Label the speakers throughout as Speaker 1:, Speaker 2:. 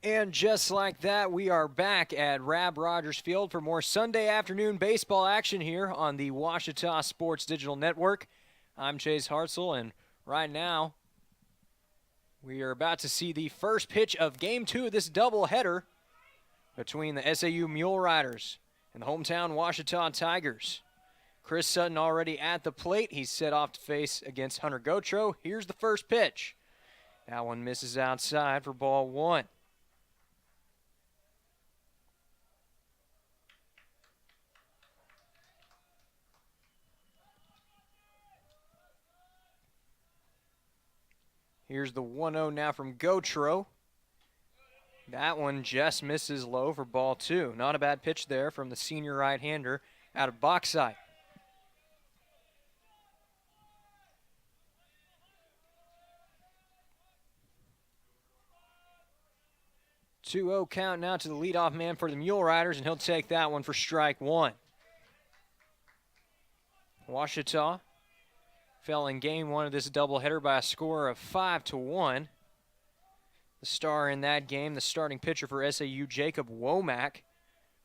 Speaker 1: And just like that, we are back at Rab Rogers Field for more Sunday afternoon baseball action here on the Ouachita Sports Digital Network. I'm Chase Hartzell, and right now we are about to see the first pitch of Game 2 of this doubleheader between the SAU Mule Riders and the hometown Ouachita Tigers. Chris Sutton already at the plate. He's set off to face against Hunter Gotro. Here's the first pitch. That one misses outside for ball one. Here's the 1-0 now from Gotro. That one just misses low for ball two. Not a bad pitch there from the senior right-hander out of Bauxite. Two-0 count now to the leadoff man for the Mule Riders, and he'll take that one for strike one. Ouachita fell in game one of this doubleheader by a score of 5-1. The star in that game, the starting pitcher for SAU, Jacob Womack,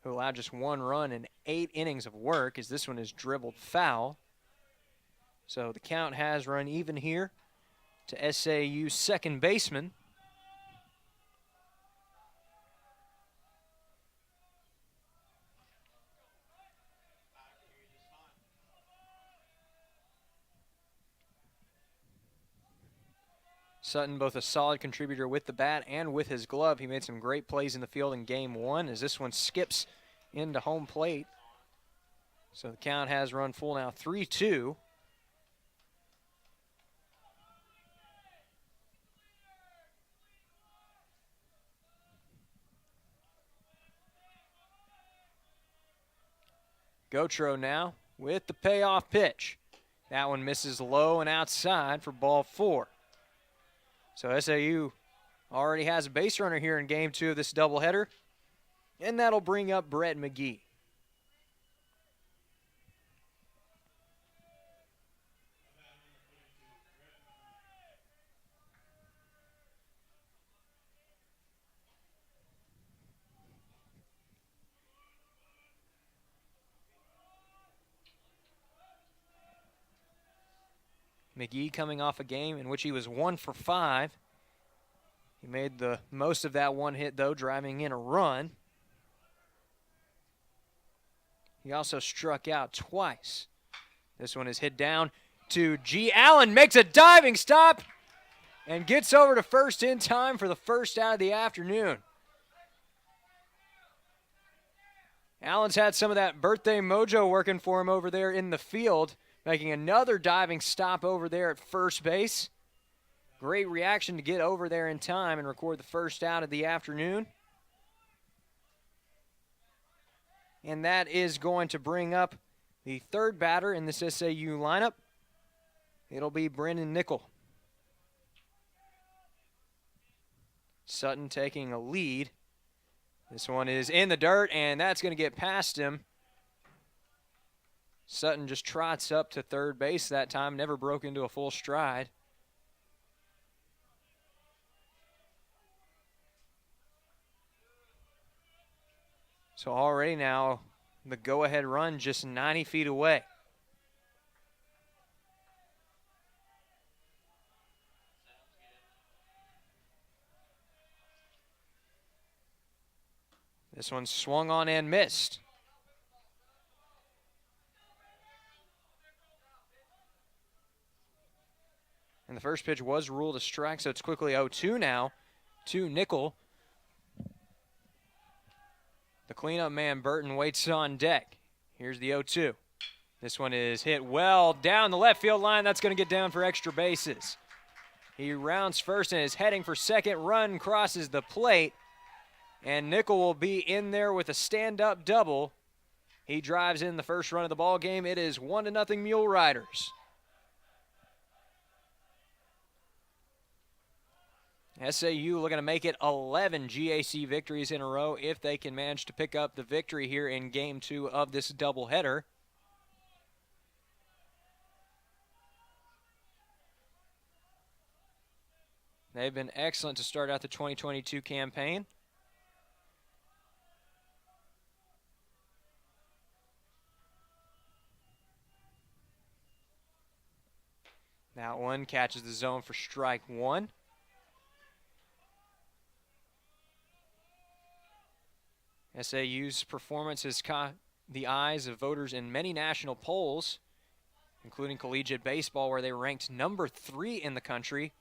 Speaker 1: who allowed just one run in 8 innings of work, as this one is dribbled foul. So the count has run even here to SAU's second baseman. Sutton, both a solid contributor with the bat and with his glove. He made some great plays in the field in game one as this one skips into home plate. So the count has run full now, 3-2. Gotro now with the payoff pitch. That one misses low and outside for ball four. So SAU already has a base runner here in game two of this doubleheader, and that'll bring up Brett McGee. McGee coming off a game in which he was 1 for 5. He made the most of that one hit, though, driving in a run. He also struck out twice. This one is hit down to G. Allen, makes a diving stop and gets over to first in time for the first out of the afternoon. Allen's had some of that birthday mojo working for him over there in the field, making another diving stop over there at first base. Great reaction to get over there in time and record the first out of the afternoon. And that is going to bring up the third batter in this SAU lineup. It'll be Brendan Nickel. Sutton taking a lead. This one is in the dirt, and that's going to get past him. Sutton just trots up to third base that time, never broke into a full stride. So already now, the go-ahead run just 90 feet away. This one swung on and missed. And the first pitch was ruled a strike, so it's quickly 0-2 now to Nickel. The cleanup man, Burton, waits on deck. Here's the 0-2. This one is hit well down the left field line. That's going to get down for extra bases. He rounds first and is heading for second. Run crosses the plate. And Nickel will be in there with a stand-up double. He drives in the first run of the ball game. It is 1-0 Mule Riders. SAU looking to make it 11 GAC victories in a row if they can manage to pick up the victory here in game two of this doubleheader. They've been excellent to start out the 2022 campaign. That one catches the zone for strike one. SAU's performance has caught the eyes of voters in many national polls, including collegiate baseball, where they ranked number 3 in the country.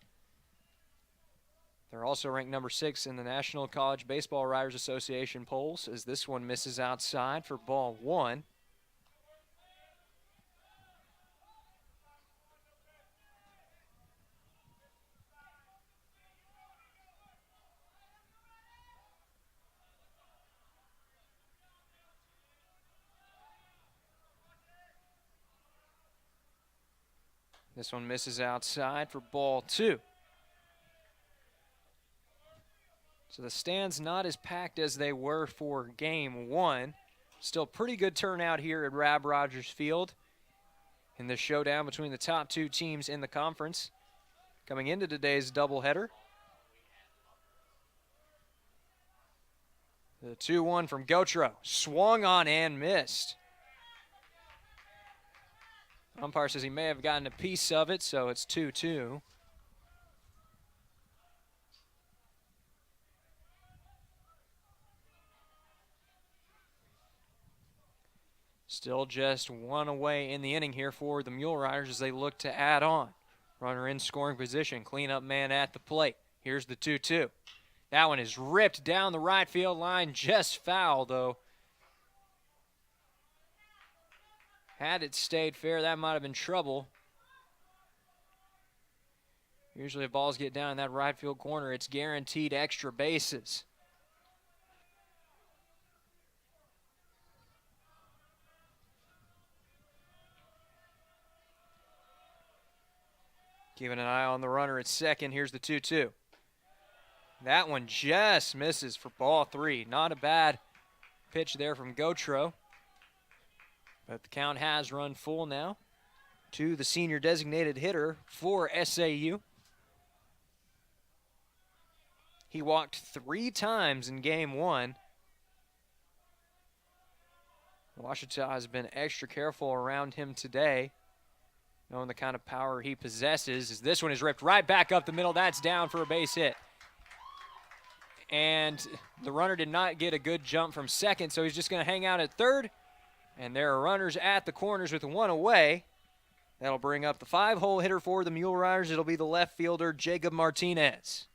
Speaker 1: They're also ranked number 6 in the National College Baseball Writers Association polls, as this one misses outside for ball 1. This one misses outside for ball 2. So the stands not as packed as they were for game 1. Still pretty good turnout here at Rab Rogers Field in this showdown between the top 2 teams in the conference coming into today's doubleheader. The 2-1 from Gautreaux, swung on and missed. Umpire says he may have gotten a piece of it, so it's 2-2. Still just one away in the inning here for the Mule Riders as they look to add on. Runner in scoring position, cleanup man at the plate. Here's the 2-2. That one is ripped down the right field line, just foul though. Had it stayed fair, that might have been trouble. Usually if balls get down in that right field corner, it's guaranteed extra bases. Keeping an eye on the runner at second. Here's the 2-2. That one just misses for ball 3. Not a bad pitch there from Gautreaux. But the count has run full now to the senior designated hitter for SAU. He walked 3 times in game 1. Ouachita has been extra careful around him today, knowing the kind of power he possesses. As this one is ripped right back up the middle. That's down for a base hit. And the runner did not get a good jump from second, so he's just going to hang out at third. And there are runners at the corners with 1 away. That'll bring up the 5-hole hitter for the Mule Riders. It'll be the left fielder, Jacob Martinez.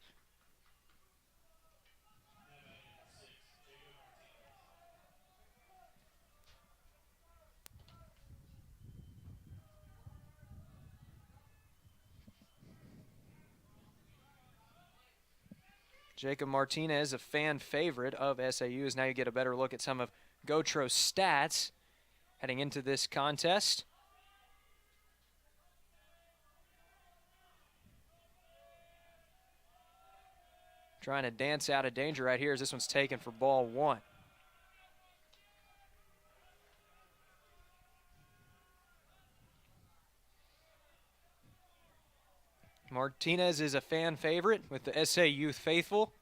Speaker 1: Jacob Martinez, a fan favorite of SAU, as now you get a better look at some of Gautreaux's stats heading into this contest. Trying to dance out of danger right here as this one's taken for ball 1. Martinez is a fan favorite with the SA Youth faithful.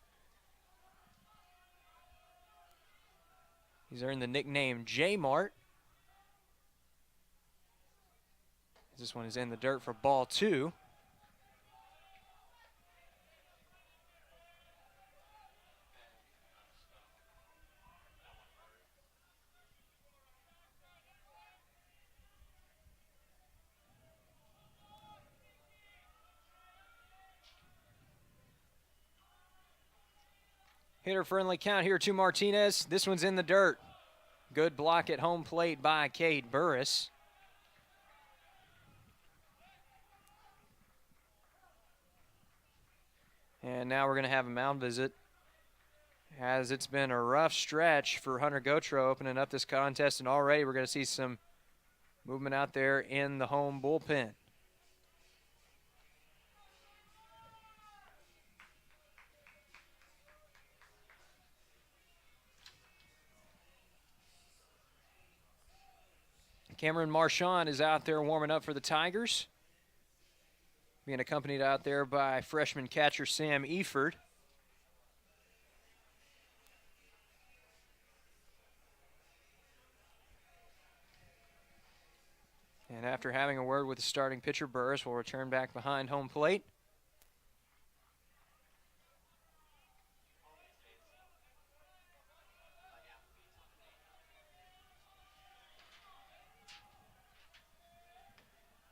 Speaker 1: He's earned the nickname J-Mart. This one is in the dirt for ball 2. Hitter-friendly count here to Martinez. This one's in the dirt. Good block at home plate by Cade Burris. And now we're going to have a mound visit, as it's been a rough stretch for Hunter Gautreaux opening up this contest, and already we're going to see some movement out there in the home bullpen. Cameron Marchand is out there warming up for the Tigers, being accompanied out there by freshman catcher Sam Eford. And after having a word with the starting pitcher, Burris will return back behind home plate.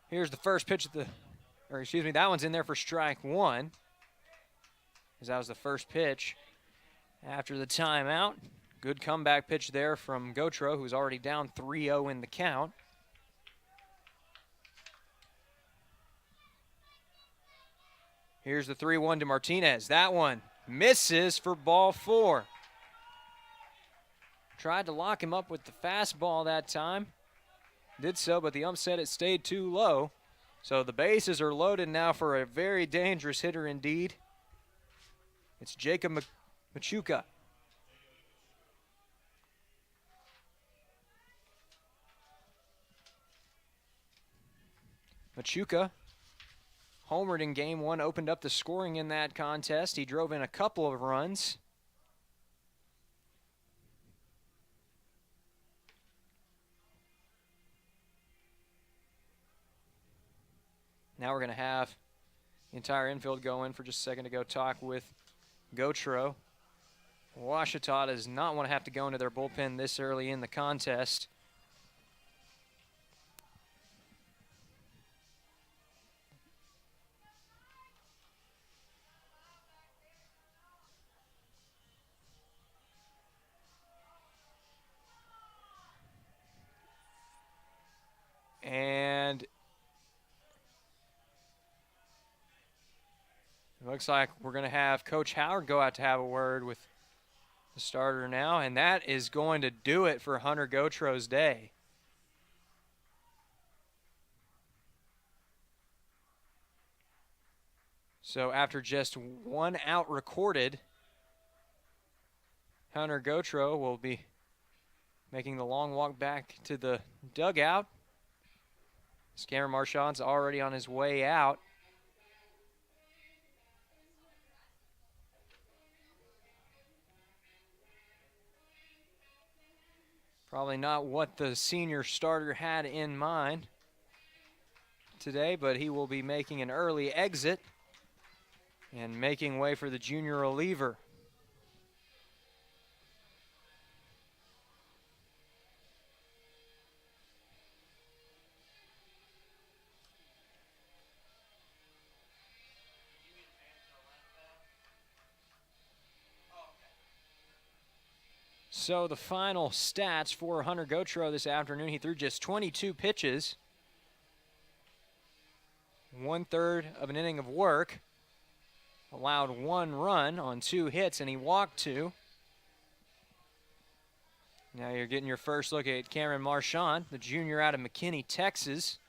Speaker 1: Here's the first pitch that one's in there for strike one. As that was the first pitch after the timeout. Good comeback pitch there from Gautreaux, who's already down 3-0 in the count. Here's the 3-1 to Martinez. That one misses for ball 4. Tried to lock him up with the fastball that time. Did so, but the ump said it stayed too low. So the bases are loaded now for a very dangerous hitter indeed. It's Jacob Machuca. Machuca homered in game 1, opened up the scoring in that contest. He drove in a couple of runs. Now we're going to have the entire infield go in for just a second to go talk with Gautreaux. Ouachita does not want to have to go into their bullpen this early in the contest. And it looks like we're going to have Coach Howard go out to have a word with the starter now, and that is going to do it for Hunter Gautreaux's day. So after just 1 out recorded, Hunter Gautreaux will be making the long walk back to the dugout. Cameron Marchand's already on his way out. Probably not what the senior starter had in mind today, but he will be making an early exit and making way for the junior reliever. So the final stats for Hunter Gautreaux this afternoon, he threw just 22 pitches, 1/3 of an inning of work, allowed 1 run on 2 hits, and he walked 2. Now you're getting your first look at Cameron Marchand, the junior out of McKinney, Texas.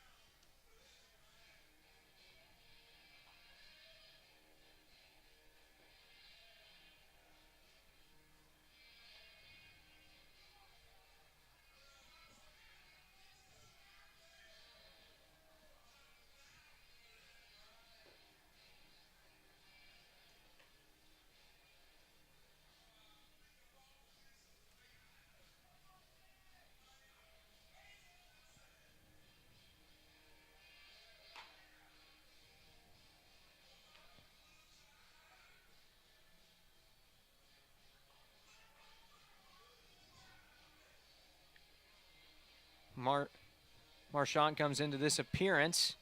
Speaker 1: Marchand comes into this appearance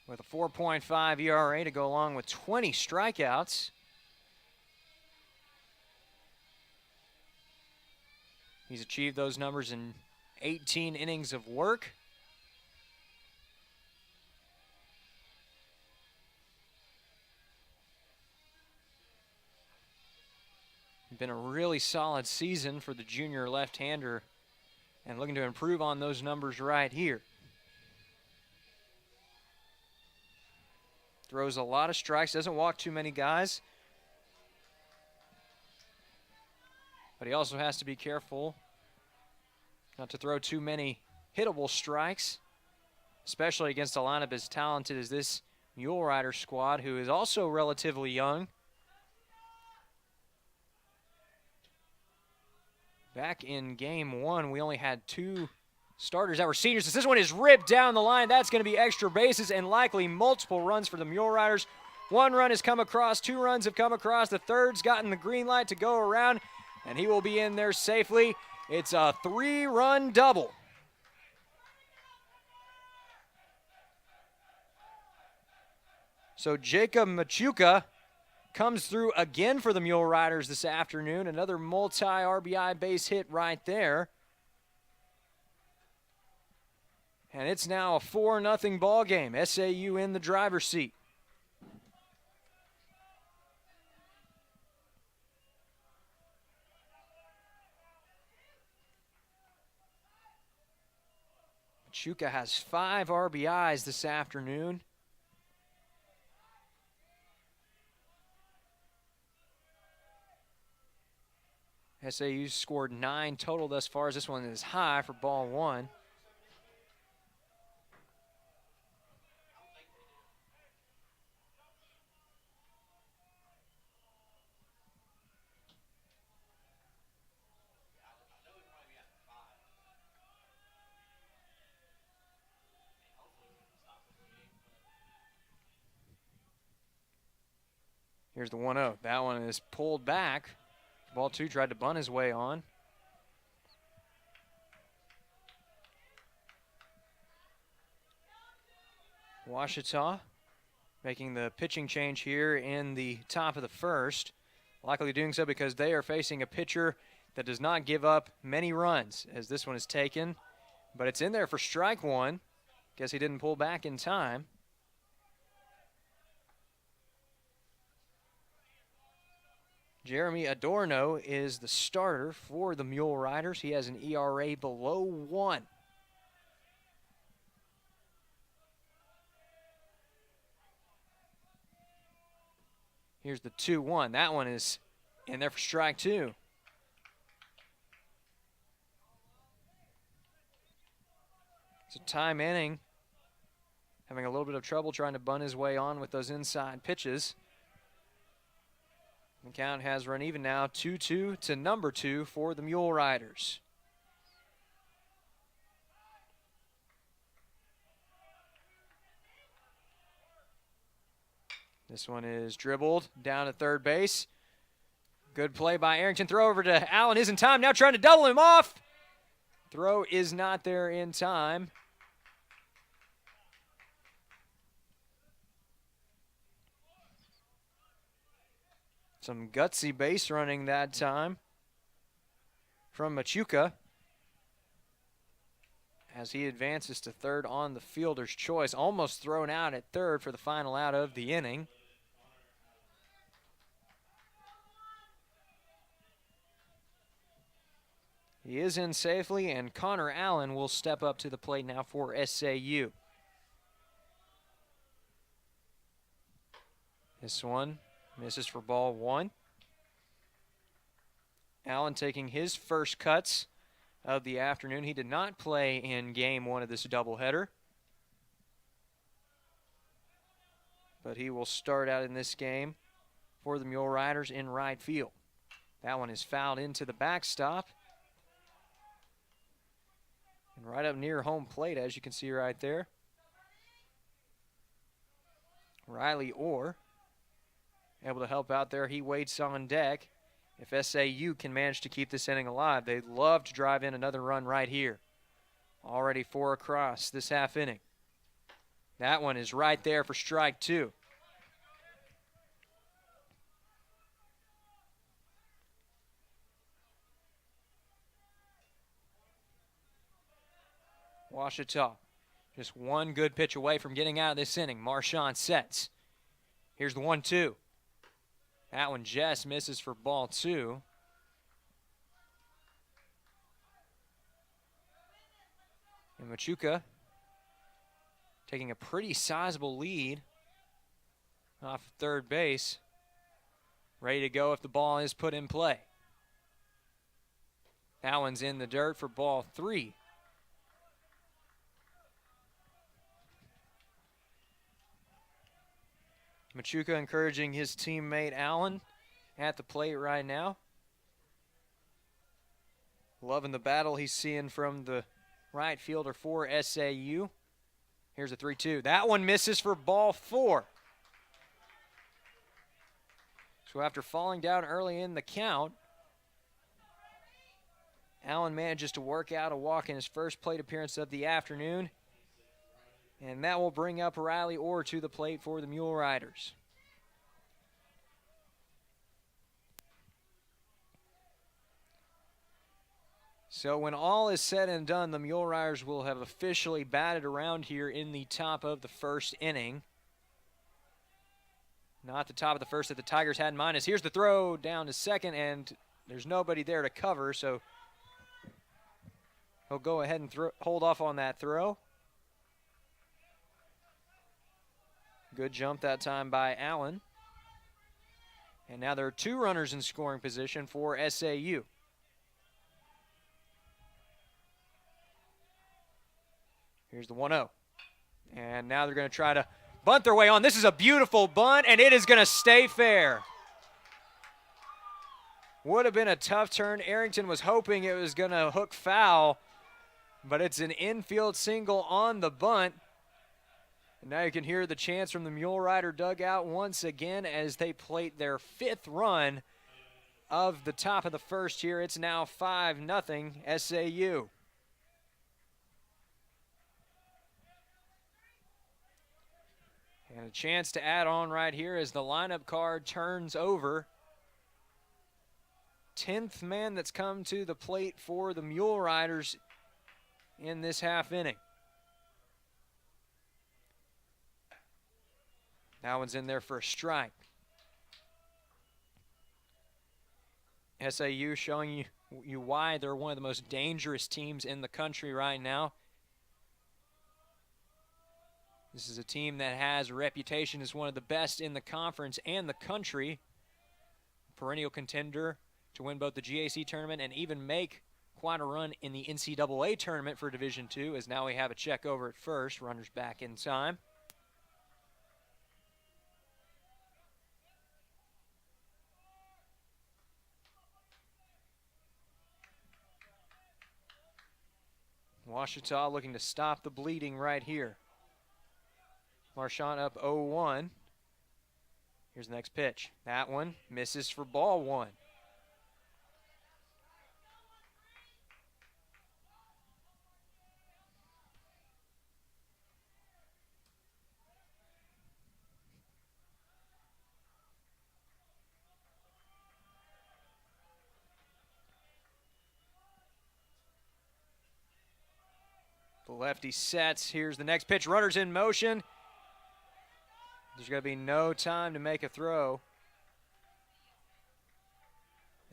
Speaker 1: with a 4.5 ERA to go along with 20 strikeouts. He's achieved those numbers in 18 innings of work. Been a really solid season for the junior left-hander and looking to improve on those numbers right here. Throws a lot of strikes, doesn't walk too many guys. But he also has to be careful not to throw too many hittable strikes, especially against a lineup as talented as this Mule Rider squad, who is also relatively young. Back in game 1, we only had 2 starters that were seniors. This one is ripped down the line. That's going to be extra bases and likely multiple runs for the Mule Riders. 1 run has come across, 2 runs have come across. The third's gotten the green light to go around, and he will be in there safely. It's a 3-run double. So Jacob Machuca comes through again for the Mule Riders this afternoon. Another multi-RBI base hit right there. And it's now a 4-0 ball game. SAU in the driver's seat. Machuca has 5 RBIs this afternoon. SAU scored 9 total thus far, as this one is high for ball 1. Here's the 1-0. That one is pulled back. Ball 2 tried to bunt his way on. Ouachita making the pitching change here in the top of the first. Likely doing so because they are facing a pitcher that does not give up many runs, as this one is taken. But it's in there for strike 1. Guess he didn't pull back in time. Jeremy Adorno is the starter for the Mule Riders. He has an ERA below 1. Here's the 2-1. That one is in there for strike 2. It's a time inning. Having a little bit of trouble trying to bunt his way on with those inside pitches. The count has run even now, 2-2 to number 2 for the Mule Riders. This one is dribbled down to third base. Good play by Arrington. Throw over to Allen is in time. Now trying to double him off. Throw is not there in time. Some gutsy base running that time from Machuca as he advances to third on the fielder's choice. Almost thrown out at third for the final out of the inning. He is in safely, and Connor Allen will step up to the plate now for SAU. This one misses for ball 1. Allen taking his first cuts of the afternoon. He did not play in game 1 of this doubleheader, but he will start out in this game for the Mule Riders in right field. That one is fouled into the backstop and right up near home plate, as you can see right there. Riley Orr able to help out there. He waits on deck. If SAU can manage to keep this inning alive, they'd love to drive in another run right here. Already 4 across this half inning. That one is right there for strike 2. Ouachita just one good pitch away from getting out of this inning. Marchand sets. Here's the 1-2. That one just misses for ball 2. And Machuca taking a pretty sizable lead off of third base. Ready to go if the ball is put in play. That one's in the dirt for ball 3. Machuca encouraging his teammate Allen at the plate right now. Loving the battle he's seeing from the right fielder for SAU. Here's a 3-2. That one misses for ball 4. So after falling down early in the count, Allen manages to work out a walk in his first plate appearance of the afternoon. And that will bring up Riley Orr to the plate for the Mule Riders. So when all is said and done, the Mule Riders will have officially batted around here in the top of the first inning. Not the top of the first that the Tigers had in mind. As here's the throw down to second, and there's nobody there to cover, so he'll go ahead and hold off on that throw. Good jump that time by Allen. And now there are 2 runners in scoring position for SAU. Here's the 1-0. And now they're going to try to bunt their way on. This is a beautiful bunt, and it is going to stay fair. Would have been a tough turn. Arrington was hoping it was going to hook foul, but it's an infield single on the bunt. And now you can hear the chants from the Mule Rider dugout once again as they plate their 5th run of the top of the first here. It's now 5-0 SAU. And a chance to add on right here as the lineup card turns over. 10th man that's come to the plate for the Mule Riders in this half inning. That one's in there for a strike. SAU showing you why they're one of the most dangerous teams in the country right now. This is a team that has a reputation as one of the best in the conference and the country. Perennial contender to win both the GAC tournament and even make quite a run in the NCAA tournament for Division II, as now we have a check over at first. Runners back in time. Ouachita looking to stop the bleeding right here. Marchand up 0-1. Here's the next pitch. That one misses for ball 1. The lefty sets. Here's the next pitch. Runners in motion. There's going to be no time to make a throw,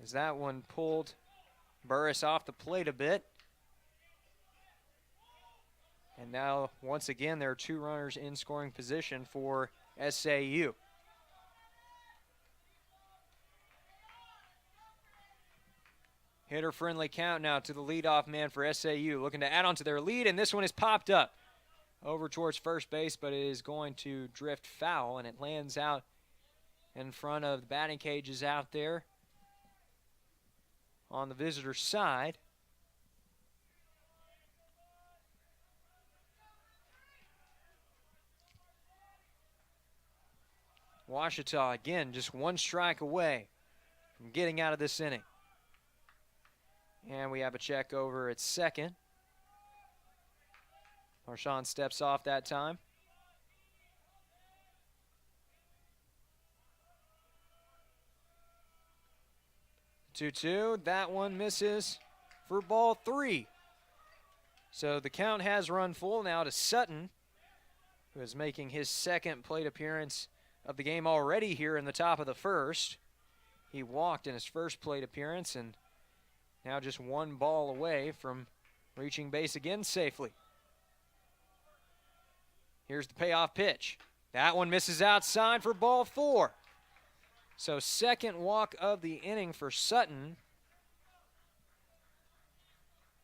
Speaker 1: as that one pulled Burris off the plate a bit. And now, once again, there are 2 runners in scoring position for SAU. Hitter-friendly count now to the leadoff man for SAU, looking to add on to their lead, and this one is popped up over towards first base, but it is going to drift foul, and it lands out in front of the batting cages out there on the visitor side. Ouachita, again, just 1 strike away from getting out of this inning. And we have a check over at second. Marchand steps off that time. 2-2. That one misses for ball 3. So the count has run full now to Sutton, who is making his 2nd plate appearance of the game already here in the top of the first. He walked in his first plate appearance and now just 1 ball away from reaching base again safely. Here's the payoff pitch. That one misses outside for ball 4. So 2nd walk of the inning for Sutton.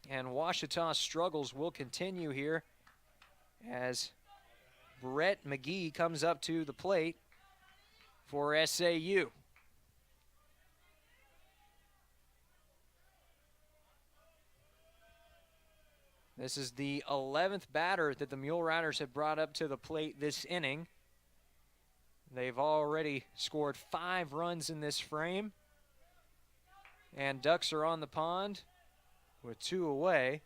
Speaker 1: And Ouachita's struggles will continue here as Brett McGee comes up to the plate for SAU. This is the 11th batter that the Mule Riders have brought up to the plate this inning. They've already scored 5 runs in this frame. And Ducks are on the pond with 2 away.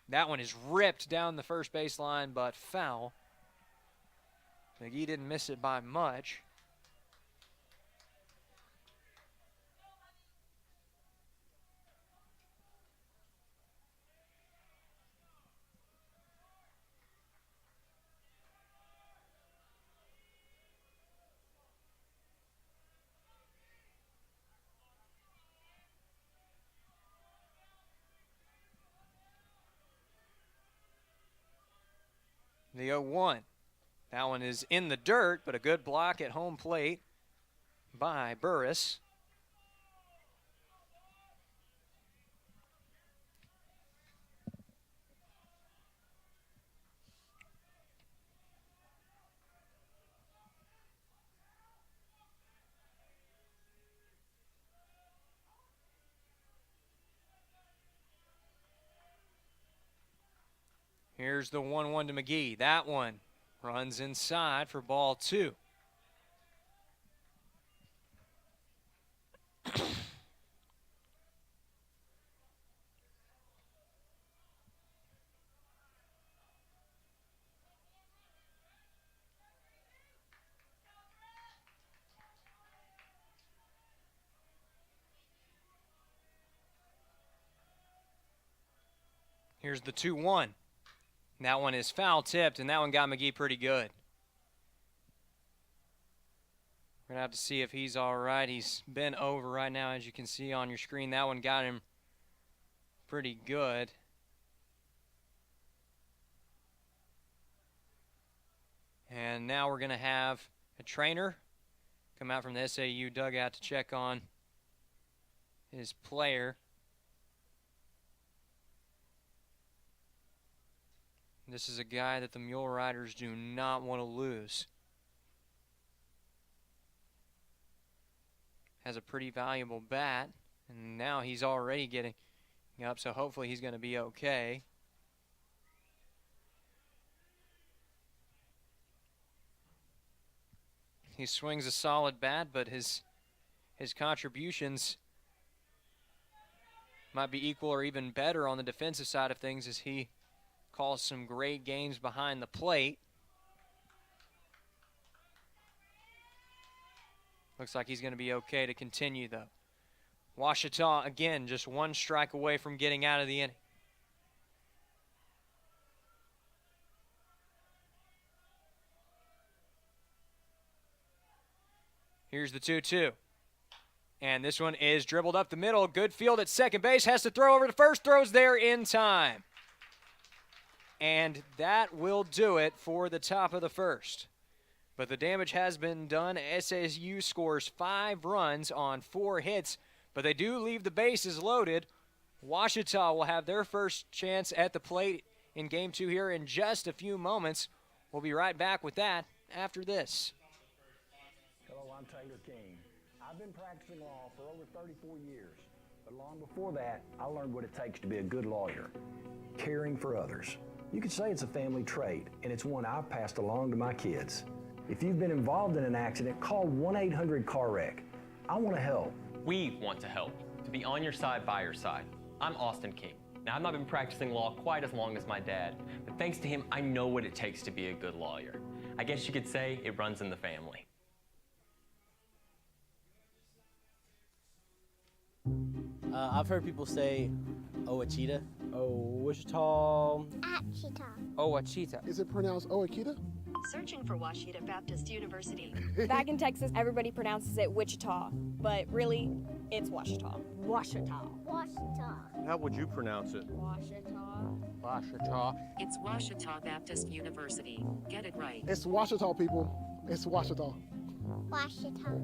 Speaker 1: That one is ripped down the first baseline, but foul. McGee didn't miss it by much. The 0-1. That one is in the dirt, but a good block at home plate by Burris. Here's the 1-1 to McGee. That one runs inside for ball 2. Here's the 2-1. That one is foul tipped, and that one got McGee pretty good. We're going to have to see if he's all right. He's bent over right now, as you can see on your screen. That one got him pretty good. And now we're going to have a trainer come out from the SAU dugout to check on his player. This is a guy that the Mule Riders do not want to lose. Has a pretty valuable bat, and now he's already getting up, so hopefully he's going to be okay. He swings a solid bat, but his contributions might be equal or even better on the defensive side of things as he calls some great games behind the plate. Looks like he's going to be okay to continue, though. Ouachita, again, just 1 strike away from getting out of the inning. Here's the 2-2. And this one is dribbled up the middle. Good field at second base. Has to throw over to first. Throws there in time. And that will do it for the top of the first. But the damage has been done. SSU scores 5 runs on 4 hits, but they do leave the bases loaded. Ouachita will have their first chance at the plate in Game 2 here in just a few moments. We'll be right back with that after this.
Speaker 2: Hello, I'm Taylor King. I've been practicing law for over 34 years, but long before that, I learned what it takes to be a good lawyer, caring for others. You could say it's a family trait, and it's one I've passed along to my kids. If you've been involved in an accident, call 1-800-CAR-WRECK. I want to help.
Speaker 3: We want to help, to be on your side, by your side. I'm Austin King. Now, I've not been practicing law quite as long as my dad, but thanks to him, I know what it takes to be a good lawyer. I guess you could say it runs in the family.
Speaker 4: I've heard people say Ouachita.
Speaker 5: Ouachita.
Speaker 6: Ouachita.
Speaker 5: Is it pronounced Ouachita?
Speaker 7: Searching for Ouachita Baptist University.
Speaker 8: Back in Texas, everybody pronounces it Wichita, but really, it's Ouachita.
Speaker 7: Ouachita.
Speaker 9: Ouachita.
Speaker 10: How would you pronounce it?
Speaker 9: Ouachita.
Speaker 6: Ouachita.
Speaker 7: It's Ouachita Baptist University. Get it right.
Speaker 5: It's Ouachita, people. It's Ouachita.
Speaker 9: Ouachita.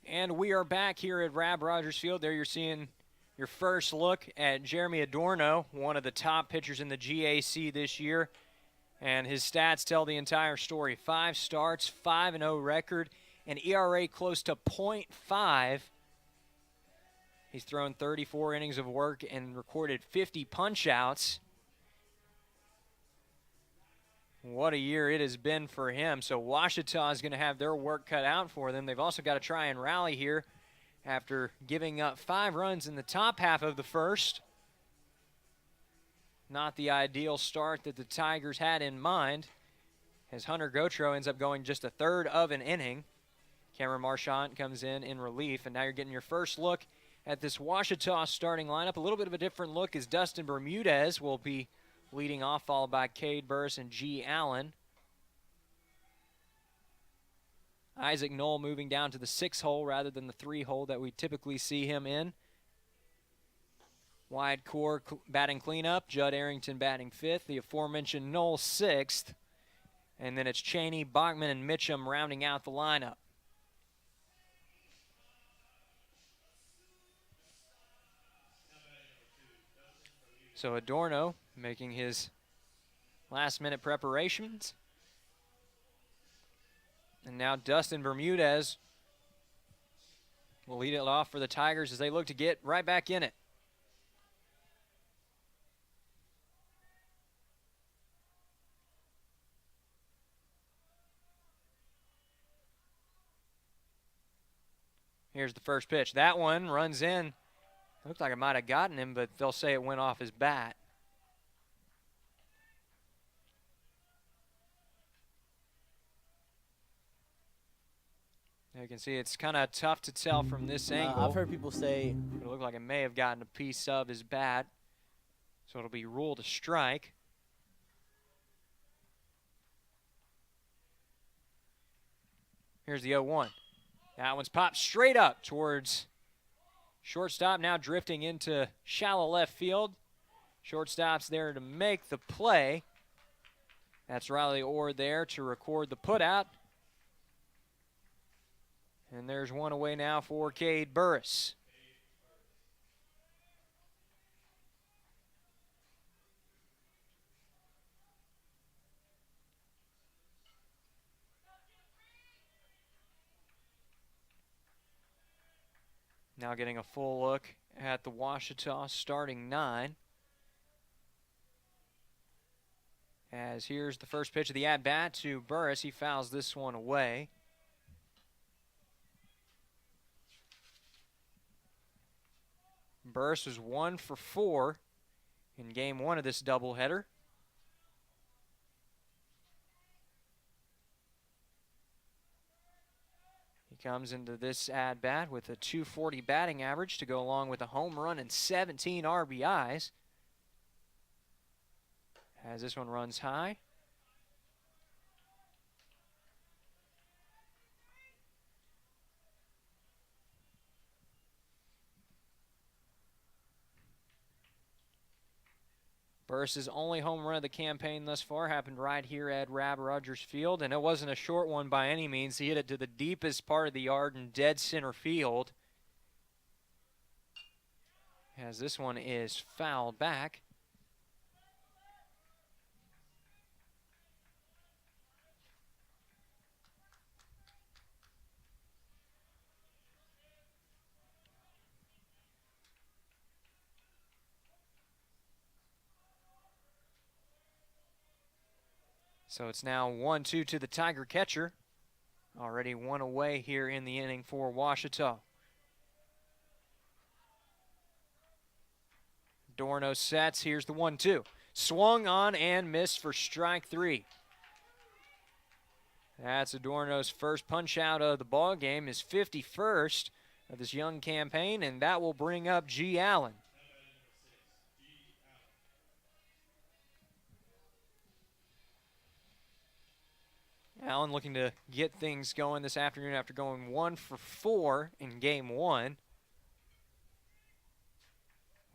Speaker 1: And we are back here at Rab Rogers Field. There you're seeing your first look at Jeremy Adorno, one of the top pitchers in the GAC this year. And his stats tell the entire story. 5 starts, 5-0 record, an ERA close to .5. He's thrown 34 innings of work and recorded 50 punch-outs. What a year it has been for him. So Ouachita is going to have their work cut out for them. They've also got to try and rally here after giving up 5 runs in the top half of the first. Not the ideal start that the Tigers had in mind, as Hunter Gotro ends up going just a third of an inning. Cameron Marchant comes in relief, and now you're getting your first look at this Ouachita starting lineup. A little bit of a different look as Dustin Bermudez will be leading off, followed by Cade Burris and G. Allen. Isaac Knoll moving down to the 6 hole rather than the 3 hole that we typically see him in. Wide core batting cleanup, Judd Arrington batting 5th, the aforementioned Knoll 6th, and then it's Cheney, Bachman, and Mitchum rounding out the lineup. So Adorno making his last-minute preparations. And now Dustin Bermudez will lead it off for the Tigers as they look to get right back in it. Here's the first pitch. That one runs in. Looked like it might have gotten him, but they'll say it went off his bat. You can see it's kind of tough to tell from this angle.
Speaker 4: I've heard people say
Speaker 1: it looked like it may have gotten a piece of his bat, so it'll be ruled a strike. Here's the 0-1. That one's popped straight up towards shortstop, now drifting into shallow left field. Shortstop's there to make the play. That's Riley Orr there to record the putout. And there's one away now for Cade Burris. Now getting a full look at the Ouachita starting 9. As here's the first pitch of the at-bat to Burris. He fouls this one away. Burris was 1 for 4 in game 1 of this doubleheader. He comes into this at-bat with a .240 batting average to go along with a home run and 17 RBIs. As this one runs high. Burris's only home run of the campaign thus far happened right here at Rab Rogers Field, and it wasn't a short one by any means. He hit it to the deepest part of the yard in dead center field. As this one is fouled back. So it's now 1-2 to the Tiger catcher. Already 1 away here in the inning for Ouachita. Dorno sets. Here's the 1-2. Swung on and missed for strike 3. That's Adorno's first punch out of the ball game, his 51st of this young campaign, and that will bring up G. Allen. Allen looking to get things going this afternoon after going 1 for 4 in game 1.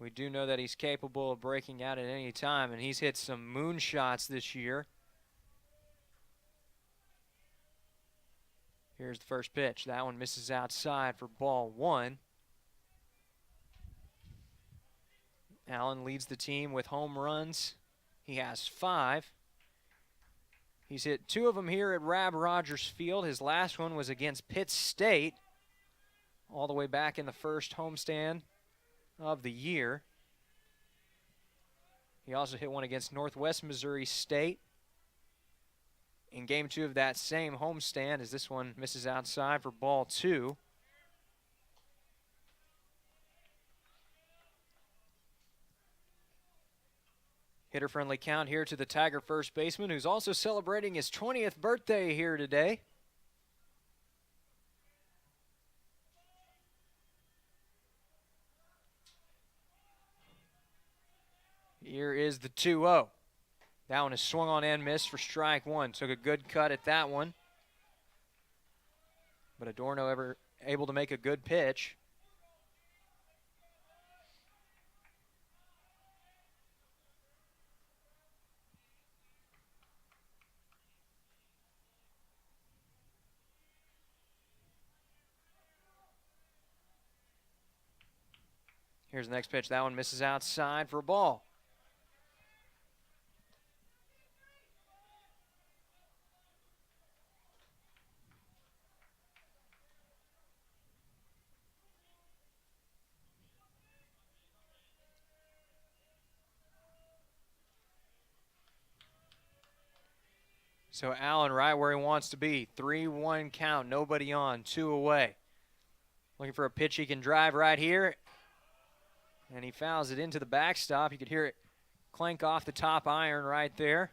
Speaker 1: We do know that he's capable of breaking out at any time, and he's hit some moonshots this year. Here's the first pitch. That one misses outside for ball 1. Allen leads the team with home runs. He has 5. He's hit 2 of them here at Rab Rogers Field. His last one was against Pitt State, all the way back in the first homestand of the year. He also hit one against Northwest Missouri State in Game 2 of that same homestand, as this one misses outside for ball 2. Hitter-friendly count here to the Tiger first baseman, who's also celebrating his 20th birthday here today. Here is the 2-0. That one is swung on and missed for strike 1. Took a good cut at that one. But Adorno able to make a good pitch. Here's the next pitch. That one misses outside for a ball. So Allen right where he wants to be. 3-1 count, nobody on, 2 away. Looking for a pitch he can drive right here. And he fouls it into the backstop. You could hear it clank off the top iron right there.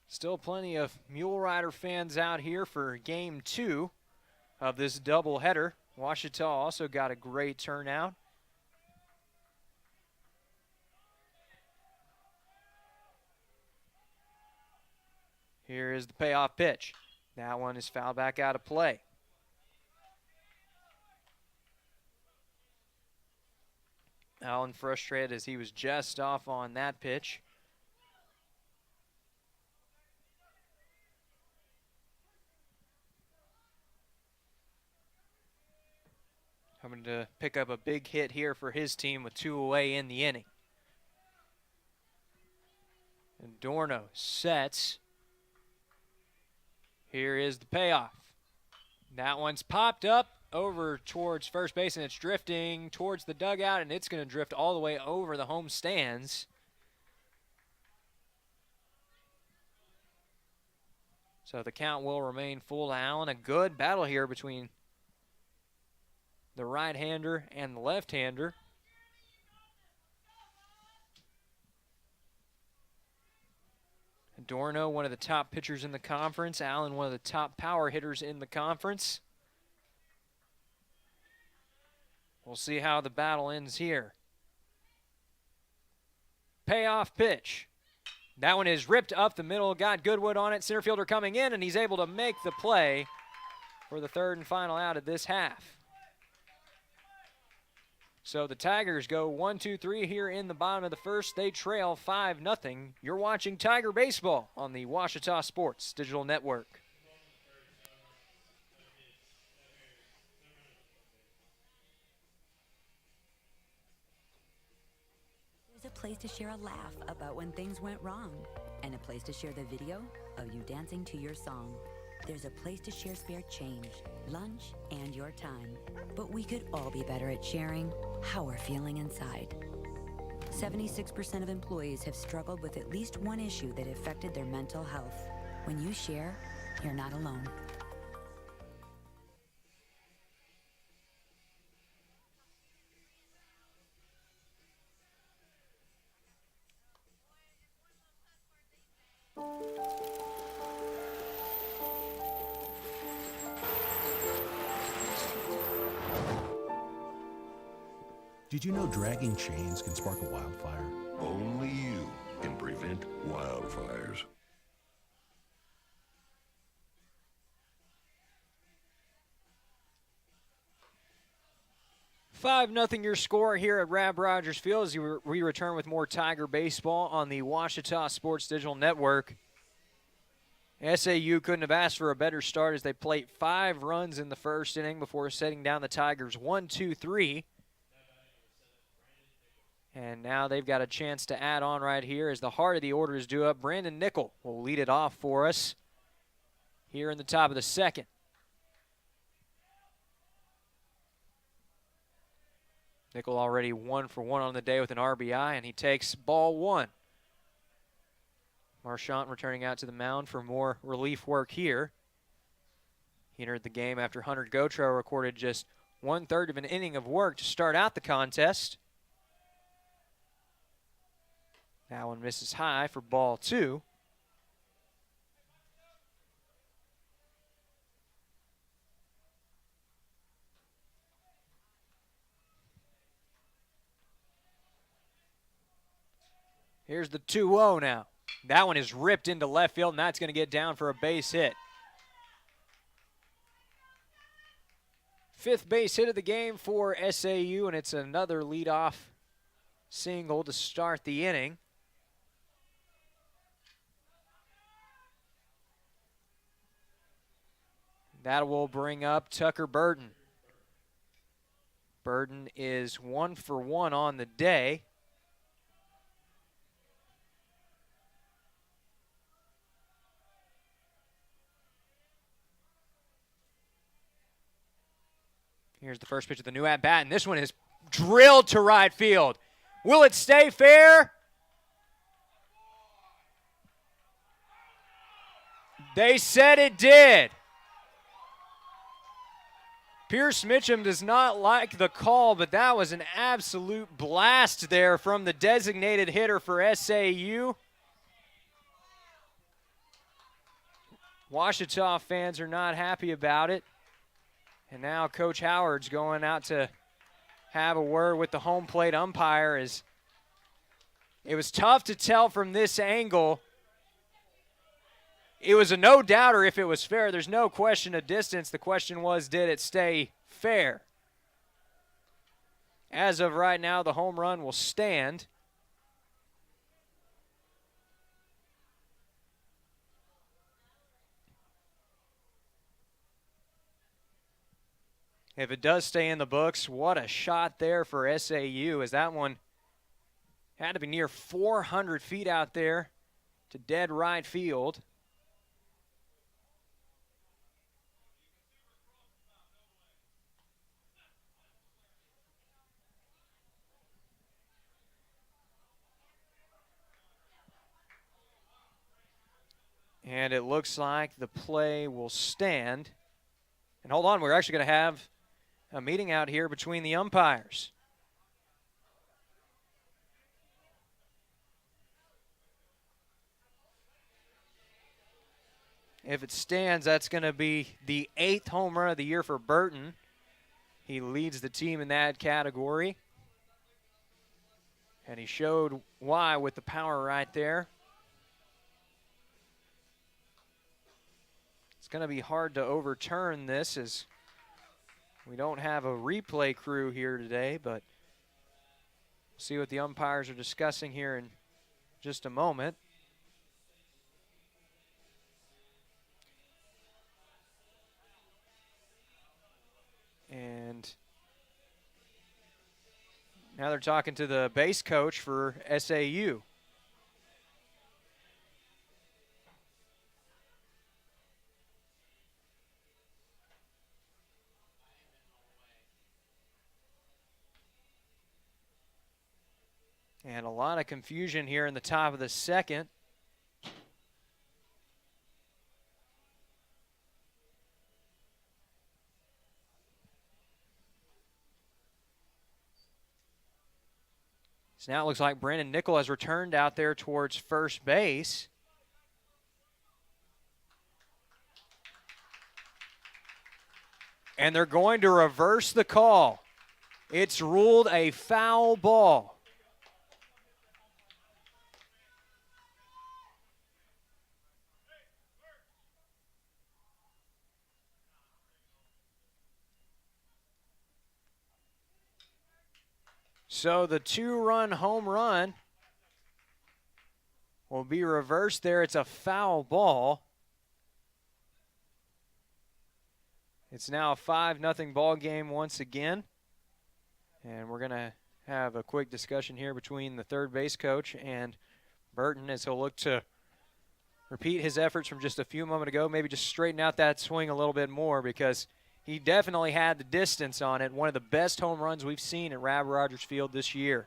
Speaker 1: Still plenty of Mule Rider fans out here for Game 2 of this doubleheader. Ouachita also got a great turnout. Here is the payoff pitch. That one is fouled back out of play. Allen frustrated as he was just off on that pitch. Coming to pick up a big hit here for his team with 2 away in the inning. And Adorno sets. Here is the payoff. That one's popped up over towards first base, and it's drifting towards the dugout, and it's going to drift all the way over the home stands. So the count will remain full to Allen. A good battle here between the right-hander and the left-hander. Adorno, one of the top pitchers in the conference. Allen, one of the top power hitters in the conference. We'll see how the battle ends here. Payoff pitch. That one is ripped up the middle, got Goodwood on it. Center fielder coming in, and he's able to make the play for the third and final out of this half. So the Tigers go 1-2-3 here in the bottom of the first. They trail 5-0. You're watching Tiger Baseball on the Ouachita Sports Digital Network.
Speaker 6: There's a place to share a laugh about when things went wrong, and a place to share the video of you dancing to your song. There's a place to share spare change, lunch, and your time. But we could all be better at sharing how we're feeling inside. 76% of employees have struggled with at least one issue that affected their mental health. When you share, you're not alone.
Speaker 10: Did you know dragging chains can spark a wildfire?
Speaker 11: Only you can prevent wildfires.
Speaker 1: Five 0 your score here at Rab Rogers Field as we return with more Tiger Baseball on the Ouachita Sports Digital Network. SAU couldn't have asked for a better start as they played 5 runs in the first inning before setting down the Tigers 1-2-3 And now they've got a chance to add on right here as the heart of the order is due up. Brandon Nickel will lead it off for us here in the top of the second. Nickel already 1 for 1 on the day with an RBI, and he takes ball 1. Marchant returning out to the mound for more relief work here. He entered the game after Hunter Gotro recorded just 1/3 of an inning of work to start out the contest. That one misses high for ball 2. Here's the 2-0 now. That one is ripped into left field, and that's going to get down for a base hit. 5th base hit of the game for SAU, and it's another leadoff single to start the inning. That will bring up Tucker Burton. Burton is 1 for 1 on the day. Here's the first pitch of the new at-bat, and this one is drilled to right field. Will it stay fair? They said it did. Pierce Mitchum does not like the call, but that was an absolute blast there from the designated hitter for SAU. Ouachita fans are not happy about it. And now Coach Howard's going out to have a word with the home plate umpire. It was tough to tell from this angle. It was a no-doubter if it was fair. There's no question of distance. The question was, did it stay fair? As of right now, the home run will stand. If it does stay in the books, what a shot there for SAU, as that one had to be near 400 feet out there to dead right field. And it looks like the play will stand. And hold on, we're actually going to have a meeting out here between the umpires. If it stands, that's going to be the 8th home run of the year for Burton. He leads the team in that category. And he showed why with the power right there. It's going to be hard to overturn this as we don't have a replay crew here today, but we'll see what the umpires are discussing here in just a moment. And now they're talking to the base coach for SAU. And a lot of confusion here in the top of the second. So now it looks like Brandon Nickel has returned out there towards first base. And they're going to reverse the call. It's ruled a foul ball. So the 2-run home run will be reversed there. It's a foul ball. It's now a 5-0 ball game once again. And we're going to have a quick discussion here between the third base coach and Burton as he'll look to repeat his efforts from just a few moments ago, maybe just straighten out that swing a little bit more because he definitely had the distance on it. One of the best home runs we've seen at Rab Rogers Field this year.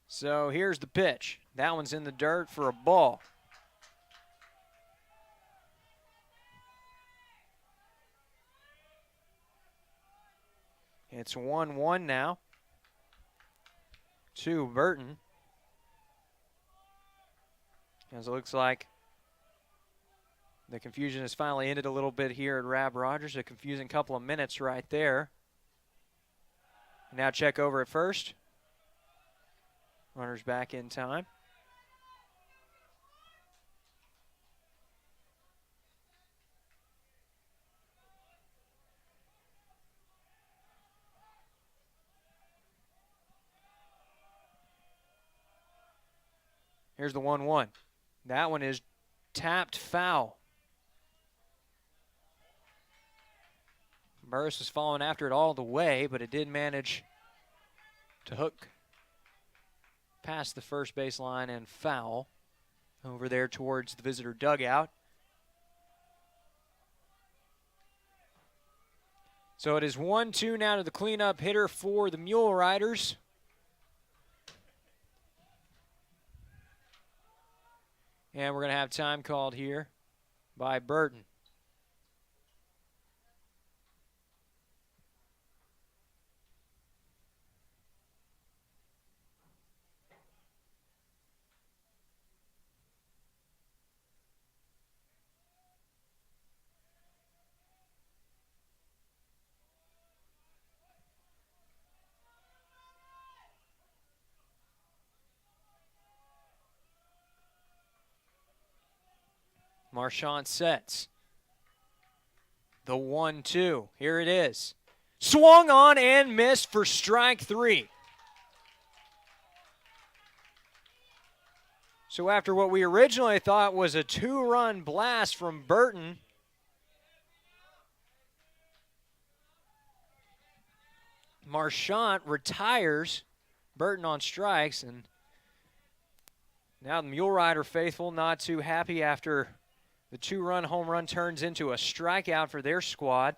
Speaker 1: So here's the pitch. That one's in the dirt for a ball. It's 1-1 now to Burton. As it looks like the confusion has finally ended a little bit here at Rab Rogers. A confusing couple of minutes right there. Now check over at first. Runners back in time. Here's the 1-1. That one is tapped foul. Burris was following after it all the way, but it did manage to hook past the first base line and foul over there towards the visitor dugout. So it is 1-2 now to the cleanup hitter for the Mule Riders. And we're going to have time called here by Burton. Marchand sets. The 1-2. Here it is. Swung on and missed for strike 3. So after what we originally thought was a 2-run blast from Burton, Marchand retires Burton on strikes, and now the Mule Rider faithful not too happy after the 2-run home run turns into a strikeout for their squad.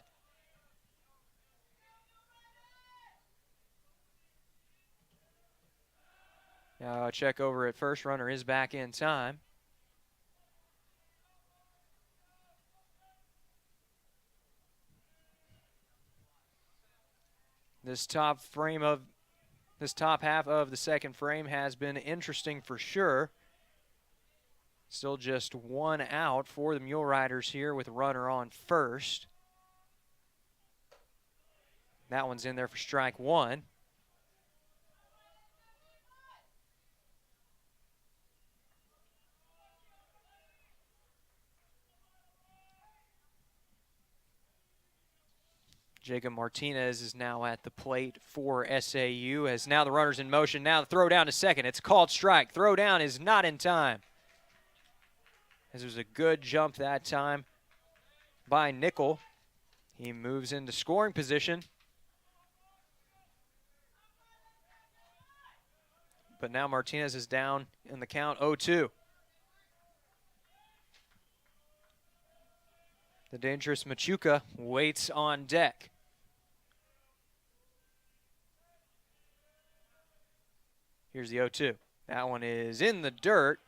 Speaker 1: Now check over at first. Runner is back in time. This top half of the second frame has been interesting for sure. Still just 1 out for the Mule Riders here with a runner on first. That one's in there for strike 1. Jacob Martinez is now at the plate for SAU as now the runner's in motion. Now the throw down to second. It's a called strike. Throw down is not in time. As it was a good jump that time by Nickel. He moves into scoring position. But now Martinez is down in the count 0-2. The dangerous Machuca waits on deck. Here's the 0-2. That one is in the dirt.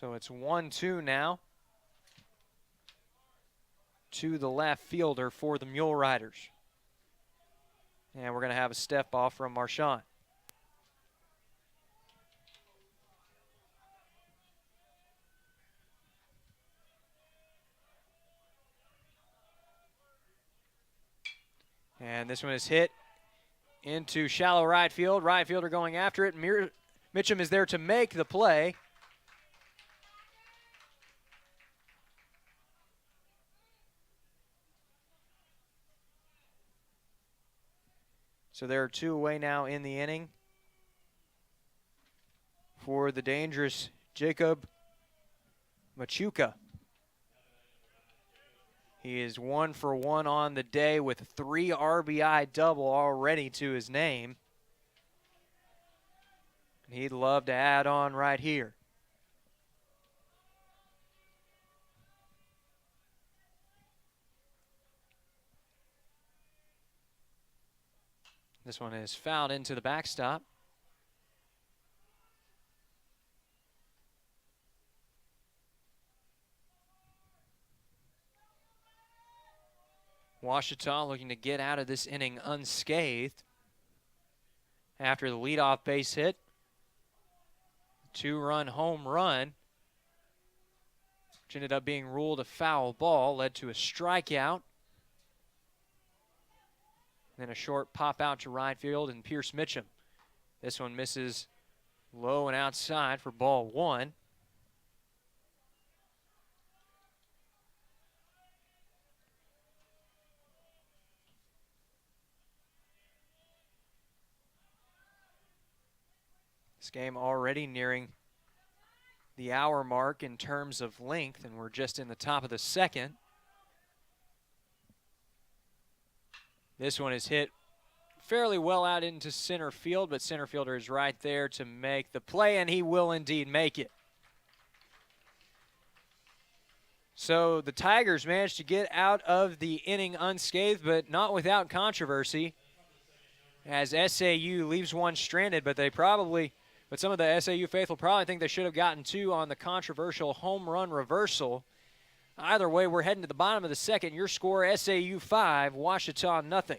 Speaker 1: So it's 1-2 now to the left fielder for the Mule Riders. And we're going to have a step off from Marchand. And this one is hit into shallow right field. Right fielder going after it. Mitchum is there to make the play. So there are 2 away now in the inning for the dangerous Jacob Machuca. He is 1 for 1 on the day with 3 RBI double already to his name. And he'd love to add on right here. This one is fouled into the backstop. Ouachita looking to get out of this inning unscathed after the leadoff base hit. 2-run home run, which ended up being ruled a foul ball, led to a strikeout. Then a short pop out to right field and Pierce Mitchum. This one misses low and outside for ball 1. This game already nearing the hour mark in terms of length, and we're just in the top of the second. This one is hit fairly well out into center field, but center fielder is right there to make the play, and he will indeed make it. So the Tigers managed to get out of the inning unscathed, but not without controversy, as SAU leaves one stranded, but some of the SAU faithful probably think they should have gotten 2 on the controversial home run reversal. Either way, we're heading to the bottom of the second. Your score, SAU 5, Ouachita nothing.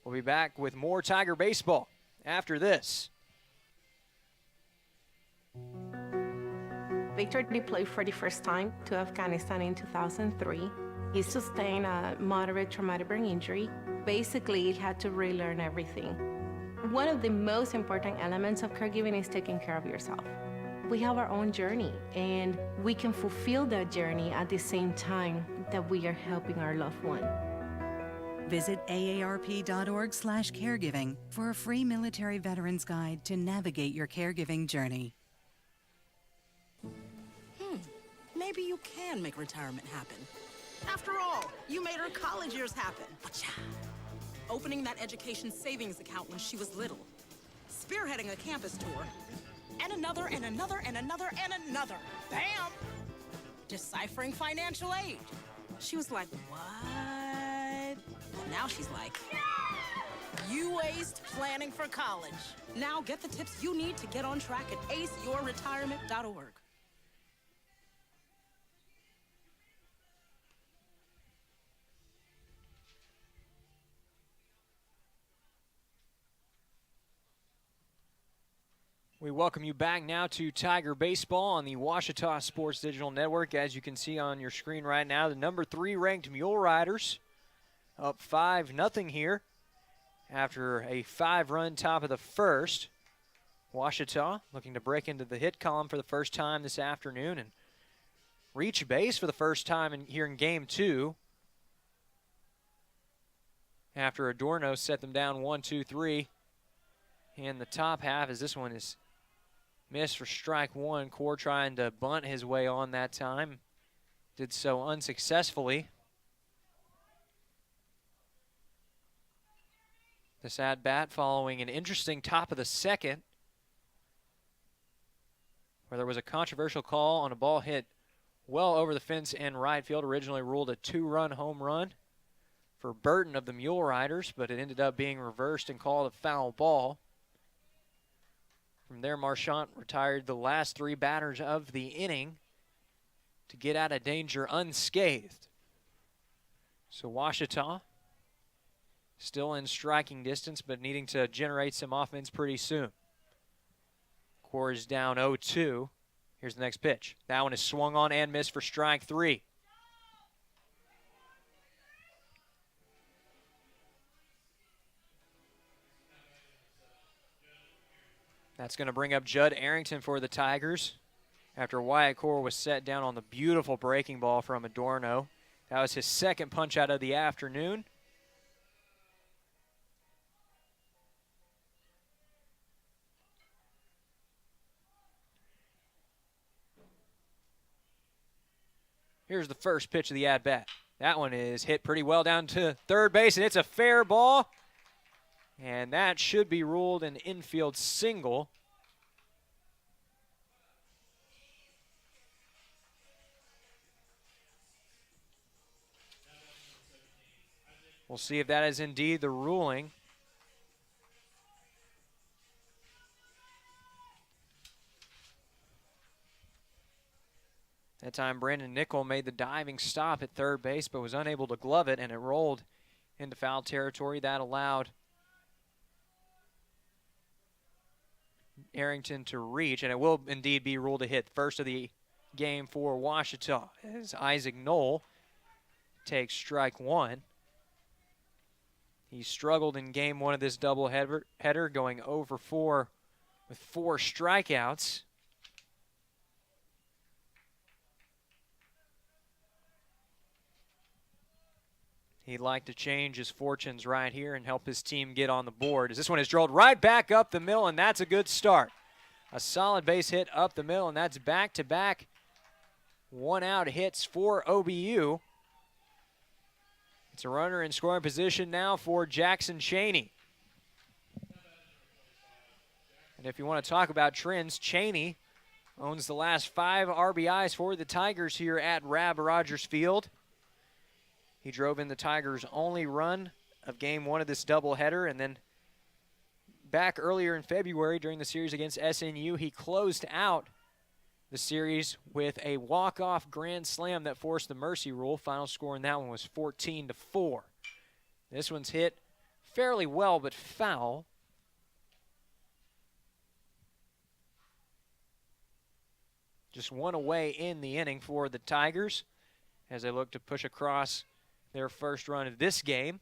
Speaker 1: We'll be back with more Tiger baseball after this.
Speaker 12: Victor deployed for the first time to Afghanistan in 2003. He sustained a moderate traumatic brain injury. Basically, he had to relearn everything. One of the most important elements of caregiving is taking care of yourself. We have our own journey, and we can fulfill that journey at the same time that we are helping our loved one.
Speaker 13: Visit aarp.org/caregiving for a free military veterans guide to navigate your caregiving journey.
Speaker 14: Maybe you can make retirement happen. After all, you made her college years happen. Opening that education savings account when she was little. Spearheading a campus tour. And another, and another, and another, and another. Bam! Deciphering financial aid. She was like, what? Well, now she's like, you aced planning for college. Now get the tips you need to get on track at aceyourretirement.org.
Speaker 1: We welcome you back now to Tiger Baseball on the Ouachita Sports Digital Network. As you can see on your screen right now, the number 3 ranked Mule Riders up 5-0 here after a 5-run top of the first. Ouachita looking to break into the hit column for the first time this afternoon and reach base for the first time here in Game 2 after Adorno set them down 1-2-3 in the top half, as this one is missed for strike 1. Core trying to bunt his way on that time. Did so unsuccessfully. This at-bat following an interesting top of the second, where there was a controversial call on a ball hit well over the fence in right field. Originally ruled a 2-run home run for Burton of the Mule Riders, but it ended up being reversed and called a foul ball. From there, Marchant retired the last 3 batters of the inning to get out of danger unscathed. So Ouachita still in striking distance, but needing to generate some offense pretty soon. Core is down 0-2. Here's the next pitch. That one is swung on and missed for strike 3. That's going to bring up Judd Arrington for the Tigers after Wyatt Core was set down on the beautiful breaking ball from Adorno. That was his second punch out of the afternoon. Here's the first pitch of the at-bat. That one is hit pretty well down to third base, and it's a fair ball. And that should be ruled an infield single. We'll see if that is indeed the ruling. That time, Brandon Nickel made the diving stop at third base, but was unable to glove it, and it rolled into foul territory. That allowed Arrington to reach, and it will indeed be ruled a hit. First of the game for Ouachita as Isaac Knoll takes strike one. He struggled in game one of this doubleheader, going 0 for 4 with 4 strikeouts. He'd like to change his fortunes right here and help his team get on the board, as this one is drilled right back up the middle, and that's a good start. A solid base hit up the middle, and that's back-to-back one-out hits for OBU. It's a runner in scoring position now for Jackson Cheney. And if you want to talk about trends, Cheney owns the last 5 RBIs for the Tigers here at Rab Rogers Field. He drove in the Tigers' only run of game one of this doubleheader, and then back earlier in February during the series against SNU, he closed out the series with a walk-off grand slam that forced the mercy rule. Final score in that one was 14-4. This one's hit fairly well, but foul. Just one away in the inning for the Tigers as they look to push across their first run of this game.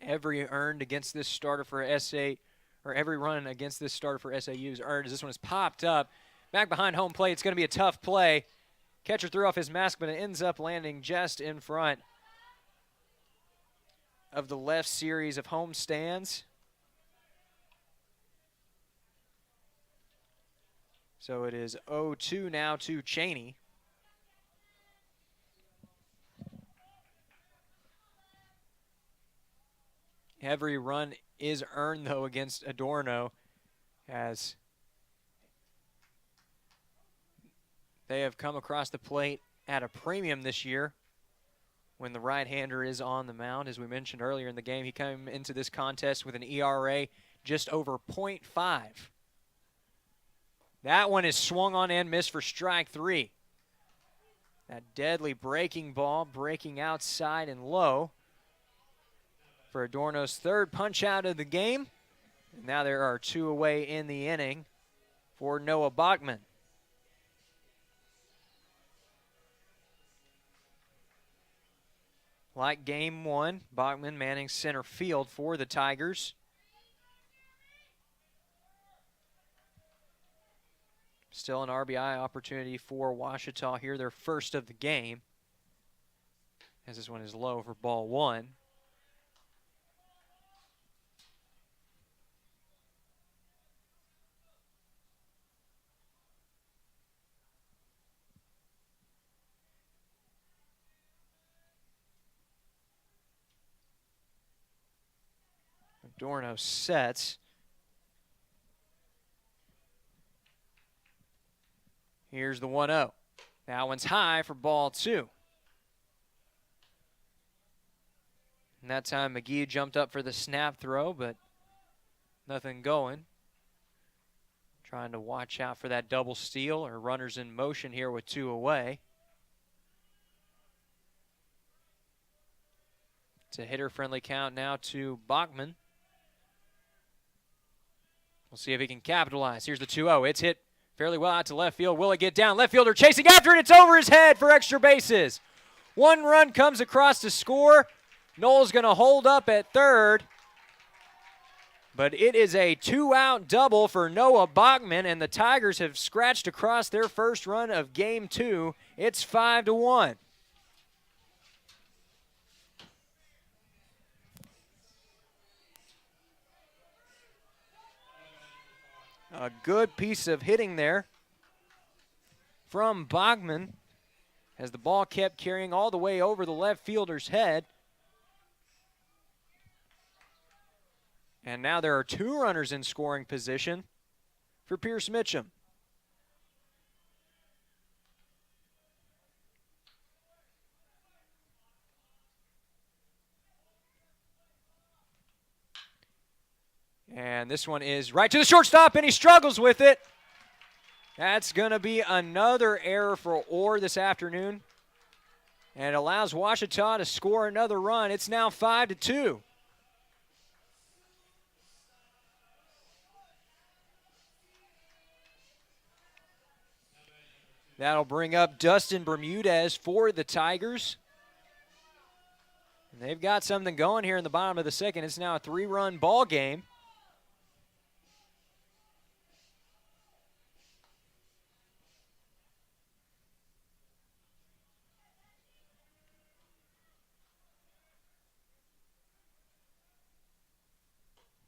Speaker 1: Every earned against this starter for SA, or every run against this starter for SAU is earned as this one is popped up. Back behind home plate, it's going to be a tough play. Catcher threw off his mask, but it ends up landing just in front of the left series of home stands. So it is 0-2 now to Cheney. Every run is earned, though, against Adorno, as they have come across the plate at a premium this year when the right-hander is on the mound. As we mentioned earlier in the game, he came into this contest with an ERA just over .5. That one is swung on and missed for strike 3. That deadly breaking ball, breaking outside and low for Adorno's third punch out of the game. And now there are 2 away in the inning for Noah Bachman. Like game one, Bachman manning center field for the Tigers. Still an RBI opportunity for Ouachita here, their first of the game, as this one is low for ball 1. Adorno sets. Here's the 1-0. That one's high for ball 2. And that time McGee jumped up for the snap throw, but nothing going. Trying to watch out for that double steal or runners in motion here with 2 away. It's a hitter-friendly count now to Bachman. We'll see if he can capitalize. Here's the 2-0. It's hit fairly well out to left field. Will it get down? Left fielder chasing after it. It's over his head for extra bases. 1 run comes across to score. Noel's going to hold up at third. But it is a 2-out double for Noah Bachman, and the Tigers have scratched across their first run of Game 2. It's 5-1. A good piece of hitting there from Bachman as the ball kept carrying all the way over the left fielder's head. And now there are 2 runners in scoring position for Pierce Mitchum. And this one is right to the shortstop, and he struggles with it. That's going to be another error for Orr this afternoon. And it allows Ouachita to score another run. It's now 5-2. That'll bring up Dustin Bermudez for the Tigers. And they've got something going here in the bottom of the second. It's now a 3-run ball game.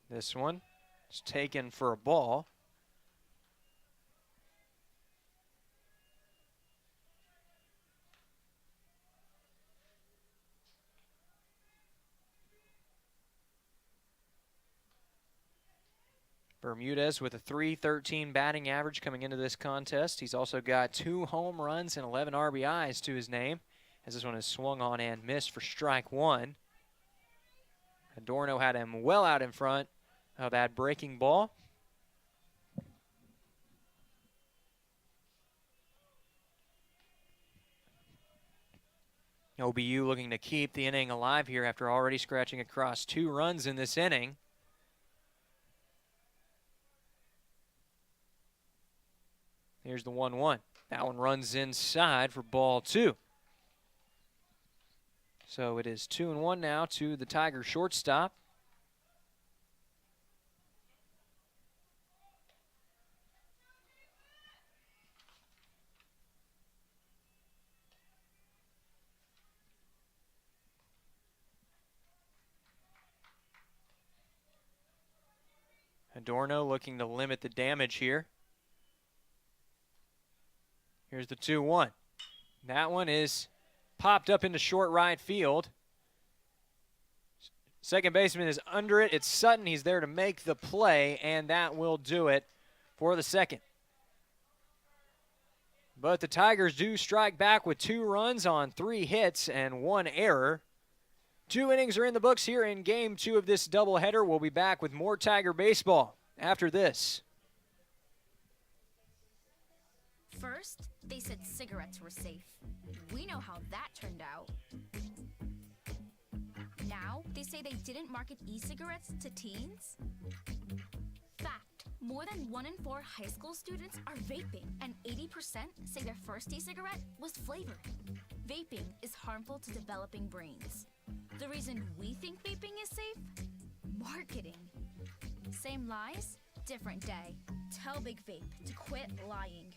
Speaker 1: This one is taken for a ball. Bermudez with a .313 batting average coming into this contest. He's also got 2 home runs and 11 RBIs to his name, as this one is swung on and missed for strike 1. Adorno had him well out in front of that breaking ball. OBU looking to keep the inning alive here after already scratching across 2 runs in this inning. Here's the 1-1. That one runs inside for ball 2. So it is 2-1 now to the Tiger shortstop. Adorno looking to limit the damage here. Here's the 2-1. That one is popped up into short right field. Second baseman is under it. It's Sutton. He's there to make the play, and that will do it for the second. But the Tigers do strike back with 2 runs on 3 hits and 1 error. 2 innings are in the books here in Game 2 of this doubleheader. We'll be back with more Tiger baseball after this.
Speaker 15: First, they said cigarettes were safe. We know how that turned out. Now, they say they didn't market e-cigarettes to teens? Fact, more than 1 in 4 high school students are vaping, and 80% say their first e-cigarette was flavored. Vaping is harmful to developing brains. The reason we think vaping is safe? Marketing. Same lies, different day. Tell Big Vape to quit lying.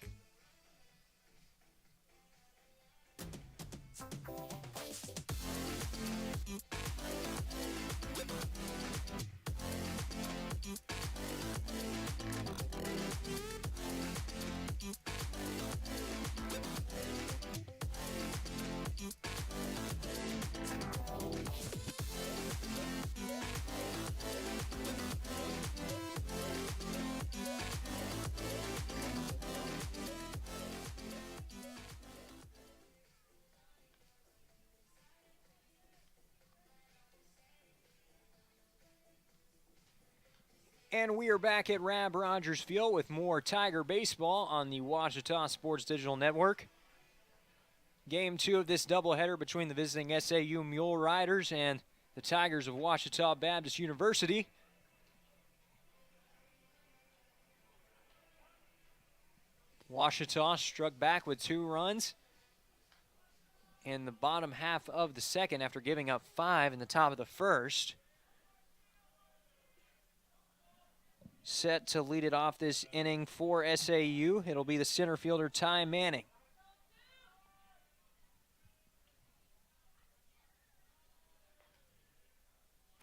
Speaker 1: And we are back at Rab Rogers Field with more Tiger baseball on the Ouachita Sports Digital Network. Game 2 of this doubleheader between the visiting SAU Mule Riders and the Tigers of Ouachita Baptist University. Ouachita struck back with 2 runs in the bottom half of the second after giving up 5 in the top of the first. Set to lead it off this inning for SAU. It'll be the center fielder, Ty Manning.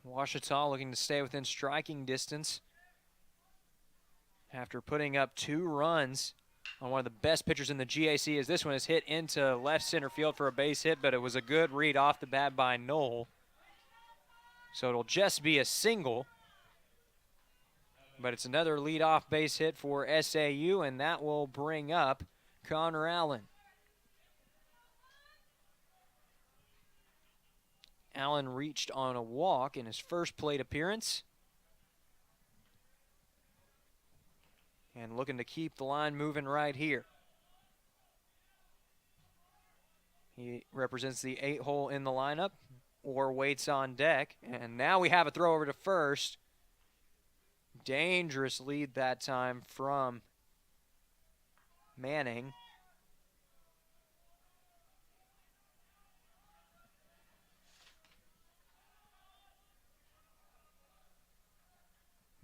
Speaker 1: Ouachita looking to stay within striking distance after putting up 2 runs on one of the best pitchers in the GAC, as this one is hit into left center field for a base hit, but it was a good read off the bat by Knoll. So it'll just be a single, but it's another leadoff base hit for SAU, and that will bring up Connor Allen. Allen reached on a walk in his first plate appearance. And looking to keep the line moving right here. He represents the 8-hole in the lineup or waits on deck. And now we have a throw over to first. Dangerous lead that time from Manning.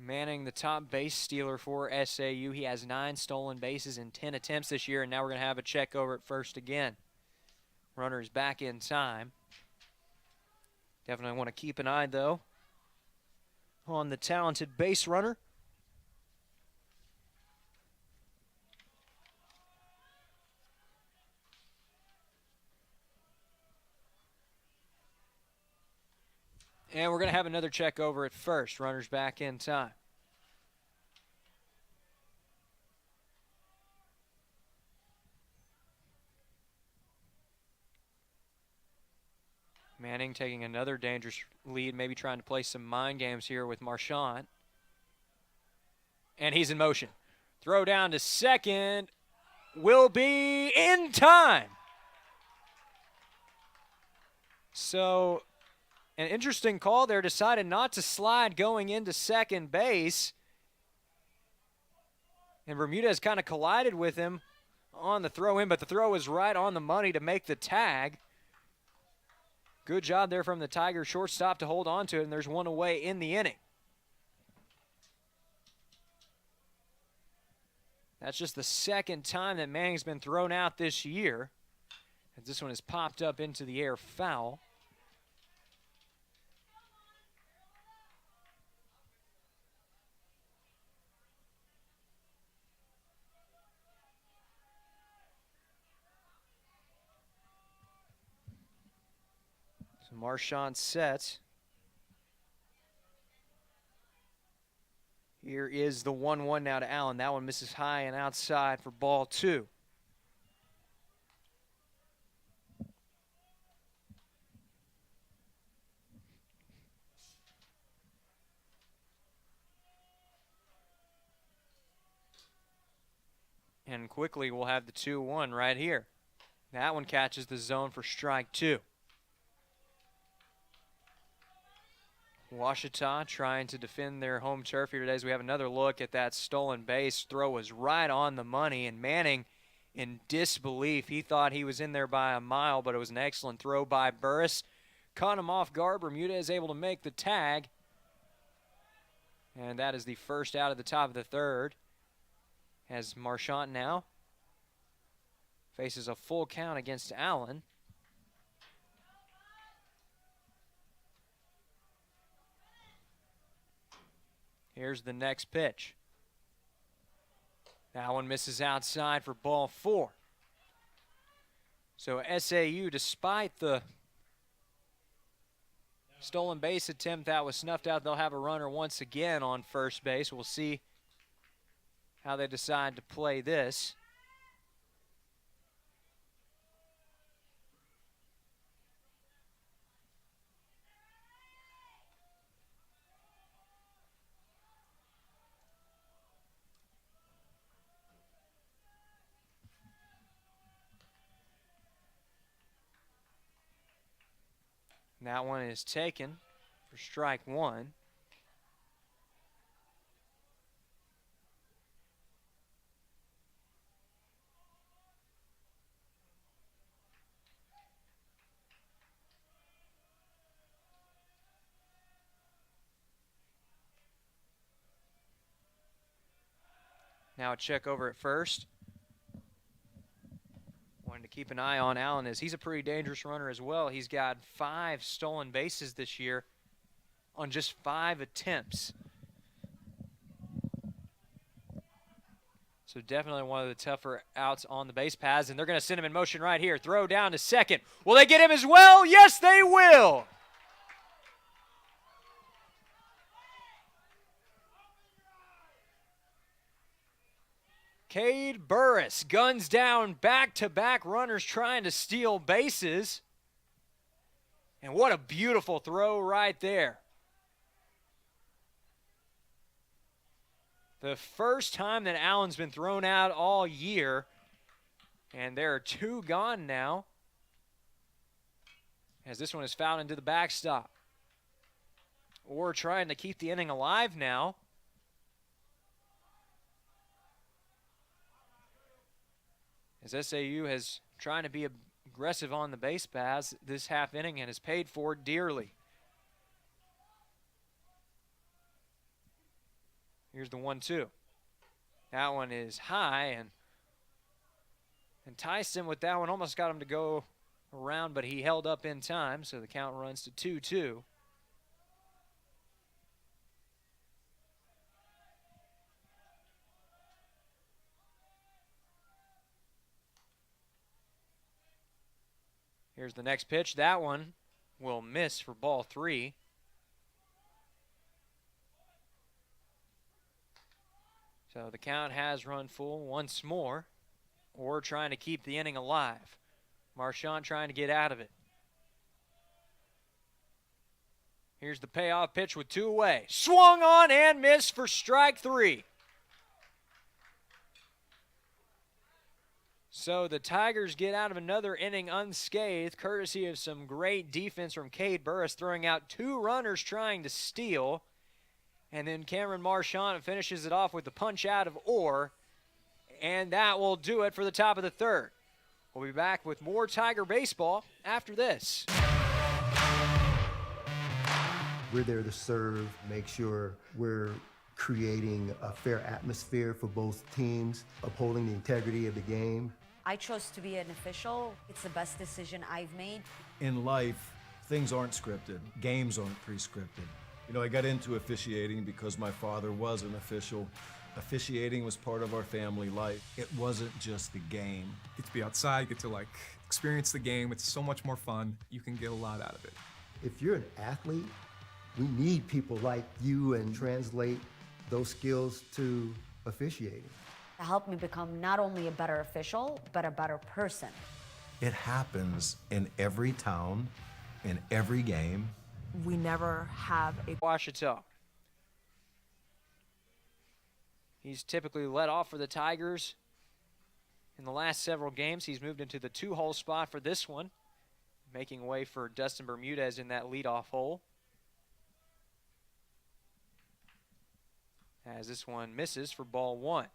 Speaker 1: Manning, the top base stealer for SAU. He has 9 stolen bases in 10 attempts this year, and now we're going to have a check over at first again. Runner's back in time. Definitely want to keep an eye, though, on the talented base runner. And we're going to have another check over at first. Runner's back in time. Manning taking another dangerous lead, maybe trying to play some mind games here with Marchand. And he's in motion. Throw down to second will be in time. So an interesting call there, decided not to slide going into second base. And Bermudez kind of collided with him on the throw in, but the throw is right on the money to make the tag. Good job there from the Tiger shortstop to hold on to it, and there's one away in the inning. That's just the second time that Manning's been thrown out this year. As this one is popped up into the air foul. So Marchand sets. Here is the 1-1 now to Allen. That one misses high and outside for ball 2. And quickly we'll have the 2-1 right here. That one catches the zone for strike 2. Ouachita trying to defend their home turf here today as we have another look at that stolen base. Throw was right on the money, and Manning in disbelief. He thought he was in there by a mile, but it was an excellent throw by Burris. Caught him off guard. Bermudez is able to make the tag. And that is the first out of the top of the third. As Marchand now faces a full count against Allen. Here's the next pitch. That one misses outside for ball 4. So SAU, despite the stolen base attempt that was snuffed out, they'll have a runner once again on first base. We'll see how they decide to play this. That one is taken for strike 1. Now a check over at first. Wanting to keep an eye on Allen as he's a pretty dangerous runner as well. He's got 5 stolen bases this year on just 5 attempts. So definitely one of the tougher outs on the base paths, and they're going to send him in motion right here. Throw down to second. Will they get him as well? Yes, they will. Cade Burris guns down back-to-back runners trying to steal bases. And what a beautiful throw right there. The first time that Allen's been thrown out all year. And there are 2 gone now, as this one is fouled into the backstop. Or trying to keep the inning alive now. As SAU has trying to be aggressive on the base paths this half inning and has paid for it dearly. Here's the 1-2. That one is high and enticed him with that one. Almost got him to go around, but he held up in time, so the count runs to 2-2. Here's the next pitch. That one will miss for ball 3. So the count has run full once more. Or trying to keep the inning alive. Marchand trying to get out of it. Here's the payoff pitch with 2 away. Swung on and missed for strike 3. So the Tigers get out of another inning unscathed, courtesy of some great defense from Cade Burris, throwing out 2 runners trying to steal. And then Cameron Marchand finishes it off with the punch out of Orr. And that will do it for the top of the 3rd. We'll be back with more Tiger baseball after this.
Speaker 16: We're there to serve, make sure we're creating a fair atmosphere for both teams, upholding the integrity of the game.
Speaker 17: I chose to be an official. It's the best decision I've made.
Speaker 18: In life, things aren't scripted. Games aren't pre-scripted. You know, I got into officiating because my father was an official. Officiating was part of our family life. It wasn't just the game.
Speaker 19: Get to be outside, get to experience the game. It's so much more fun. You can get a lot out of it.
Speaker 16: If you're an athlete, we need people like you and translate those skills to officiating.
Speaker 17: It helped me become not only a better official, but a better person.
Speaker 18: It happens in every town, in every game.
Speaker 20: We never have a
Speaker 1: Ouachita. He's typically led off for the Tigers in the last several games. He's moved into the 2-hole spot for this one, making way for Dustin Bermudez in that leadoff hole. As this one misses for ball 1.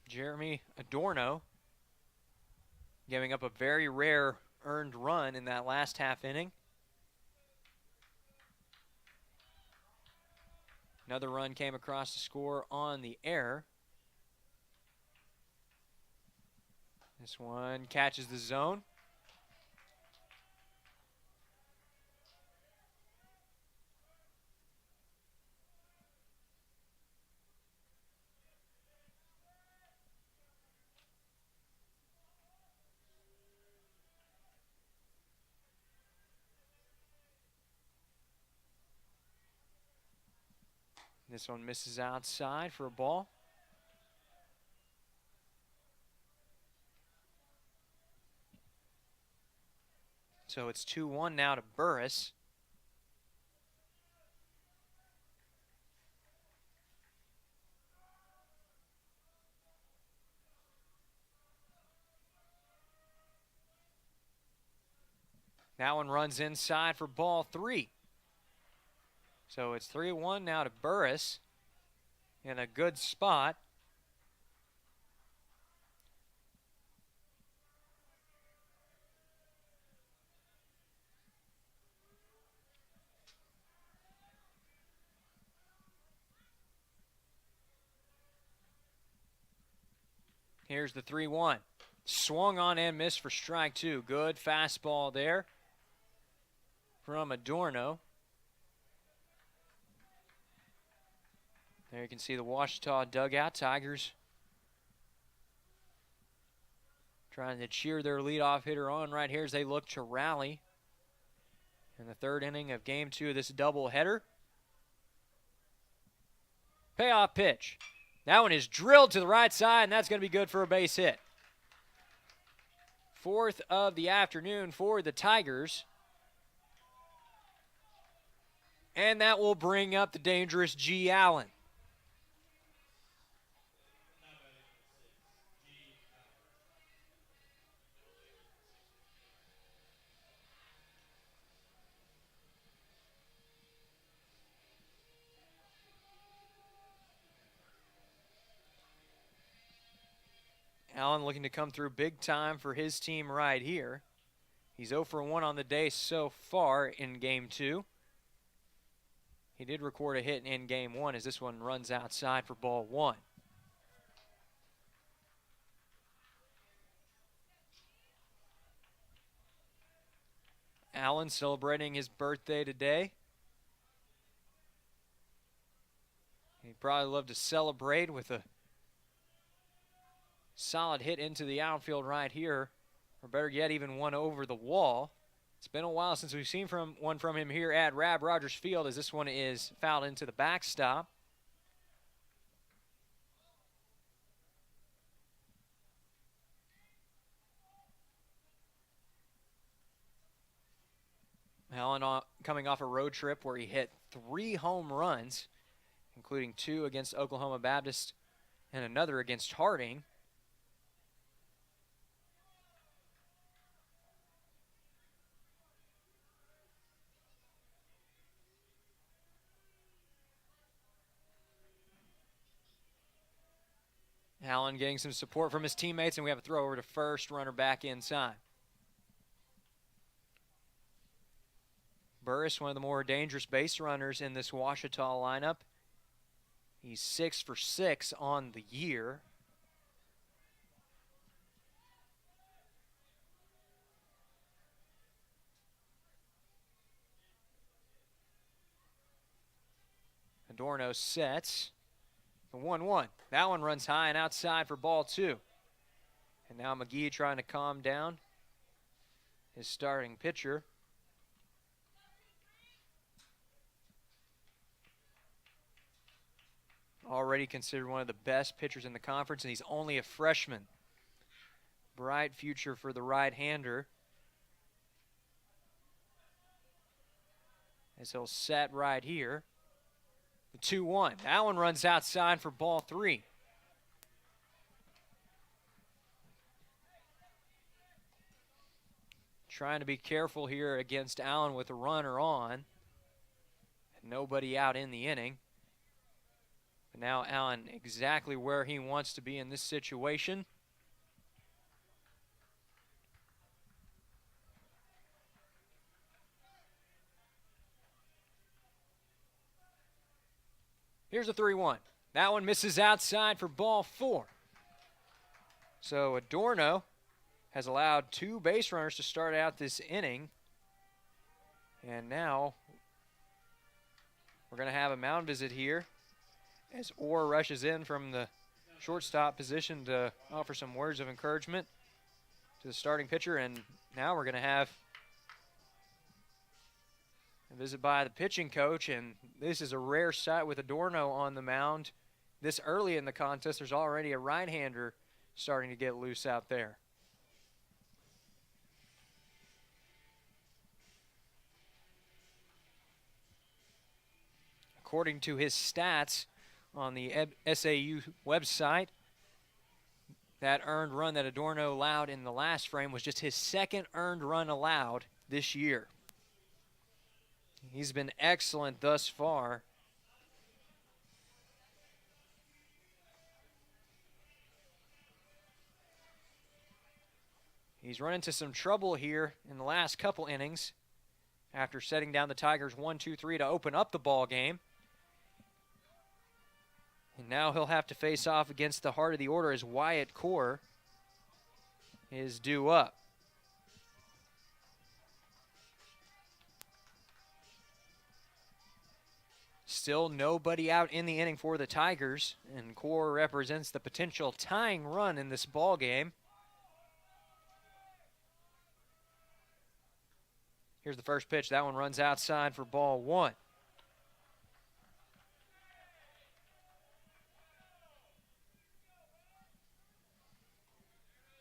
Speaker 1: Jeremy Adorno giving up a very rare earned run in that last half inning. Another run came across to score on the error. This one catches the zone. This one misses outside for a ball. So it's 2-1 now to Burris. That one runs inside for ball 3. So it's 3-1 now to Burris in a good spot. Here's the 3-1. Swung on and missed for strike two. Good fastball there from Adorno. There you can see the Ouachita dugout. Tigers trying to cheer their leadoff hitter on right here as they look to rally in the third inning of game two of this doubleheader. Payoff pitch. That one is drilled to the right side, and that's going to be good for a base hit. Fourth of the afternoon for the Tigers. And that will bring up the dangerous G. Allen. Allen looking to come through big time for his team right here. He's 0 for 1 on the day so far in game two. He did record a hit in game one as this one runs outside for ball one. Allen celebrating his birthday today. He'd probably love to celebrate with a solid hit into the outfield right here, or better yet, even one over the wall. It's been a while since we've seen one from him here at Rab Rogers Field, as this one is fouled into the backstop. Allen coming off a road trip where he hit 3 home runs, including 2 against Oklahoma Baptist and another against Harding. Allen getting some support from his teammates, and we have a throw over to first, runner back inside. Burris, one of the more dangerous base runners in this Ouachita lineup. He's 6 for 6 on the year. Adorno sets. The 1-1. That one runs high and outside for ball two. And now McGee trying to calm down his starting pitcher. Already considered one of the best pitchers in the conference, and he's only a freshman. Bright future for the right-hander, as he'll set right here. The 2-1. That one runs outside for ball three. Trying to be careful here against Allen with a runner on. Nobody out in the inning. But now Allen exactly where he wants to be in this situation. Here's a 3-1. That one misses outside for ball four. So Adorno has allowed 2 base runners to start out this inning. And now we're going to have a mound visit here as Orr rushes in from the shortstop position to offer some words of encouragement to the starting pitcher. And now we're going to have a visit by the pitching coach, and this is a rare sight with Adorno on the mound. This early in the contest, there's already a right-hander starting to get loose out there. According to his stats on the SAU website, that earned run that Adorno allowed in the last frame was just his 2nd earned run allowed this year. He's been excellent thus far. He's run into some trouble here in the last couple innings after setting down the Tigers 1-2-3 to open up the ball game. And now he'll have to face off against the heart of the order as Wyatt Core is due up. Still nobody out in the inning for the Tigers, and Core represents the potential tying run in this ball game. Here's the first pitch. That one runs outside for ball one.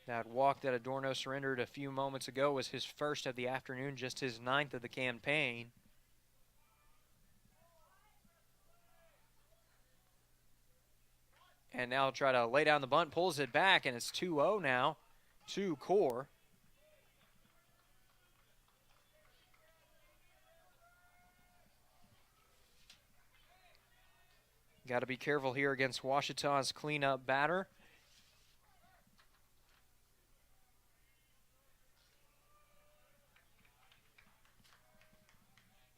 Speaker 1: That walk that Adorno surrendered a few moments ago was his first of the afternoon, just his 9th of the campaign. And now he'll try to lay down the bunt, pulls it back, and it's 2-0 now to Core. Got to be careful here against Ouachita's cleanup batter.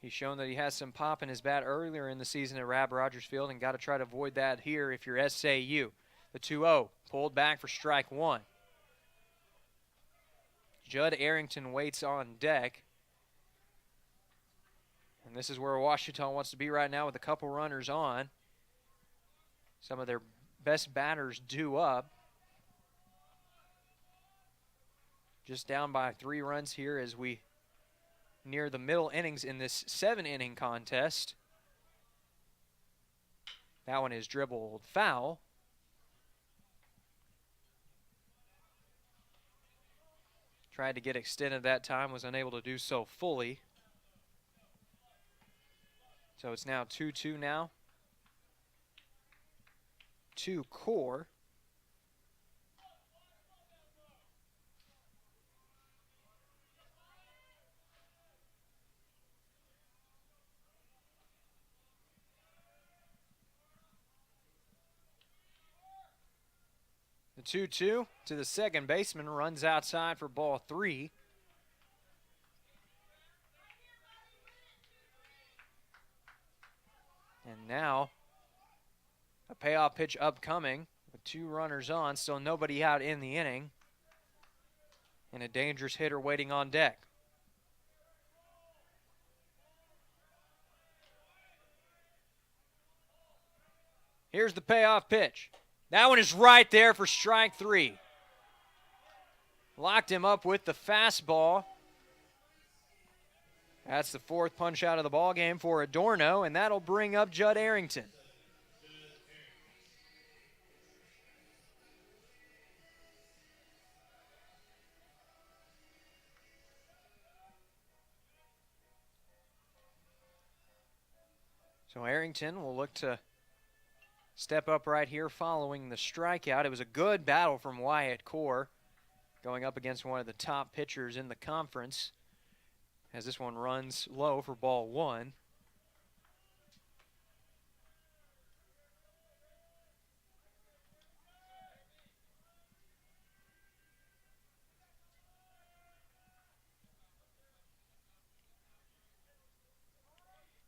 Speaker 1: He's shown that he has some pop in his bat earlier in the season at Rab Rogers Field, and got to try to avoid that here if you're SAU. The 2-0 pulled back for strike one. Judd Arrington waits on deck. And this is where Ouachita wants to be right now with a couple runners on. Some of their best batters due up. Just down by 3 runs here as we near the middle innings in this 7-inning contest. That one is dribbled foul. Tried to get extended that time, was unable to do so fully. So it's now 2-2 now. To Core. The 2-2 to the second baseman, runs outside for ball 3. And now a payoff pitch upcoming with 2 runners on, still nobody out in the inning, and a dangerous hitter waiting on deck. Here's the payoff pitch. That one is right there for strike 3. Locked him up with the fastball. That's the 4th punch out of the ball game for Adorno, and that'll bring up Judd Arrington. So Arrington will look to step up right here following the strikeout. It was a good battle from Wyatt Core, going up against one of the top pitchers in the conference, as this one runs low for ball 1.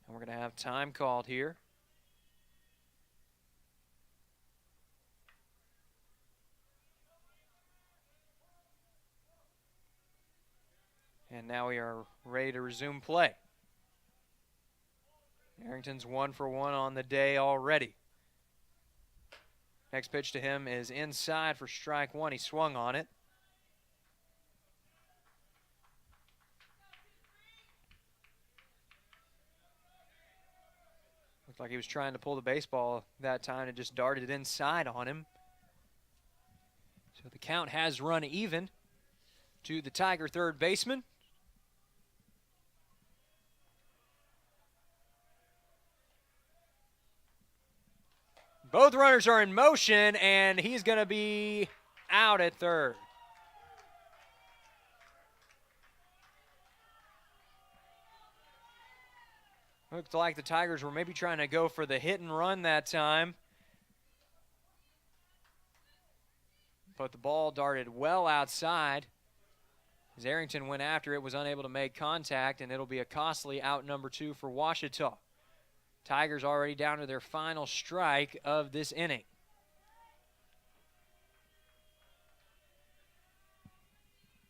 Speaker 1: And we're going to have time called here. And now we are ready to resume play. Arrington's 1 for 1 on the day already. Next pitch to him is inside for strike 1. He swung on it. Looked like he was trying to pull the baseball that time and just darted inside on him. So the count has run even to the Tiger third baseman. Both runners are in motion, and he's going to be out at third. Looked like the Tigers were maybe trying to go for the hit and run that time. But the ball darted well outside. As Arrington went after it, was unable to make contact, and it'll be a costly out number 2 for Ouachita. Tigers already down to their final strike of this inning.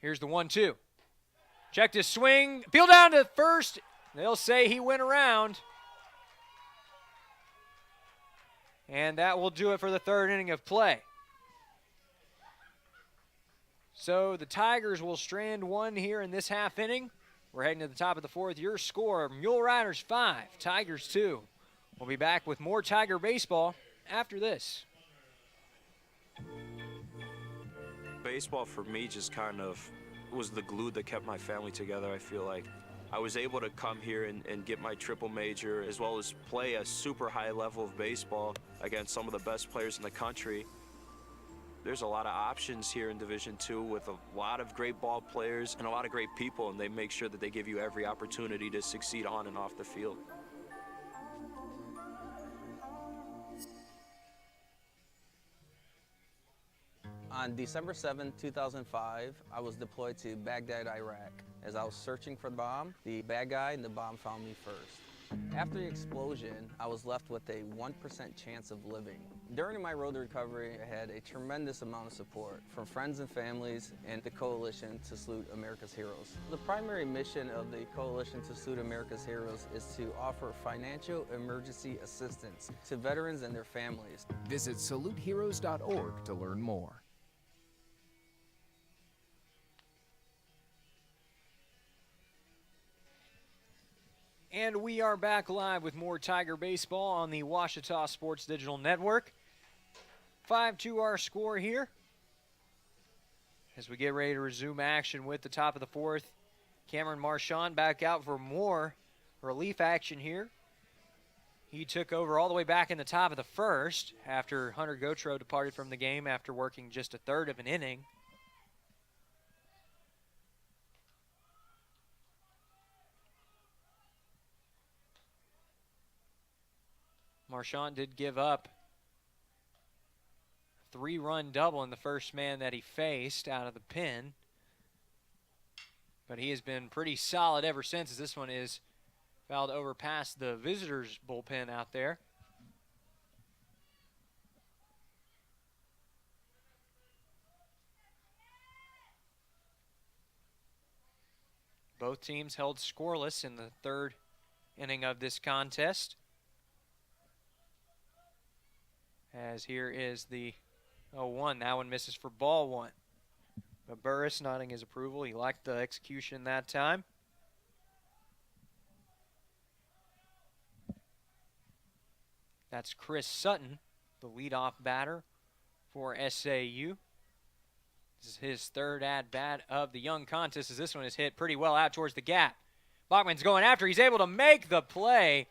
Speaker 1: Here's the 1-2. Checked his swing. Peel down to first. They'll say he went around. And that will do it for the third inning of play. So the Tigers will strand one here in this half inning. We're heading to the top of the fourth. Your score, Mule Riders 5, Tigers 2. We'll be back with more Tiger baseball after this.
Speaker 21: Baseball for me just kind of was the glue that kept my family together, I feel like. I was able to come here and get my triple major, as well as play a super high level of baseball against some of the best players in the country. There's a lot of options here in Division II with a lot of great ball players and a lot of great people, and they make sure that they give you every opportunity to succeed on and off the field.
Speaker 22: On December 7, 2005, I was deployed to Baghdad, Iraq. As I was searching for the bomb, the bad guy and the bomb found me first. After the explosion, I was left with a 1% chance of living. During my road to recovery, I had a tremendous amount of support from friends and families and the Coalition to Salute America's Heroes. The primary mission of the Coalition to Salute America's Heroes is to offer financial emergency assistance to veterans and their families.
Speaker 23: Visit saluteheroes.org to learn more.
Speaker 1: And we are back live with more Tiger baseball on the Ouachita Sports Digital Network. 5-2 our score here. As we get ready to resume action with the top of the fourth. Cameron Marchand back out for more relief action here. He took over all the way back in the top of the first after Hunter Gotro departed from the game after working just a third of an inning. Marchand did give up a 3-run double in the first man that he faced out of the pen. But he has been pretty solid ever since, as this one is fouled over past the visitors' bullpen out there. Both teams held scoreless in the third inning of this contest. As here is the 0-1. That one misses for ball one. But Burris nodding his approval. He liked the execution that time. That's Chris Sutton, the leadoff batter for SAU. This is his third at-bat of the young contest, as this one is hit pretty well out towards the gap. Bachman's going after. He's able to make the play.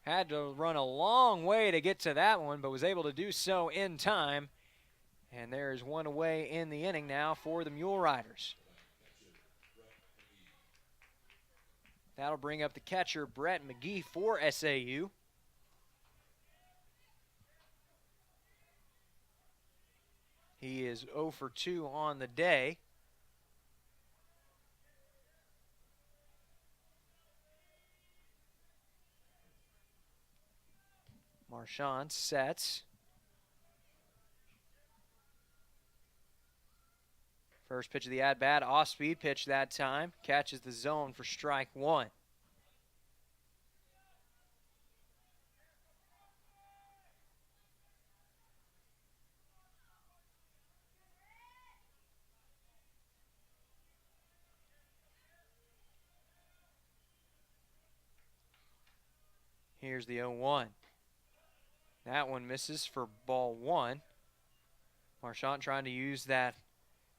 Speaker 1: Had to run a long way to get to that one, but was able to do so in time. And there's one away in the inning now for the Mule Riders. That'll bring up the catcher, Brett McGee, for SAU. He is 0 for 2 on the day. Marchand sets. First pitch of the at-bat, off-speed pitch that time. Catches the zone for strike one. Here's the 0-1. That one misses for ball one. Marchand trying to use that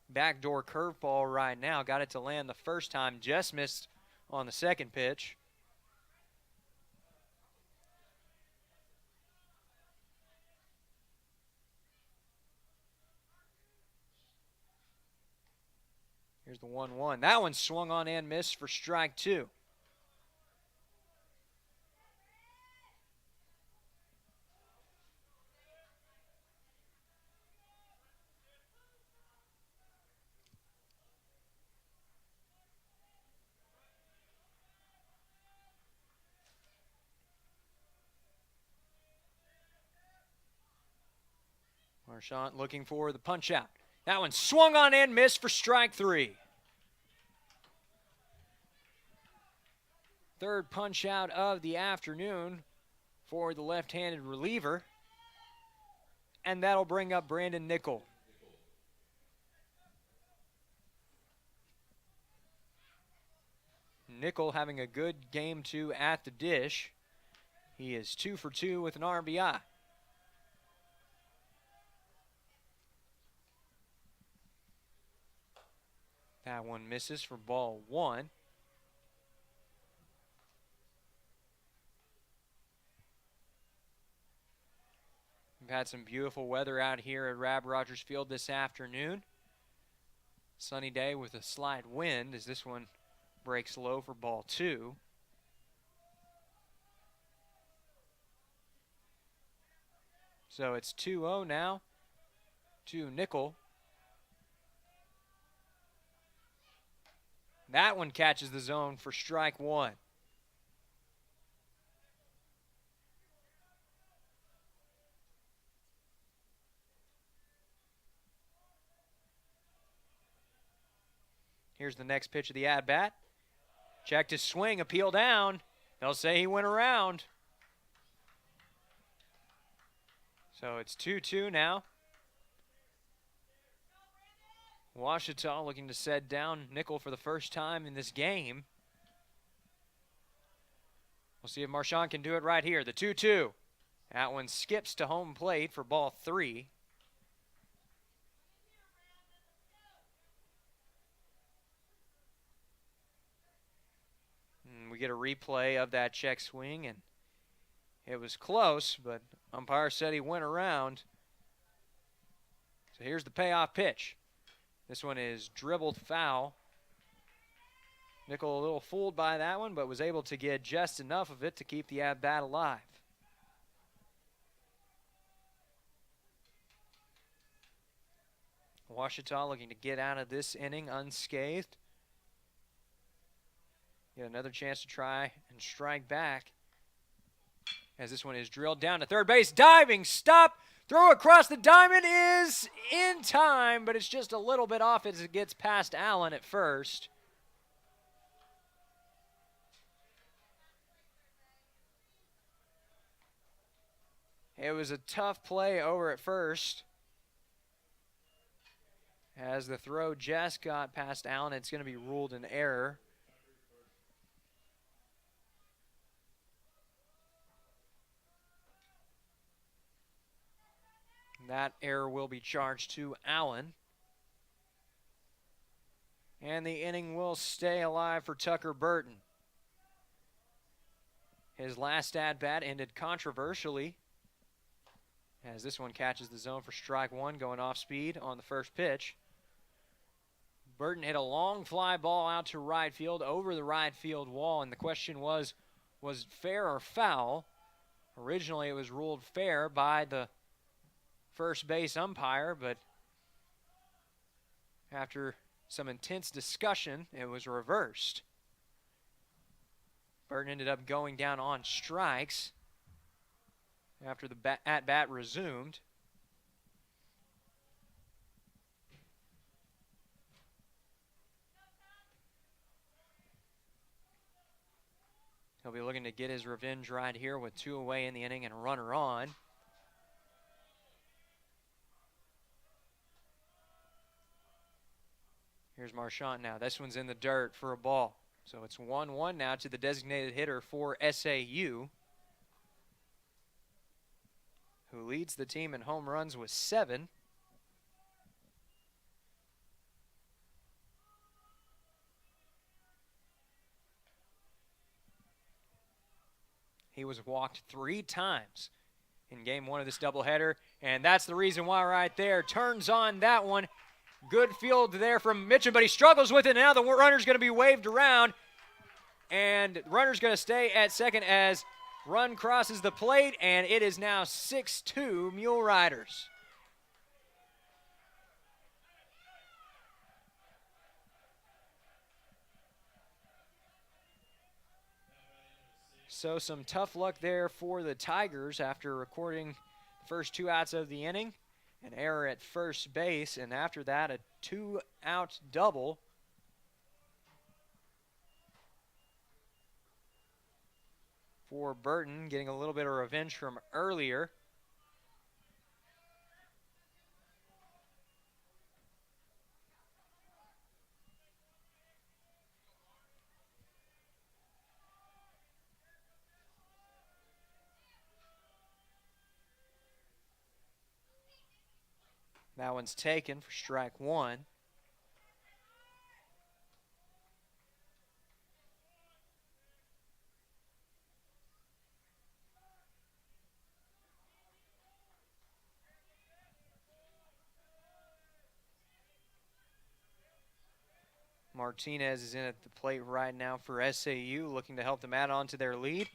Speaker 1: backdoor curveball right now. Got it to land the first time, just missed on the second pitch. Here's the 1-1. That one swung on and missed for strike two. Marchant looking for the punch out. That one swung on and missed for strike 3. Third punch out of the afternoon for the left-handed reliever. And that'll bring up Brandon Nickel. Nickel having a good game 2 at the dish. He is 2 for 2 with an RBI. That one misses for ball 1. We've had some beautiful weather out here at Rab Rogers Field this afternoon. Sunny day with a slight wind as this one breaks low for ball 2. So it's 2-0 now to Nickel. That one catches the zone for strike 1. Here's the next pitch of the at-bat. Checked his swing, appeal down. They'll say he went around. So it's 2-2 now. Ouachita looking to set down Nickel for the first time in this game. We'll see if Marchant can do it right here. The 2-2. That one skips to home plate for ball 3. And we get a replay of that check swing, and it was close, but umpire said he went around. So here's the payoff pitch. This one is dribbled foul. Nickel a little fooled by that one, but was able to get just enough of it to keep the at-bat alive. Ouachita looking to get out of this inning unscathed. Get another chance to try and strike back. As this one is drilled down to third base. Diving stop. Throw across the diamond is in time, but it's just a little bit off as it gets past Allen at first. It was a tough play over at first. As the throw just got past Allen, it's going to be ruled an error. That error will be charged to Allen. And the inning will stay alive for Tucker Burton. His last at-bat ended controversially, as this one catches the zone for strike 1, going off speed on the first pitch. Burton hit a long fly ball out to right field over the right field wall, and the question was it fair or foul? Originally it was ruled fair by the first base umpire, but after some intense discussion, it was reversed. Burton ended up going down on strikes after the at-bat resumed. He'll be looking to get his revenge right here with 2 away in the inning and a runner on. Here's Marchant now. This one's in the dirt for a ball. So it's 1-1 now to the designated hitter for SAU, who leads the team in home runs with 7. He was walked 3 times in game 1 of this doubleheader, and that's the reason why right there. Turns on that one. Good field there from Mitchum, but he struggles with it. Now the runner's going to be waved around, and runner's going to stay at second as run crosses the plate, and it is now 6-2 Mule Riders. So some tough luck there for the Tigers after recording the first 2 outs of the inning. an error at first base, and after that, a 2-out double. For Burton, getting a little bit of revenge from earlier. That one's taken for strike one. Martinez is in at the plate right now for SAU, looking to help them add on to their lead,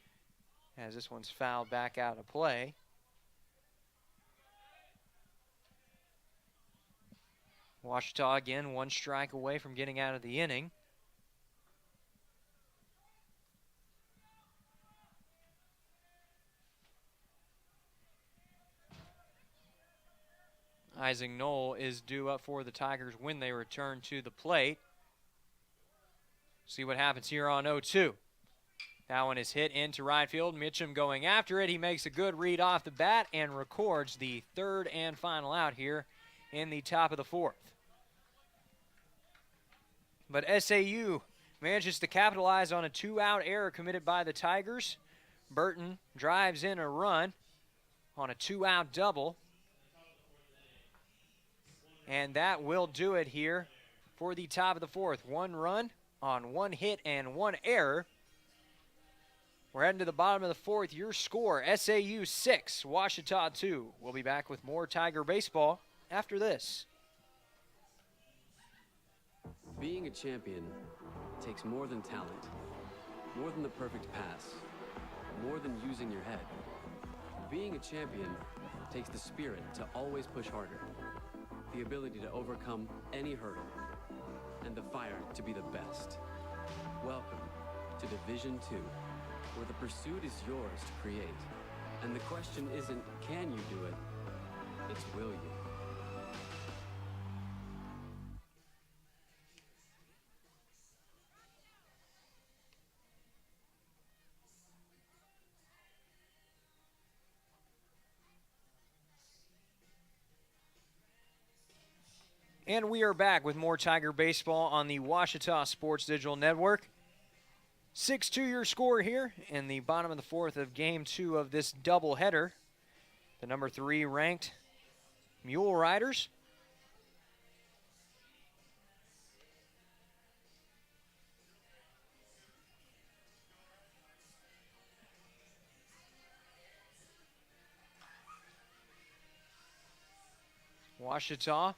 Speaker 1: as this one's fouled back out of play. Ouachita again, one strike away from getting out of the inning. Isaac Knoll is due up for the Tigers when they return to the plate. See what happens here on 0-2. That one is hit into right field. Mitchum going after it. He makes a good read off the bat and records the third and final out here in the top of the fourth. But SAU manages to capitalize on a 2-out error committed by the Tigers. Burton drives in a run on a 2-out double. And that will do it here for the top of the fourth. One run on one hit and one error. We're heading to the bottom of the fourth. Your score, SAU 6, Ouachita 2. We'll be back with more Tiger baseball after this.
Speaker 2: Being a champion takes more than talent, more than the perfect pass, more than using your head. Being a champion takes the spirit to always push harder, the ability to overcome any hurdle, and the fire to be the best. Welcome to Division 2, where the pursuit is yours to create. And the question isn't, can you do it? It's, will you?
Speaker 1: And we are back with more Tiger baseball on the Ouachita Sports Digital Network. 6-2 your score here in the bottom of the fourth of Game 2 of this doubleheader. The number 3 ranked Mule Riders Ouachita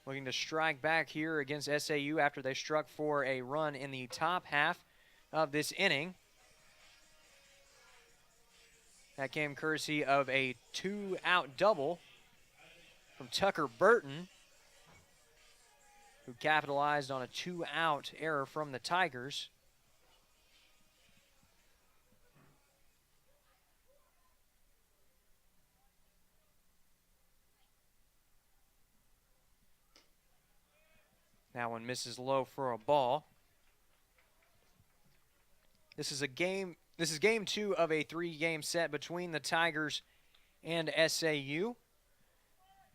Speaker 1: looking to strike back here against SAU after they struck for a run in the top half of this inning. That came courtesy of a 2-out double from Tucker Burton, who capitalized on a 2-out error from the Tigers. That one misses low for a ball. This is game 2 of a 3-game set between the Tigers and SAU.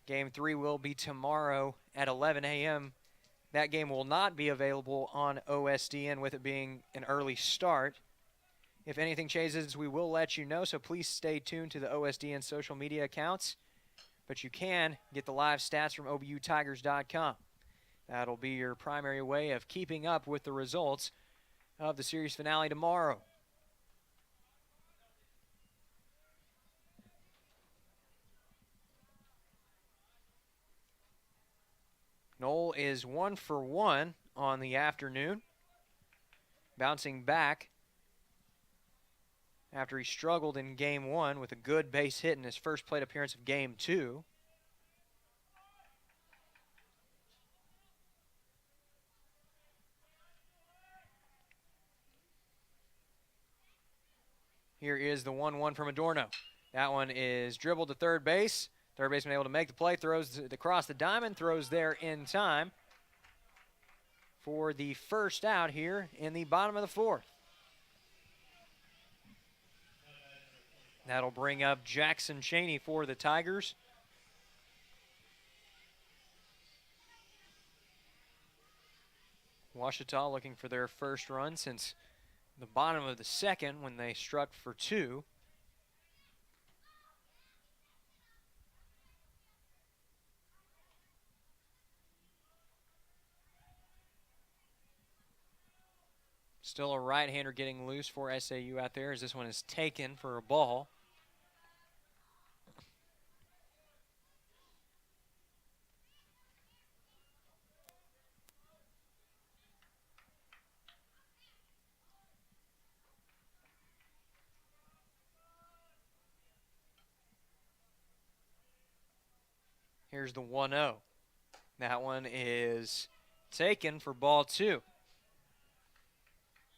Speaker 1: Game 3 will be tomorrow at 11 a.m. That game will not be available on OSDN with it being an early start. If anything changes, we will let you know, so please stay tuned to the OSDN social media accounts. But you can get the live stats from OBUTigers.com. That'll be your primary way of keeping up with the results of the series finale tomorrow. Knoll is 1 for 1 on the afternoon, bouncing back after he struggled in Game 1 with a good base hit in his first plate appearance of Game 2. Here is the 1-1 from Adorno. That one is dribbled to third base. Third baseman able to make the play, throws across the diamond, throws there in time for the first out here in the bottom of the fourth. That'll bring up Jackson Cheney for the Tigers. Ouachita looking for their first run since the bottom of the second when they struck for 2. Still a right-hander getting loose for SAU out there as this one is taken for a ball. Here's the 1-0. That one is taken for ball 2.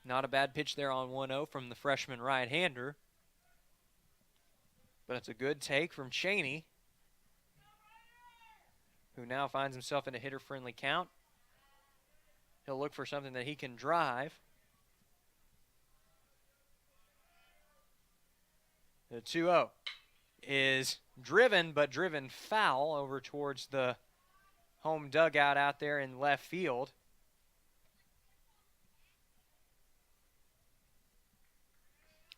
Speaker 1: Not a bad pitch there on 1-0 from the freshman right-hander. But it's a good take from Cheney, who now finds himself in a hitter-friendly count. He'll look for something that he can drive. The 2-0 is driven, but driven foul over towards the home dugout out there in left field.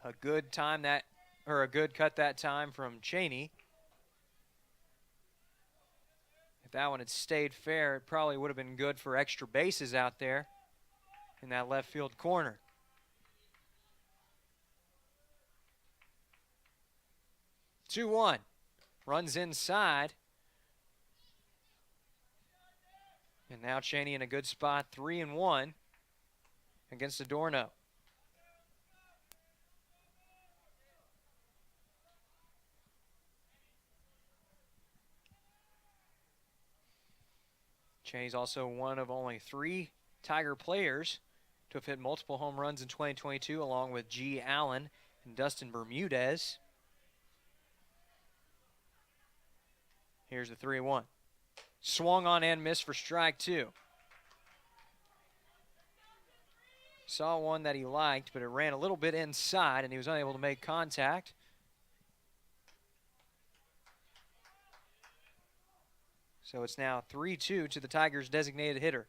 Speaker 1: A good cut that time from Cheney. If that one had stayed fair, it probably would have been good for extra bases out there in that left field corner. Two-one. Runs inside. And now Cheney in a good spot, 3-1 against Adorno. Cheney's also one of only 3 Tiger players to have hit multiple home runs in 2022, along with G. Allen and Dustin Bermudez. Here's the 3-1. Swung on and missed for strike 2. Saw one that he liked, but it ran a little bit inside, and he was unable to make contact. So it's now 3-2 to the Tigers' designated hitter.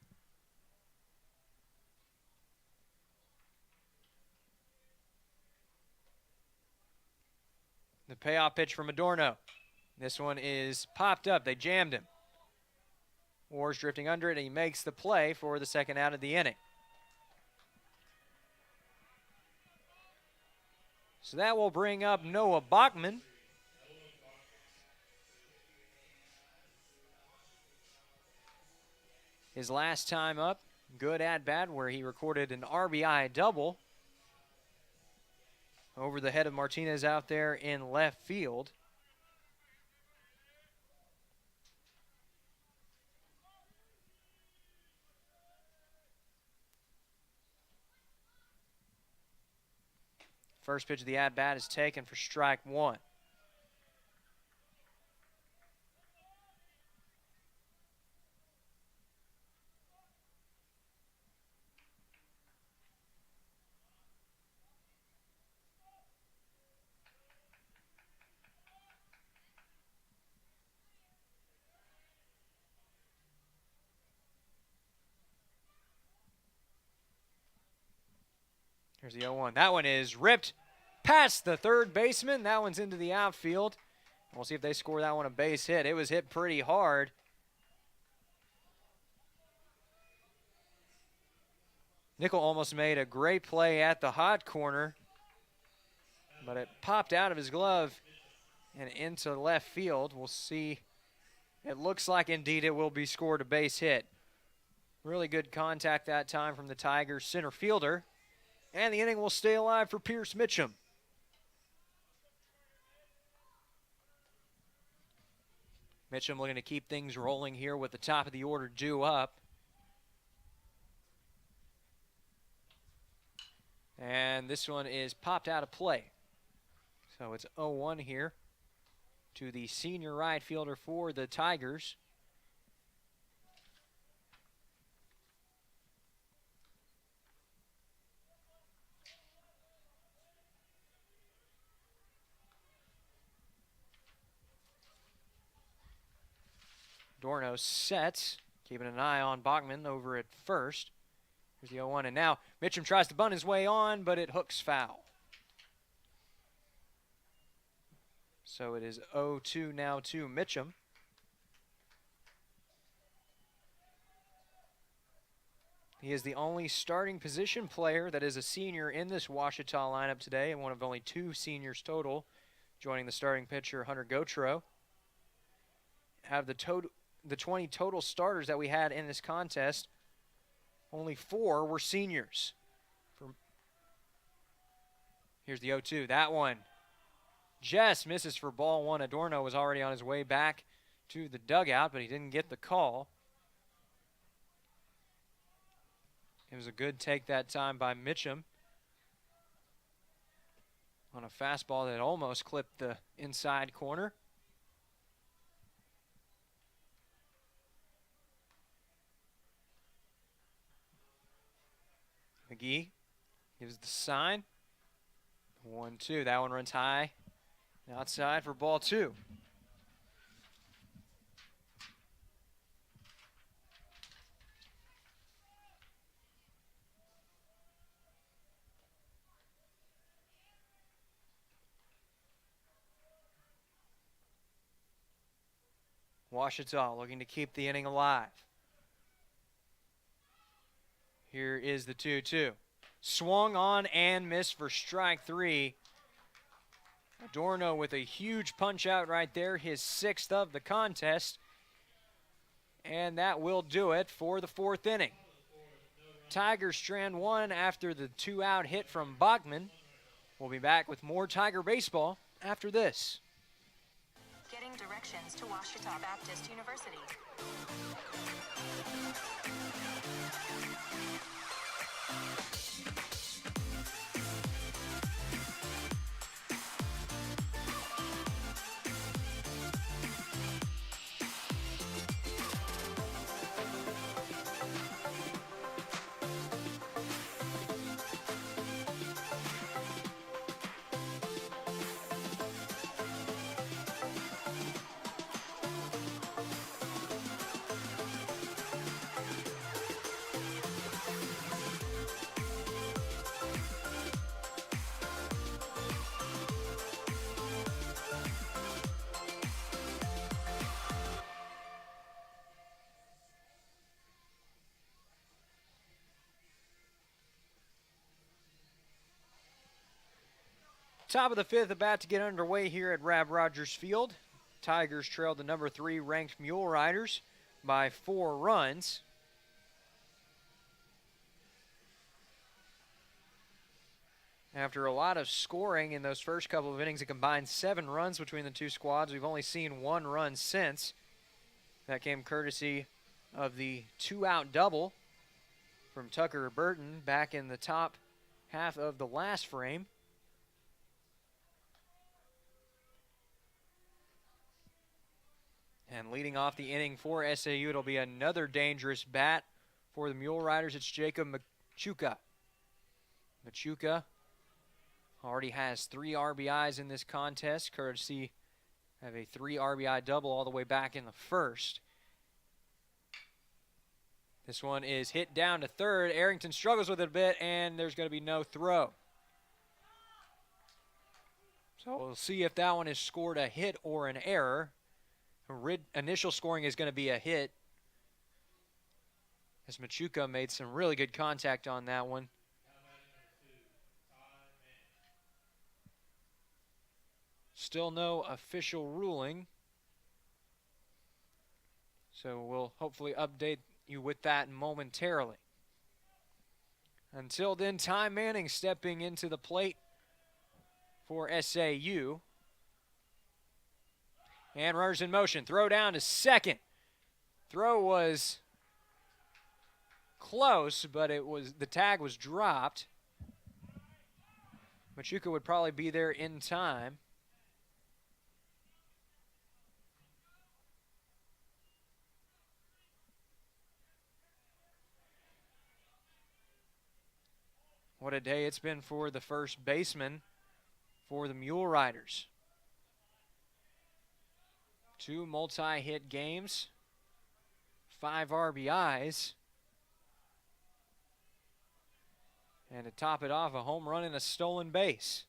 Speaker 1: The payoff pitch from Adorno. This one is popped up. They jammed him. Wars drifting under it, and he makes the play for the second out of the inning. So that will bring up Noah Bachman. His last time up, good at-bat where he recorded an RBI double over the head of Martinez out there in left field. First pitch of the at-bat is taken for strike 1. Here's the 0-1. That one is ripped past the third baseman. That one's into the outfield. We'll see if they score that one a base hit. It was hit pretty hard. Nickel almost made a great play at the hot corner, but it popped out of his glove and into left field. We'll see. It looks like indeed it will be scored a base hit. Really good contact that time from the Tigers center fielder. And the inning will stay alive for Pierce Mitchum. Mitchum looking to keep things rolling here with the top of the order due up. And this one is popped out of play. So it's 0-1 here to the senior right fielder for the Tigers. Dorno sets, keeping an eye on Bachman over at first. Here's the 0-1, and now Mitchum tries to bunt his way on, but it hooks foul. So it is 0-2 now to Mitchum. He is the only starting position player that is a senior in this Ouachita lineup today, and one of only 2 seniors total, joining the starting pitcher Hunter Gautreau. Out of the 20 total starters that we had in this contest, only 4 were seniors. Here's the 0-2. That one just misses for ball 1. Adorno was already on his way back to the dugout, but he didn't get the call. It was a good take that time by Mitchum on a fastball that almost clipped the inside corner. McGee gives the sign. 1-2. That one runs high. Outside for ball 2. Ouachita looking to keep the inning alive. Here is the 2-2. Swung on and missed for strike 3. Adorno with a huge punch out right there, his 6th of the contest. And that will do it for the 4th inning. Tigers strand 1 after the 2-out hit from Bachman. We'll be back with more Tiger baseball after this.
Speaker 3: Getting directions to Ouachita Baptist University.
Speaker 1: Top of the 5th, about to get underway here at Rab Rogers Field. Tigers trailed the number 3 ranked Mule Riders by 4 runs. After a lot of scoring in those first couple of innings, a combined 7 runs between the 2 squads. We've only seen 1 run since. That came courtesy of the 2-out double from Tucker Burton back in the top half of the last frame. And leading off the inning for SAU, it'll be another dangerous bat for the Mule Riders. It's Jacob Machuca. Machuca already has 3 RBIs in this contest, courtesy of a 3 RBI double all the way back in the first. This one is hit down to third. Arrington struggles with it a bit, and there's going to be no throw. So we'll see if that one is scored a hit or an error. Initial scoring is going to be a hit, as Machuca made some really good contact on that one. Still no official ruling, so we'll hopefully update you with that momentarily. Until then, Ty Manning stepping into the plate for SAU. And runners in motion. Throw down to second. Throw was close, but the tag was dropped. Machuca would probably be there in time. What a day it's been for the first baseman for the Mule Riders. 2 multi-hit games, 5 RBIs, and to top it off, a home run and a stolen base.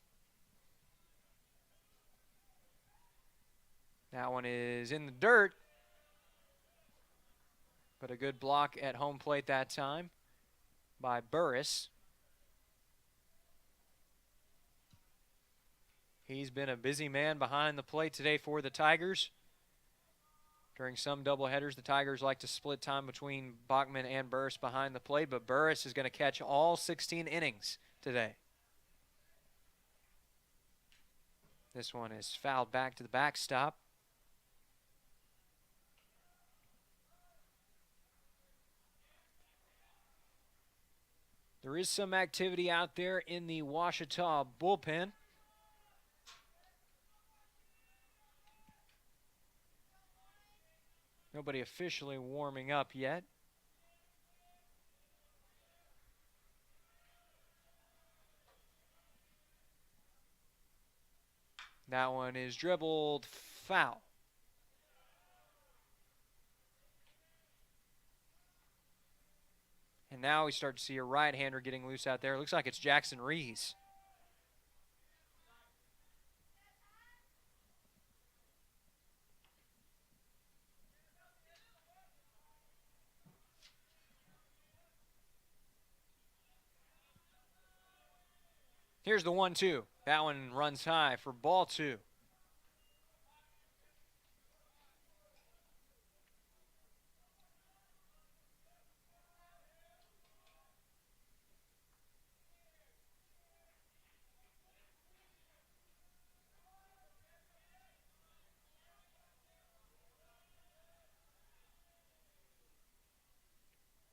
Speaker 1: That one is in the dirt, but a good block at home plate that time by Burris. He's been a busy man behind the plate today for the Tigers. During some doubleheaders, the Tigers like to split time between Bachman and Burris behind the plate, but Burris is going to catch all 16 innings today. This one is fouled back to the backstop. There is some activity out there in the Ouachita bullpen. Nobody officially warming up yet. That one is dribbled foul. And now we start to see a right-hander getting loose out there. It looks like it's Jackson Rees. Here's the 1-2. That one runs high for ball 2.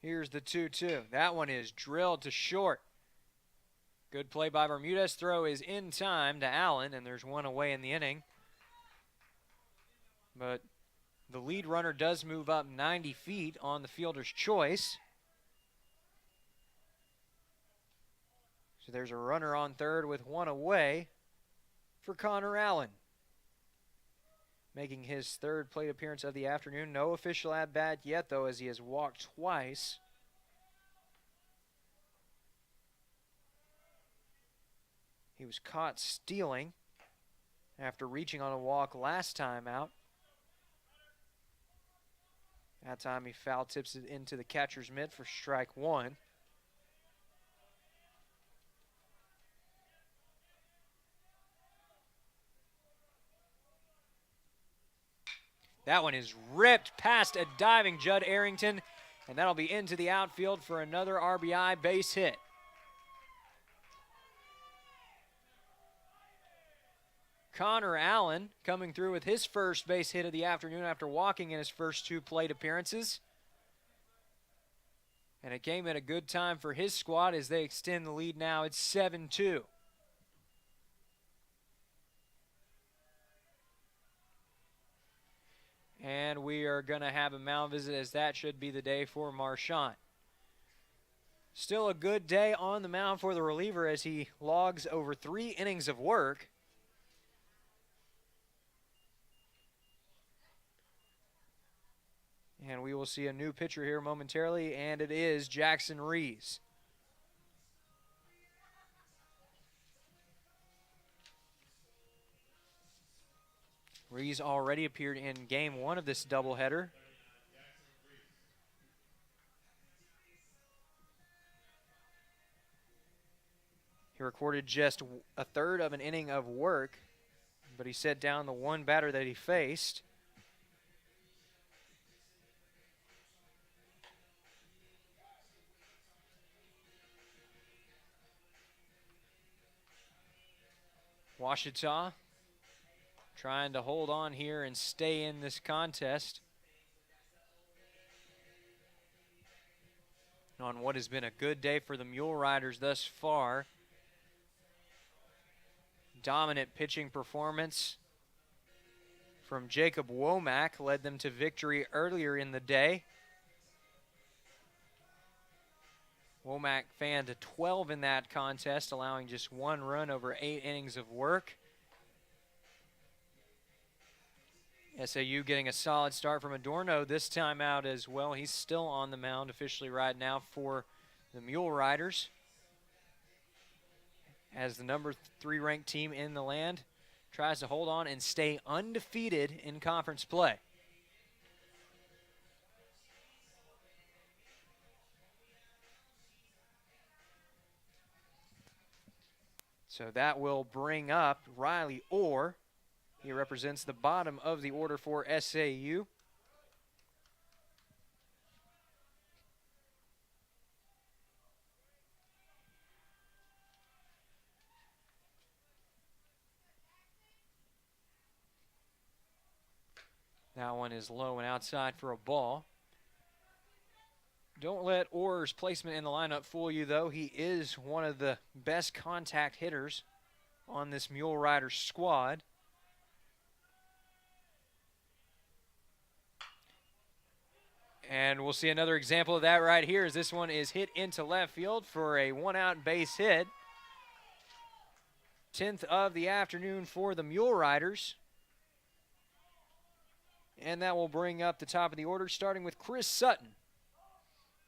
Speaker 1: Here's the 2-2. That one is drilled to short. Good play by Bermudez. Throw is in time to Allen, and there's one away in the inning. But the lead runner does move up 90 feet on the fielder's choice. So there's a runner on third with one away for Connor Allen. Making his third plate appearance of the afternoon. No official at-bat yet, though, as he has walked twice. He was caught stealing after reaching on a walk last time out. That time he foul tips it into the catcher's mitt for strike 1. That one is ripped past a diving Judd Arrington, and that'll be into the outfield for another RBI base hit. Connor Allen coming through with his first base hit of the afternoon after walking in his first 2 plate appearances. And it came at a good time for his squad as they extend the lead now. It's 7-2. And we are going to have a mound visit, as that should be the day for Marchant. Still a good day on the mound for the reliever as he logs over 3 innings of work. And we will see a new pitcher here momentarily, and it is Jackson Rees. Rees already appeared in game 1 of this doubleheader. He recorded just a third of an inning of work, but he set down the one batter that he faced. Ouachita trying to hold on here and stay in this contest on what has been a good day for the Mule Riders thus far. Dominant pitching performance from Jacob Womack led them to victory earlier in the day. Womack fan to 12 in that contest, allowing just 1 run over 8 innings of work. SAU getting a solid start from Adorno this time out as well. He's still on the mound officially right now for the Mule Riders, as the number 3 ranked team in the land tries to hold on and stay undefeated in conference play. So that will bring up Riley Orr. He represents the bottom of the order for SAU. That one is low and outside for a ball. Don't let Orr's placement in the lineup fool you, though. He is one of the best contact hitters on this Mule Rider squad. And we'll see another example of that right here, as this one is hit into left field for a 1-out base hit. 10th of the afternoon for the Mule Riders. And that will bring up the top of the order, starting with Chris Sutton.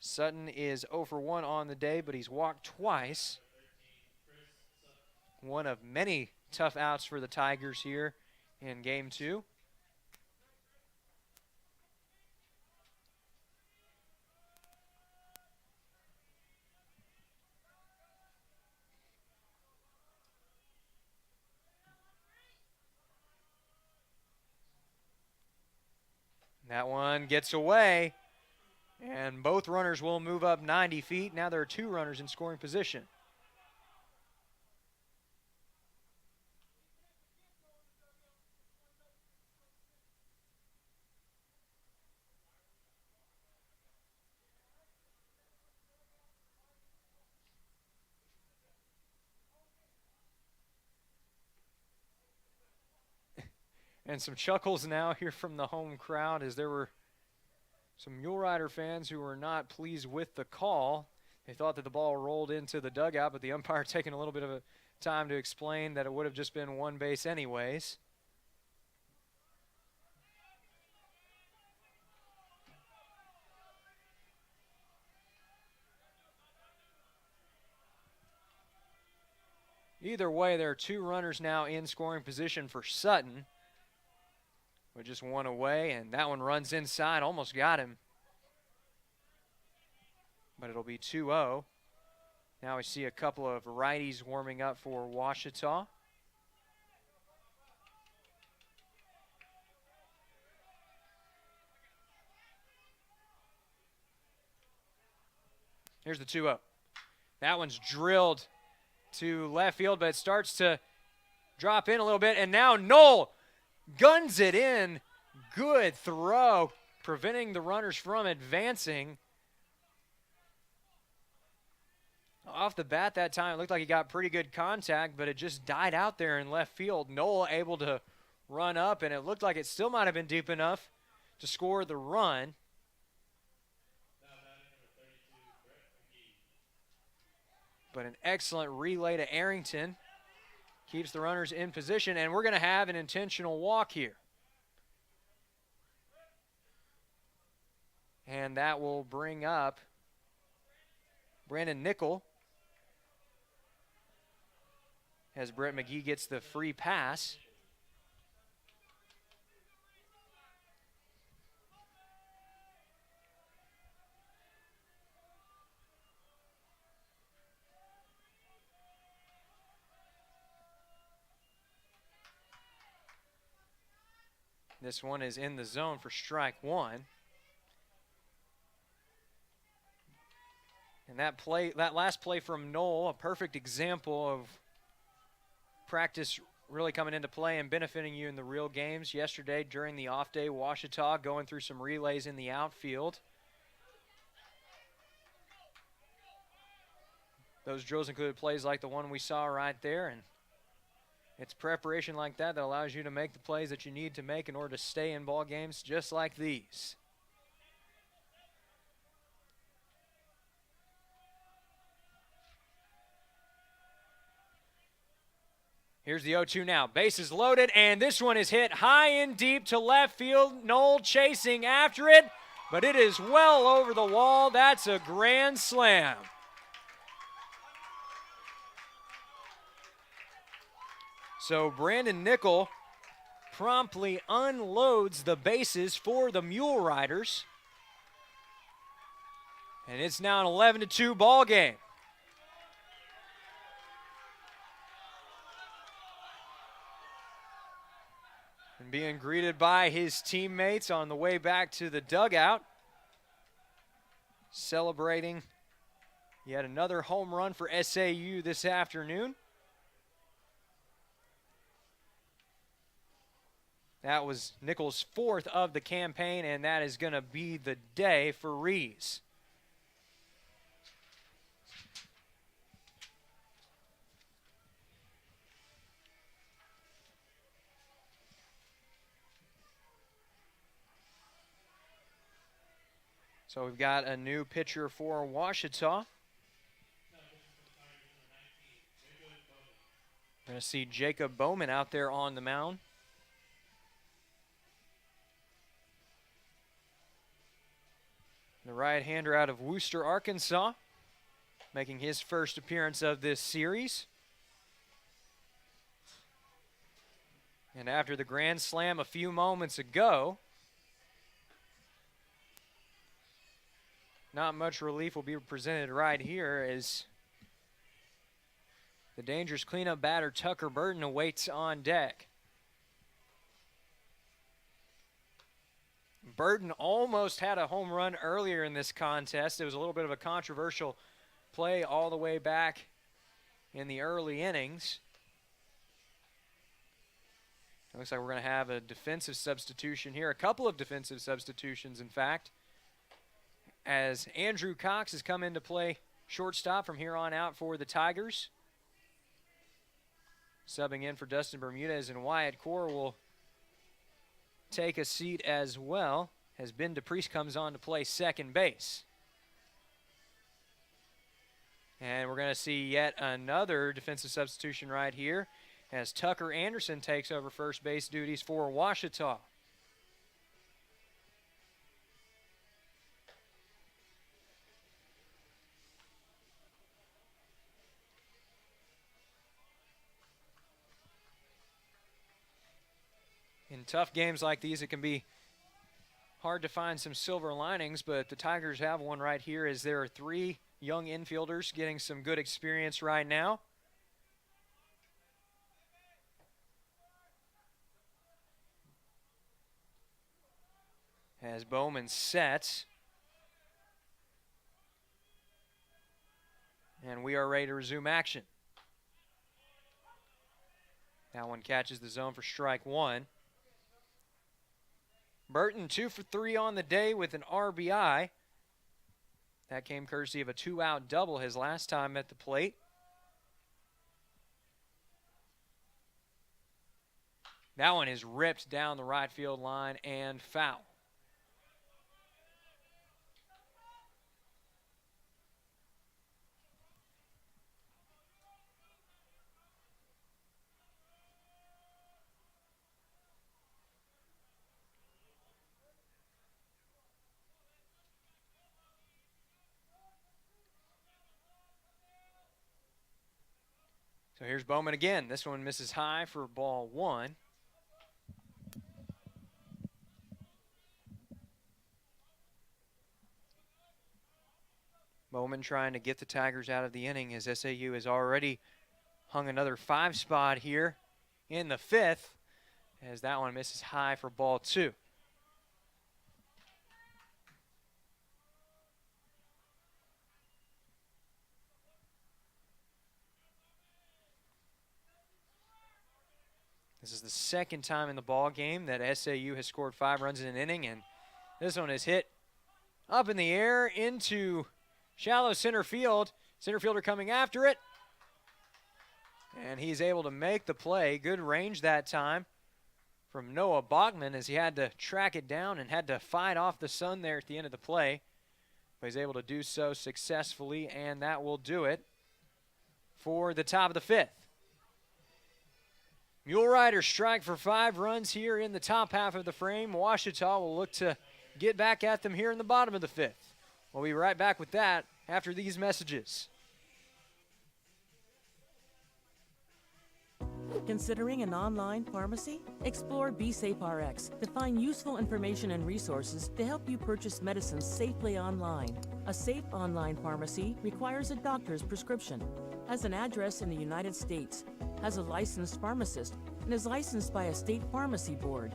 Speaker 1: Sutton is 0 for 1 on the day, but he's walked twice. One of many tough outs for the Tigers here in Game 2. That one gets away, and both runners will move up 90 feet. Now there are 2 runners in scoring position. And some chuckles now here from the home crowd, as there were some Mule Rider fans who were not pleased with the call. They thought that the ball rolled into the dugout, but the umpire taking a little bit of a time to explain that it would have just been 1 base anyways. Either way, there are 2 runners now in scoring position for Sutton, with just 1 away, and that one runs inside, almost got him. But it'll be 2-0. Now we see a couple of righties warming up for Ouachita. Here's the 2-0. That one's drilled to left field, but it starts to drop in a little bit, and now Knoll guns it in. Good throw, preventing the runners from advancing. Off the bat that time, it looked like he got pretty good contact, but it just died out there in left field. Knoll able to run up, and it looked like it still might have been deep enough to score the run. But an excellent relay to Arrington keeps the runners in position, and we're going to have an intentional walk here. And that will bring up Brandon Nickel, as Brett McGee gets the free pass. This one is in the zone for strike 1. And that last play from Knoll, a perfect example of practice really coming into play and benefiting you in the real games. Yesterday during the off day, Ouachita going through some relays in the outfield. Those drills included plays like the one we saw right there, and it's preparation like that that allows you to make the plays that you need to make in order to stay in ball games just like these. Here's the 0-2 now. Bases loaded, and this one is hit high and deep to left field. Knoll chasing after it, but it is well over the wall. That's a grand slam. So Brandon Nickel promptly unloads the bases for the Mule Riders. And it's now an 11-2 ball game. And being greeted by his teammates on the way back to the dugout. Celebrating yet another home run for SAU this afternoon. That was Nickel's 4th of the campaign, and that is going to be the day for Rees. So we've got a new pitcher for Ouachita. We're going to see Jacob Bowman out there on the mound. The right-hander out of Wooster, Arkansas, making his first appearance of this series. And after the grand slam a few moments ago, not much relief will be presented right here as the dangerous cleanup batter Tucker Burton awaits on deck. Burton almost had a home run earlier in this contest. It was a little bit of a controversial play all the way back in the early innings. It looks like we're going to have a defensive substitution here, a couple of defensive substitutions, in fact, as Andrew Cox has come into play shortstop from here on out for the Tigers. Subbing in for Dustin Bermudez, and Wyatt Core will take a seat as well as Ben DePriest comes on to play second base. And we're going to see yet another defensive substitution right here as Tucker Anderson takes over first base duties for Ouachita. In tough games like these, it can be hard to find some silver linings, but the Tigers have one right here as there are 3 young infielders getting some good experience right now. As Bowman sets. And we are ready to resume action. That one catches the zone for strike 1. Burton 2 for 3 on the day with an RBI. That came courtesy of a 2-out double his last time at the plate. That one is ripped down the right field line and foul. So here's Bowman again. This one misses high for ball 1. Bowman trying to get the Tigers out of the inning as SAU has already hung another 5 spot here in the 5th as that one misses high for ball 2. This is the second time in the ball game that SAU has scored 5 runs in an inning, and this one is hit up in the air into shallow center field. Center fielder coming after it, and he's able to make the play. Good range that time from Noah Bachman as he had to track it down and had to fight off the sun there at the end of the play. But he's able to do so successfully, and that will do it for the top of the 5th. Mule Riders strike for 5 runs here in the top half of the frame. Ouachita will look to get back at them here in the bottom of the 5th. We'll be right back with that after these messages.
Speaker 5: Considering an online pharmacy? Explore BeSafeRx to find useful information and resources to help you purchase medicines safely online. A safe online pharmacy requires a doctor's prescription, has an address in the United States, has a licensed pharmacist, and is licensed by a state pharmacy board.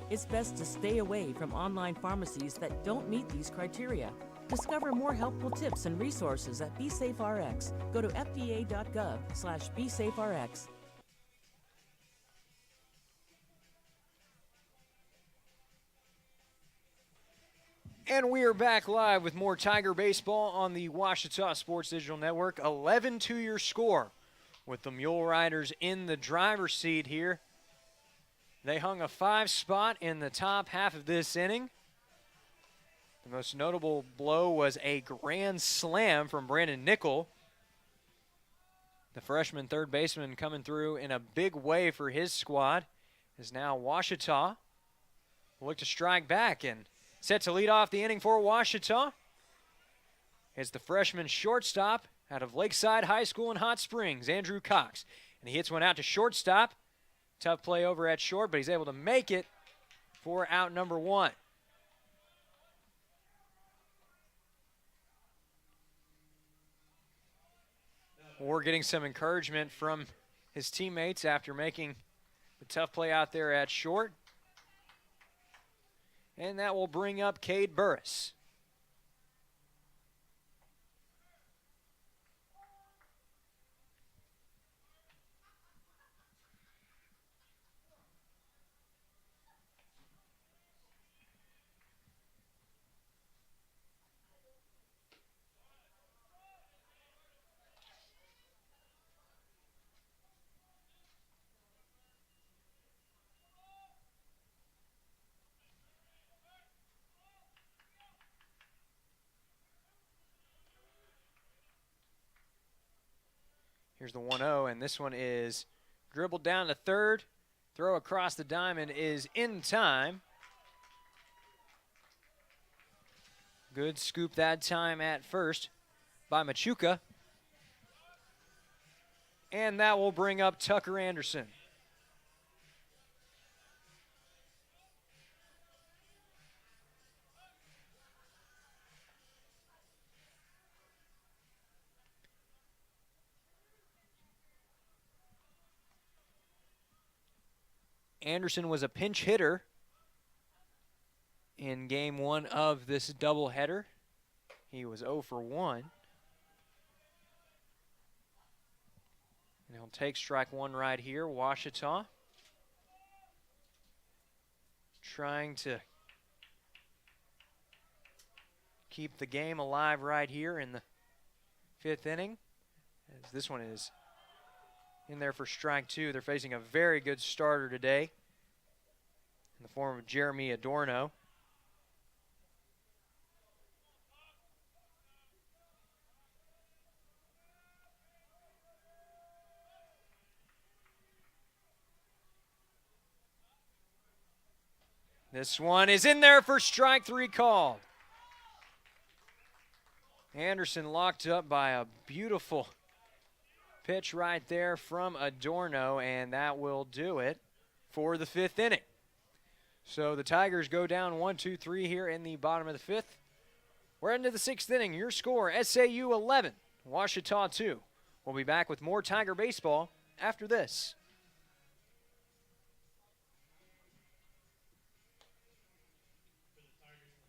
Speaker 5: It's best to stay away from online pharmacies that don't meet these criteria. Discover more helpful tips and resources at BeSafeRx. Go to fda.gov/BeSafeRx.
Speaker 1: And we are back live with more Tiger baseball on the Ouachita Sports Digital Network. 11-2 your score with the Mule Riders in the driver's seat here. They hung a 5 spot in the top half of this inning. The most notable blow was a grand slam from Brandon Nickel. The freshman third baseman coming through in a big way for his squad is now Ouachita. Will look to strike back and set to lead off the inning for Ouachita is the freshman shortstop out of Lakeside High School in Hot Springs, Andrew Cox. And he hits one out to shortstop. Tough play over at short, but he's able to make it for out number 1. We're getting some encouragement from his teammates after making the tough play out there at short. And that will bring up Cade Burris. Here's the 1-0, and this one is dribbled down to third. Throw across the diamond is in time. Good scoop that time at first by Machuca. And that will bring up Tucker Anderson. Anderson was a pinch hitter in game 1 of this doubleheader. He was 0 for 1. And he'll take strike 1 right here. Ouachita trying to keep the game alive right here in the 5th inning. As this one is in there for strike 2. They're facing a very good starter today in the form of Jeremy Adorno. This one is in there for strike 3 called. Anderson locked up by a beautiful pitch right there from Adorno, and that will do it for the 5th inning. So the Tigers go down 1-2-3 here in the bottom of the 5th. We're into the 6th inning. Your score, SAU 11, Ouachita 2. We'll be back with more Tiger baseball after this.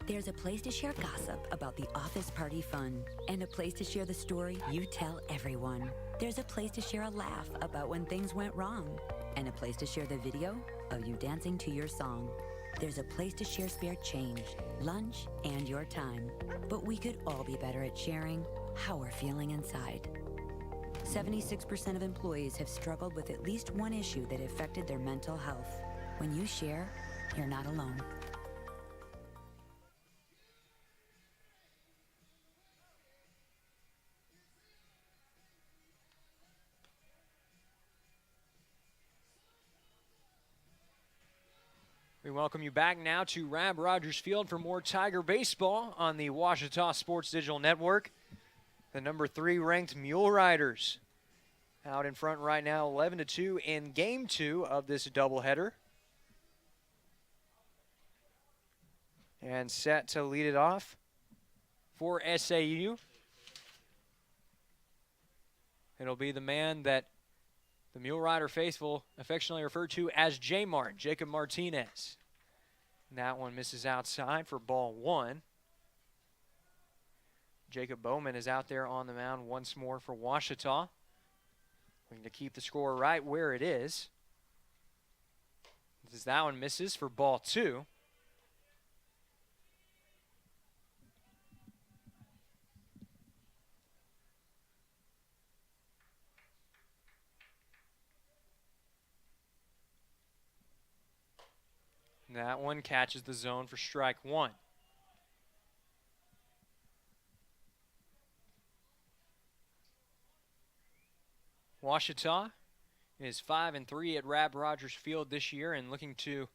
Speaker 6: There's a place to share gossip about the office party fun, and a place to share the story you tell everyone. There's a place to share a laugh about when things went wrong, and a place to share the video of you dancing to your song. There's a place to share spare change, lunch, and your time. But we could all be better at sharing how we're feeling inside. 76% of employees have struggled with at least one issue that affected their mental health. When you share, you're not alone.
Speaker 1: We welcome you back now to Rab Rogers Field for more Tiger baseball on the Ouachita Sports Digital Network. The number 3 ranked Mule Riders out in front right now, 11-2 in Game 2 of this doubleheader. And set to lead it off for SAU. It'll be the man that the Mule Rider faithful affectionately referred to as J-Mart, Jacob Martinez. And that one misses outside for ball 1. Jacob Bowman is out there on the mound once more for Ouachita. Looking to keep the score right where it is. As that one misses for ball 2. That one catches the zone for strike 1. Ouachita is 5-3 at Rab Rogers Field this year and looking to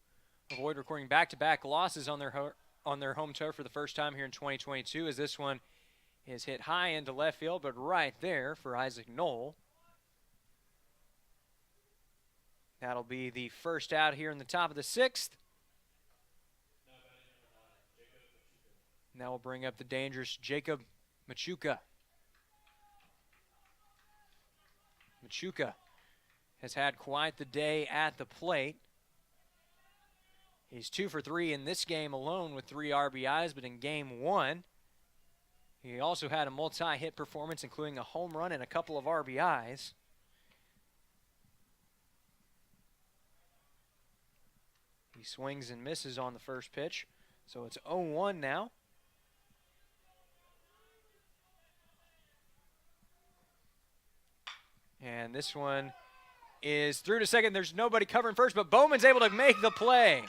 Speaker 1: avoid recording back-to-back losses on their home turf for the first time here in 2022, as this one is hit high into left field, but right there for Isaac Knoll. That'll be the first out here in the top of the 6th. Now we'll bring up the dangerous Jacob Machuca. Machuca has had quite the day at the plate. He's 2 for 3 in this game alone with 3 RBIs, but in game 1, he also had a multi-hit performance, including a home run and a couple of RBIs. He swings and misses on the first pitch, so it's 0-1 now. And this one is through to second. There's nobody covering first, but Bowman's able to make the play.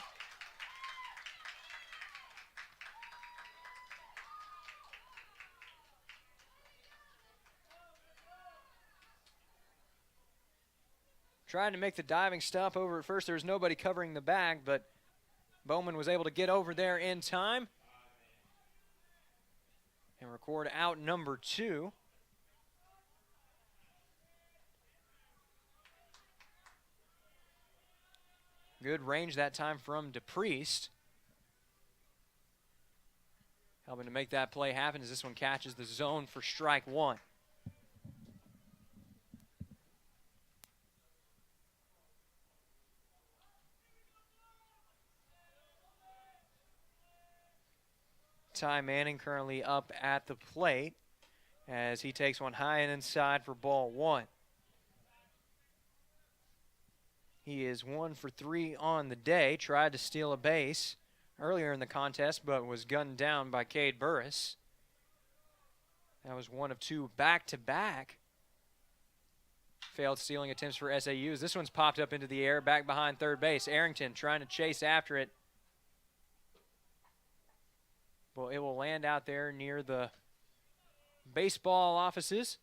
Speaker 1: Trying to make the diving stop over at first. There was nobody covering the bag, but Bowman was able to get over there in time and record out number 2. Good range that time from DePriest. Helping to make that play happen as this one catches the zone for strike 1. Ty Manning currently up at the plate as he takes one high and inside for ball 1. He is 1 for 3 on the day. Tried to steal a base earlier in the contest, but was gunned down by Cade Burris. That was 1 of 2 back-to-back failed stealing attempts for SAU. This one's popped up into the air, back behind third base. Arrington trying to chase after it. Well, it will land out there near the baseball offices.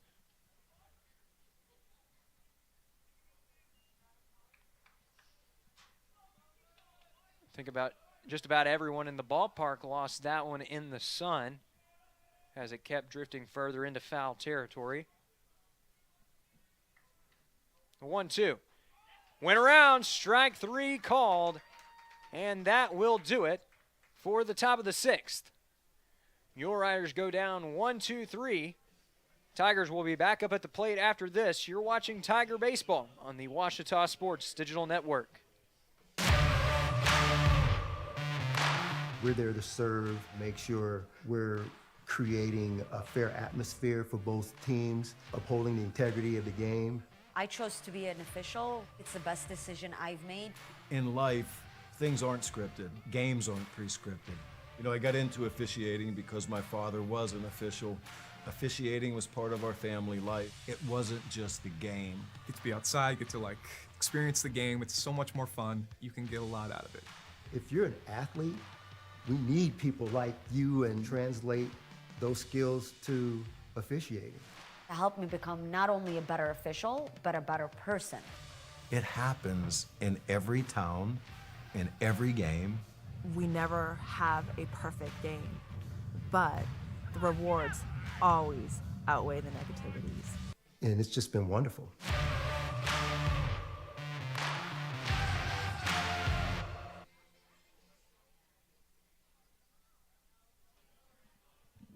Speaker 1: Think about just about everyone in the ballpark lost that one in the sun as it kept drifting further into foul territory. 1-2. Went around, strike 3 called, and that will do it for the top of the 6th. Mule Riders go down 1-2-3. Tigers will be back up at the plate after this. You're watching Tiger Baseball on the Ouachita Sports Digital Network.
Speaker 16: We're there to serve, make sure we're creating a fair atmosphere for both teams, upholding the integrity of the game.
Speaker 17: I chose to be an official. It's the best decision I've made.
Speaker 18: In life, things aren't scripted. Games aren't pre-scripted. You know, I got into officiating because my father was an official. Officiating was part of our family life. It wasn't just the game.
Speaker 19: Get to be outside, get to like experience the game. It's so much more fun. You can get a lot out of it.
Speaker 16: If you're an athlete, we need people like you and translate those skills to officiating.
Speaker 17: To help me become not only a better official, but a better person.
Speaker 10: It happens in every town,
Speaker 18: in every game.
Speaker 20: We never have a perfect game, but the rewards always outweigh the negativities.
Speaker 16: And it's just been wonderful.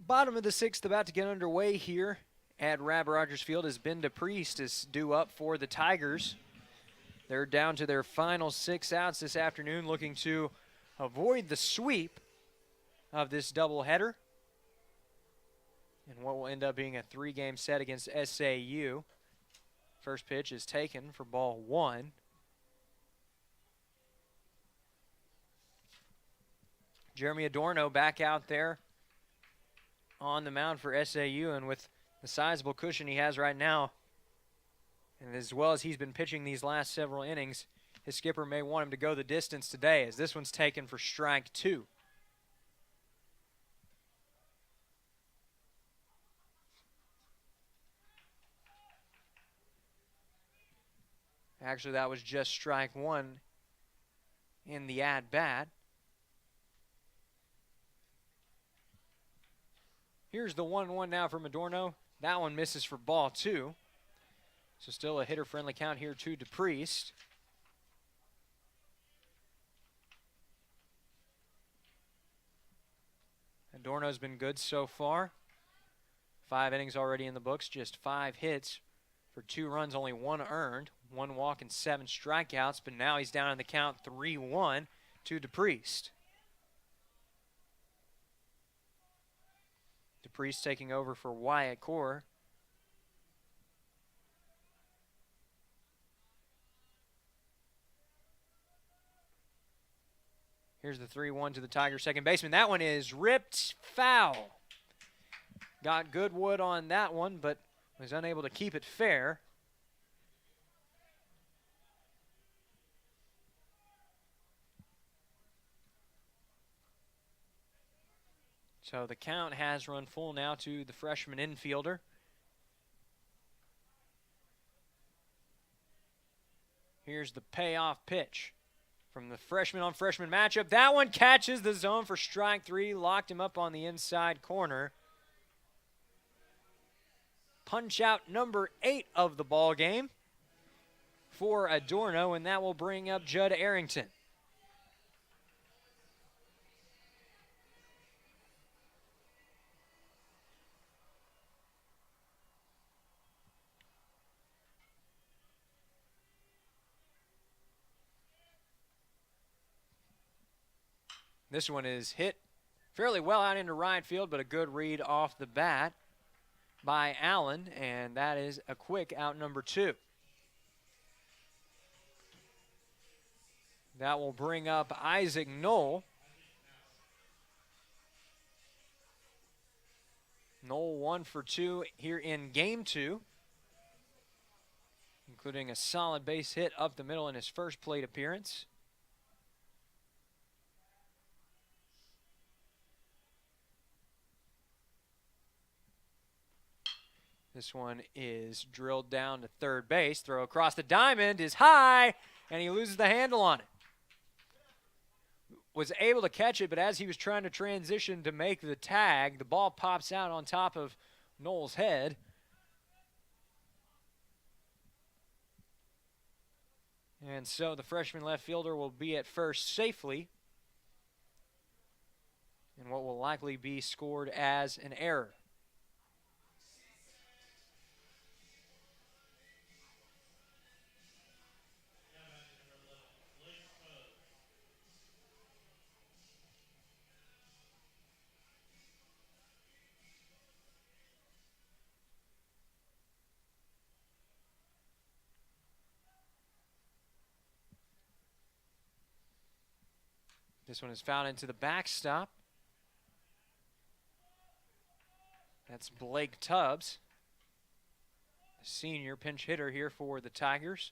Speaker 1: Bottom of the sixth about to get underway here at Rab Rogers Field as Ben DePriest is due up for the Tigers. They're down to their final 6 outs this afternoon, looking to avoid the sweep of this doubleheader and what will end up being a 3-game set against SAU. First pitch is taken for ball 1. Jeremy Adorno back out there on the mound for SAU, and with the sizable cushion he has right now, and as well as he's been pitching these last several innings, his skipper may want him to go the distance today, as this one's taken for strike 2. Actually, that was just strike 1 in the at-bat. Here's the 1-1 now from Adorno. That one misses for ball 2. So still a hitter-friendly count here to DePriest. Adorno's been good so far. 5 innings already in the books, just 5 hits for 2 runs, only 1 earned, 1 walk and 7 strikeouts, but now he's down in the count 3-1 to DePriest. DePriest taking over for Wyatt Core. Here's the 3-1 to the Tigers' second baseman. That one is ripped foul. Got good wood on that one, but was unable to keep it fair. So the count has run full now to the freshman infielder. Here's the payoff pitch from the freshman-on-freshman matchup. That one catches the zone for strike 3, locked him up on the inside corner. Punch out number 8 of the ball game for Adorno, and that will bring up Judd Arrington. This one is hit fairly well out into right field, but a good read off the bat by Allen, and that is a quick out number 2. That will bring up Isaac Knoll. Knoll 1 for 2 here in game 2, including a solid base hit up the middle in his first plate appearance. This one is drilled down to third base. Throw across the diamond is high, and he loses the handle on it. Was able to catch it, but as he was trying to transition to make the tag, the ball pops out on top of Knoll's head. And so the freshman left fielder will be at first safely, and what will likely be scored as an error. This one is fouled into the backstop. That's Blake Tubbs, the senior pinch hitter here for the Tigers.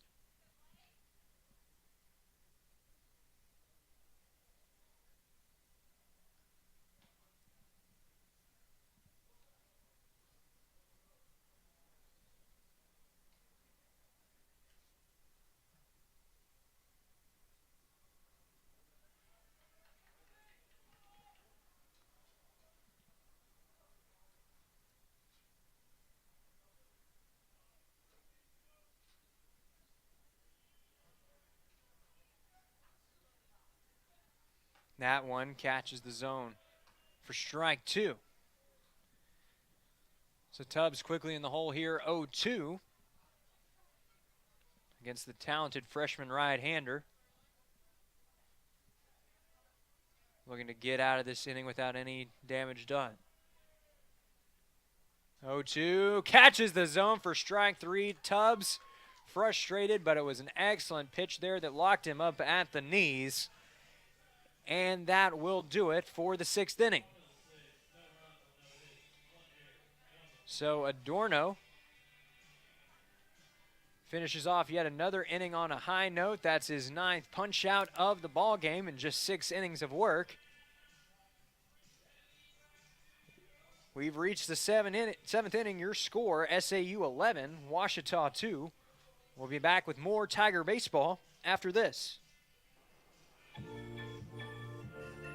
Speaker 1: That one catches the zone for strike 2. So Tubbs quickly in the hole here, 0-2 against the talented freshman right-hander. Looking to get out of this inning without any damage done. 0-2, catches the zone for strike 3. Tubbs frustrated, but it was an excellent pitch there that locked him up at the knees. And that will do it for the 6th inning. So Adorno finishes off yet another inning on a high note. That's his 9th punch out of the ball game in just 6 innings of work. We've reached the 7th inning. Your score, SAU 11, Ouachita 2. We'll be back with more Tiger baseball after this.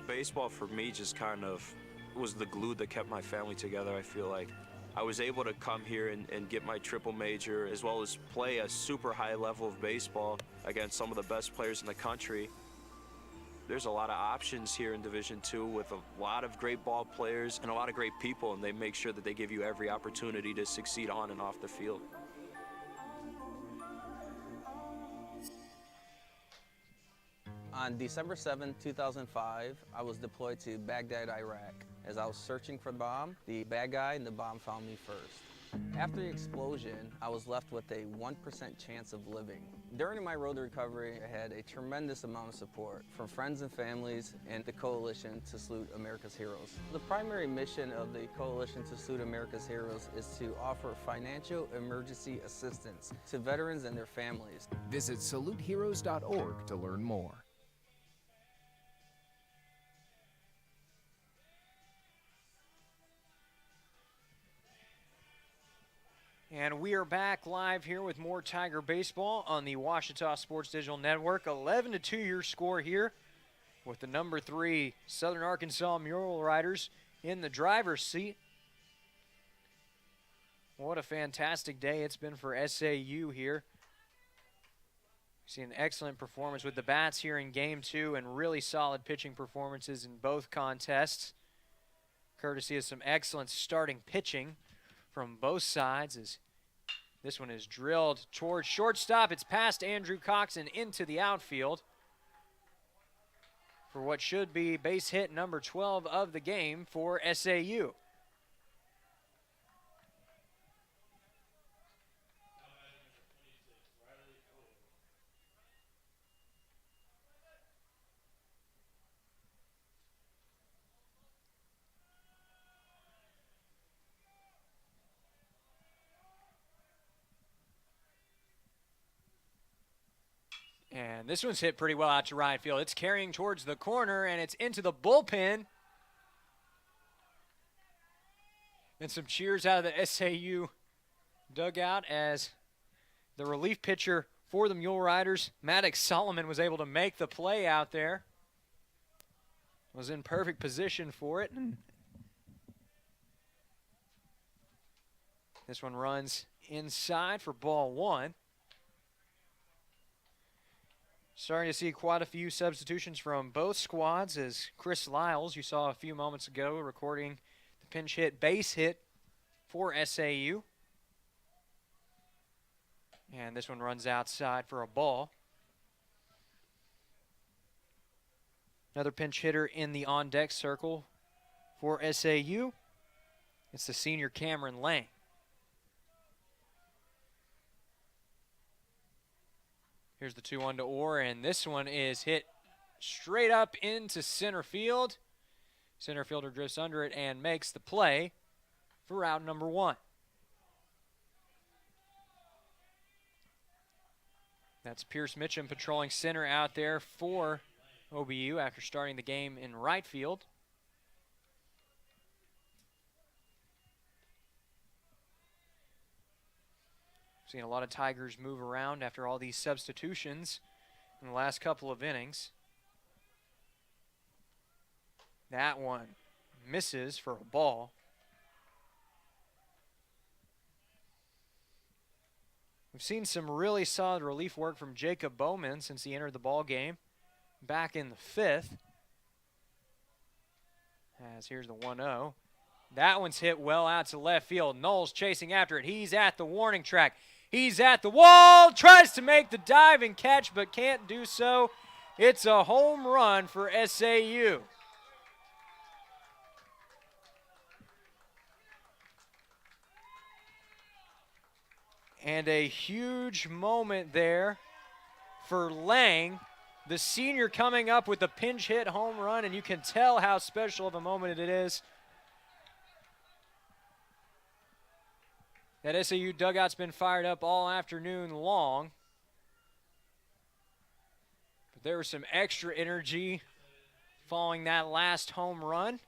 Speaker 21: Baseball for me just kind of was the glue that kept my family together. I feel like I was able to come here and get my triple major, as well as play a super high level of baseball against some of the best players in the country. There's a lot of options here in Division II with a lot of great ball players and a lot of great people, and they make sure that they give you every opportunity to succeed on and off the field.
Speaker 22: On December 7, 2005, I was deployed to Baghdad, Iraq. As I was searching for the bomb, the bad guy and the bomb found me first. After the explosion, I was left with a 1% chance of living. During my road to recovery, I had a tremendous amount of support from friends and families and the Coalition to Salute America's Heroes. The primary mission of the Coalition to Salute America's Heroes is to offer financial emergency assistance to veterans and their families.
Speaker 23: Visit saluteheroes.org to learn more.
Speaker 1: And we are back live here with more Tiger baseball on the Ouachita Sports Digital Network. 11-2 your score here with the number 3 Southern Arkansas Mule Riders in the driver's seat. What a fantastic day it's been for SAU here. See an excellent performance with the bats here in Game 2 and really solid pitching performances in both contests, courtesy of some excellent starting pitching from both sides. As this one is drilled towards shortstop. It's past Andrew Cox and into the outfield for what should be base hit number 12 of the game for SAU. And this one's hit pretty well out to right field. It's carrying towards the corner, and it's into the bullpen. And some cheers out of the SAU dugout as the relief pitcher for the Mule Riders, Maddox Solomon, was able to make the play out there. Was in perfect position for it. This one runs inside for ball 1. Starting to see quite a few substitutions from both squads, as Chris Lyles, you saw a few moments ago, recording the pinch hit base hit for SAU. And this one runs outside for a ball. Another pinch hitter in the on-deck circle for SAU. It's the senior Cameron Lang. Here's the 2-1 to Orr, and this one is hit straight up into center field. Center fielder drifts under it and makes the play for out number 1. That's Pierce Mitchum patrolling center out there for OBU after starting the game in right field. Seen a lot of Tigers move around after all these substitutions in the last couple of innings. That one misses for a ball. We've seen some really solid relief work from Jacob Bowman since he entered the ball game back in the 5th. As here's the 1-0. That one's hit well out to left field. Knowles chasing after it. He's at the warning track. He's at the wall. Tries to make the dive and catch, but can't do so. It's a home run for SAU. And a huge moment there for Lang, the senior, coming up with a pinch hit home run, and you can tell how special of a moment it is. That SAU dugout's been fired up all afternoon long. But there was some extra energy following that last home run,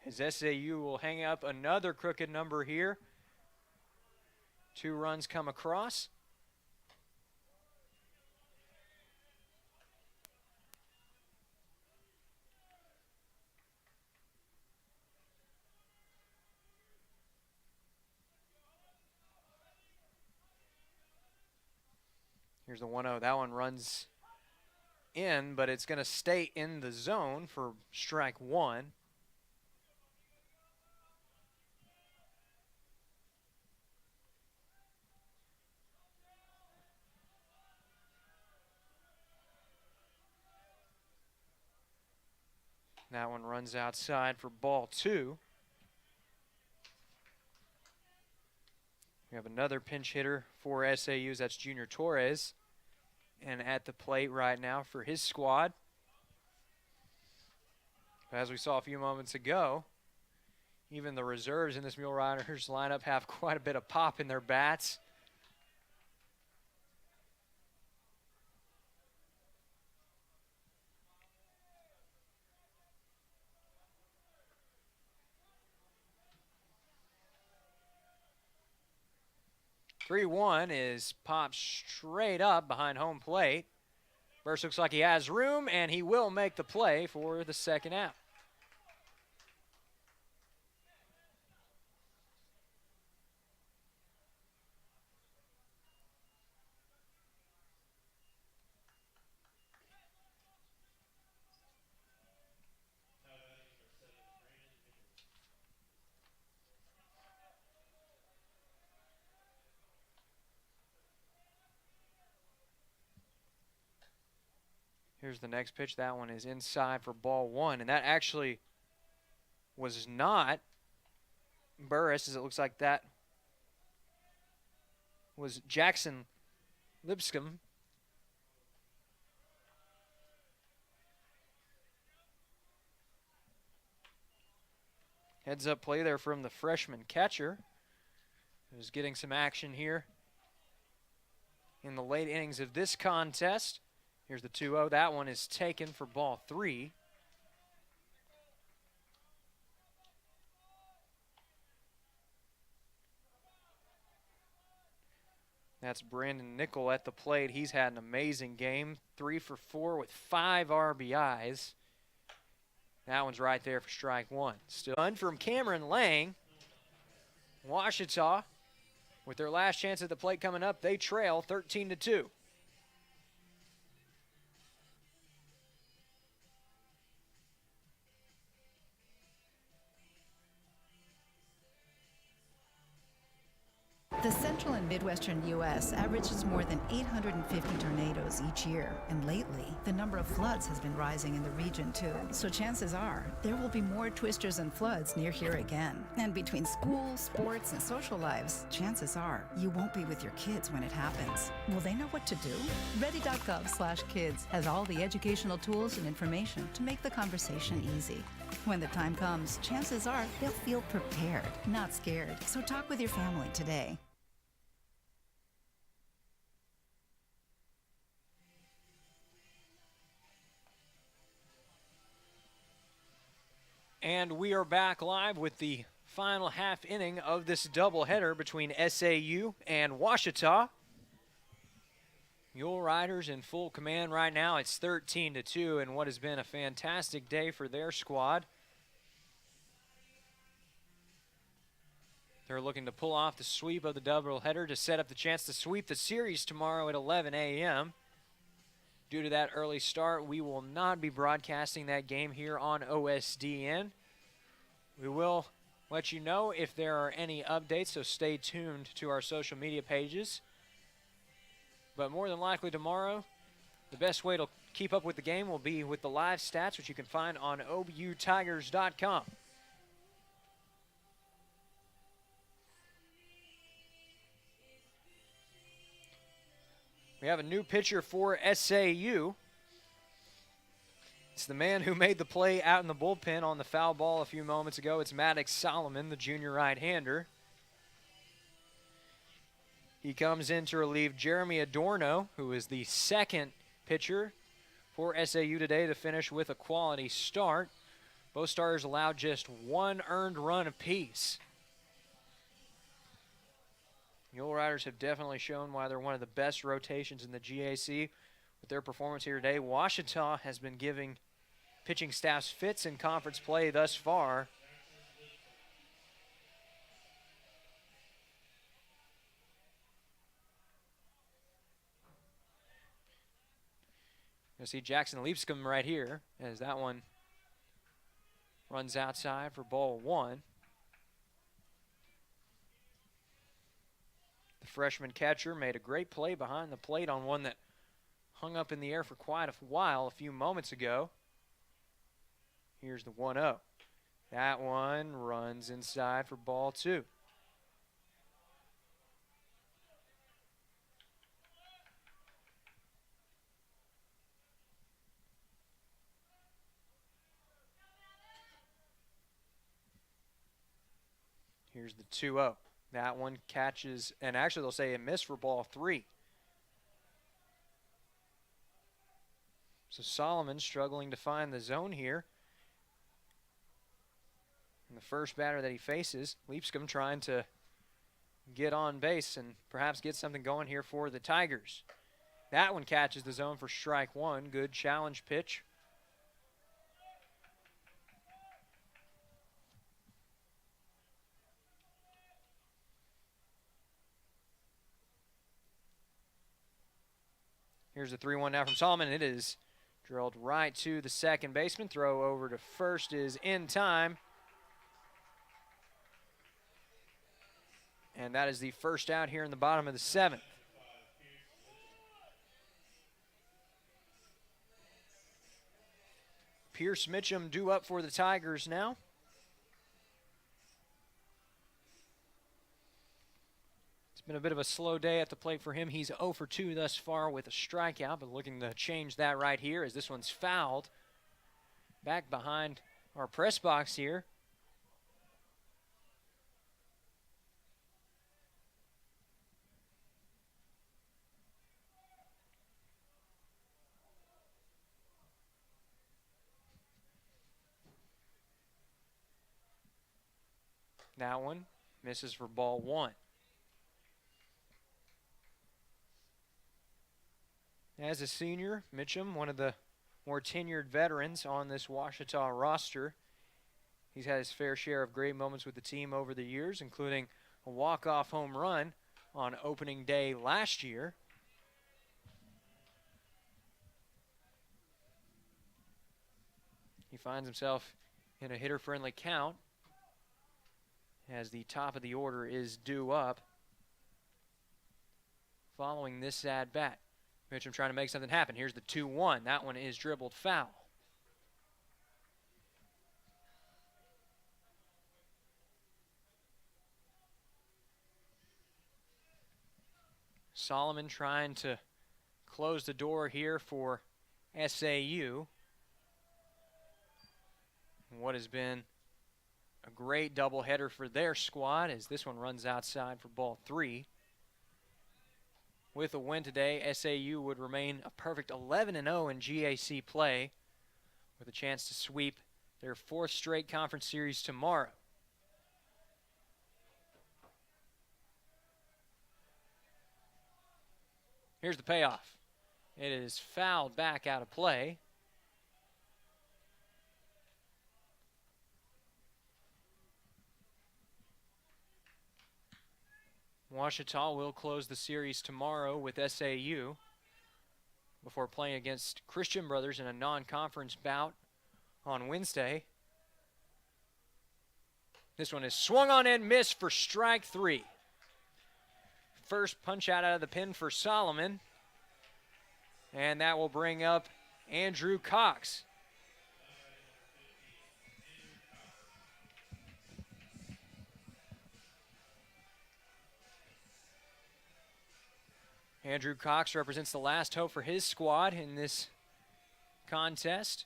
Speaker 1: as SAU will hang up another crooked number here. 2 runs come across. Here's the 1-0. That one runs in, but it's going to stay in the zone for strike 1. That one runs outside for ball 2. We have another pinch hitter for SAU's. That's Junior Torres. And at the plate right now for his squad. As we saw a few moments ago, even the reserves in this Mule Riders lineup have quite a bit of pop in their bats. "3-1" is popped straight up behind home plate. Burst looks like he has room, and he will make the play for the second out. Here's the next pitch. That one is inside for ball 1, and that actually was not Burris, as it looks like that was Jackson Lipscomb. Heads up play there from the freshman catcher, who's getting some action here in the late innings of this contest. Here's the 2-0. That one is taken for ball 3. That's Brandon Nickel at the plate. He's had an amazing game. 3 for 4 with 5 RBIs. That one's right there for strike 1. Still one from Cameron Lang. Ouachita, with their last chance at the plate coming up, they trail 13-2.
Speaker 7: The central and midwestern U.S. averages more than 850 tornadoes each year, and lately, the number of floods has been rising in the region too. So chances are, there will be more twisters and floods near here again. And between school, sports, and social lives, chances are, you won't be with your kids when it happens. Will they know what to do? Ready.gov/kids has all the educational tools and information to make the conversation easy. When the time comes, chances are they'll feel prepared, not scared. So talk with your family today.
Speaker 1: And we are back live with the final half inning of this doubleheader between SAU and Ouachita. Mule Riders in full command right now. It's 13-2 in what has been a fantastic day for their squad. They're looking to pull off the sweep of the doubleheader to set up the chance to sweep the series tomorrow at 11 a.m. due to that early start, we will not be broadcasting that game here on OSDN. We will let you know if there are any updates, so stay tuned to our social media pages. But more than likely tomorrow, the best way to keep up with the game will be with the live stats, which you can find on OUTigers.com. We have a new pitcher for SAU. It's the man who made the play out in the bullpen on the foul ball a few moments ago. It's Maddox Solomon, the junior right-hander. He comes in to relieve Jeremy Adorno, who is the second pitcher for SAU today to finish with a quality start. Both starters allowed just one earned run apiece. Mule Riders have definitely shown why they're one of the best rotations in the GAC with their performance here today. Ouachita has been giving pitching staffs fits in conference play thus far. You'll see Jackson Leapscomb right here as that one runs outside for ball one. The freshman catcher made a great play behind the plate on one that hung up in the air for quite a while a few moments ago. Here's the 1-0. That one runs inside for ball two. Here's the 2-0. That one catches, and actually they'll say it missed for ball three. So Solomon struggling to find the zone here. And the first batter that he faces, Leapscomb trying to get on base and perhaps get something going here for the Tigers. That one catches the zone for strike one. Good challenge pitch. Here's the 3-1 now from Solomon. It is drilled right to the second baseman. Throw over to first is in time. And that is the first out here in the bottom of the seventh. Pierce Mitchum due up for the Tigers now. Been a bit of a slow day at the plate for him. He's 0 for 2 thus far with a strikeout, but looking to change that right here as this one's fouled. Back behind our press box here. That one misses for ball one. As a senior, Mitchum, one of the more tenured veterans on this Ouachita roster. He's had his fair share of great moments with the team over the years, including a walk-off home run on opening day last year. He finds himself in a hitter-friendly count as the top of the order is due up following this at-bat. Mitchum trying to make something happen. Here's the 2-1. That one is dribbled foul. Solomon trying to close the door here for SAU. What has been a great doubleheader for their squad as this one runs outside for ball three. With a win today, SAU would remain a perfect 11-0 in GAC play with a chance to sweep their fourth straight conference series tomorrow. Here's the payoff. It is fouled back out of play. Ouachita will close the series tomorrow with SAU. before playing against Christian Brothers in a non-conference bout on Wednesday. This one is swung on and missed for strike 3. First punch out of the pen for Solomon. And that will bring up Andrew Cox. Andrew Cox represents the last hope for his squad in this contest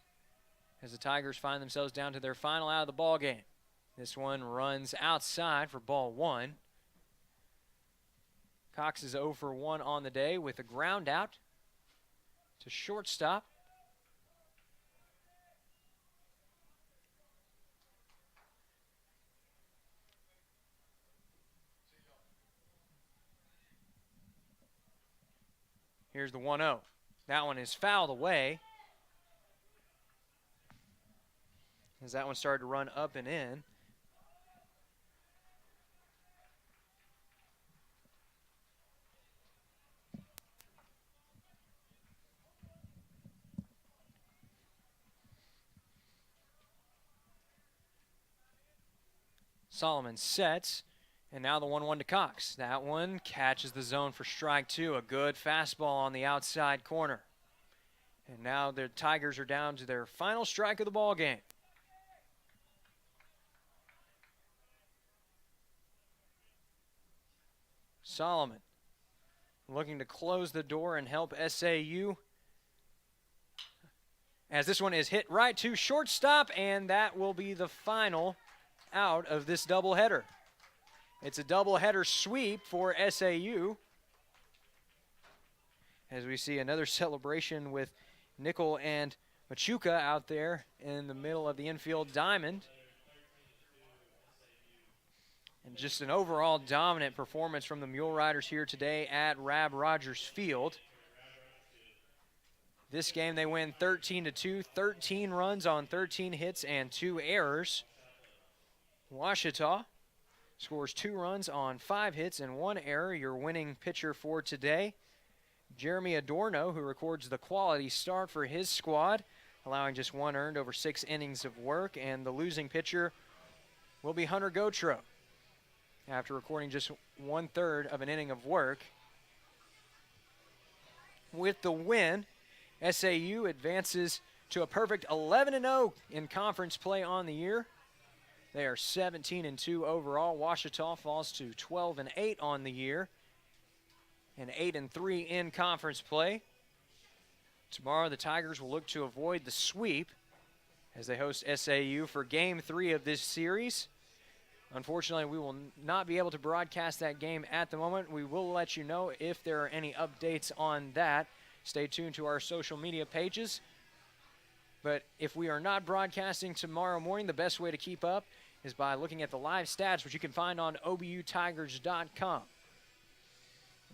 Speaker 1: as the Tigers find themselves down to their final out of the ball game. This one runs outside for ball 1. Cox is 0 for 1 on the day with a ground out to shortstop. Here's the 1-0. That one is fouled away as that one started to run up and in. Solomon sets, and now the 1-1 to Cox. That one catches the zone for strike 2. A good fastball on the outside corner. And now the Tigers are down to their final strike of the ball game. Solomon looking to close the door and help SAU as this one is hit right to shortstop, and that will be the final out of this doubleheader. It's a doubleheader sweep for SAU as we see another celebration with Nickel and Machuca out there in the middle of the infield diamond. And just an overall dominant performance from the Mule Riders here today at Rab Rogers Field. This game they win 13-2, 13 runs on 13 hits and 2 errors. Ouachita scores 2 runs on 5 hits and 1 error. Your winning pitcher for today, Jeremy Adorno, who records the quality start for his squad, allowing just 1 earned over 6 innings of work. And the losing pitcher will be Hunter Gautreaux, after recording just 1/3 of an inning of work. With the win, SAU advances to a perfect 11-0 in conference play on the year. They are 17-2 overall. Ouachita falls to 12-8 on the year and 8-3 in conference play. Tomorrow the Tigers will look to avoid the sweep as they host SAU for Game 3 of this series. Unfortunately, we will not be able to broadcast that game at the moment. We will let you know if there are any updates on that. Stay tuned to our social media pages. But if we are not broadcasting tomorrow morning, the best way to keep up is by looking at the live stats, which you can find on obutigers.com.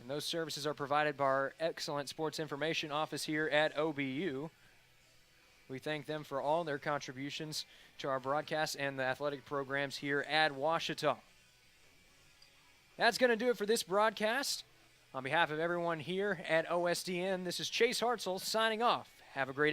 Speaker 1: And those services are provided by our excellent sports information office here at OBU. We thank them for all their contributions to our broadcasts and the athletic programs here at Ouachita. That's going to do it for this broadcast. On behalf of everyone here at OSDN, this is Chase Hartzell signing off. Have a great afternoon.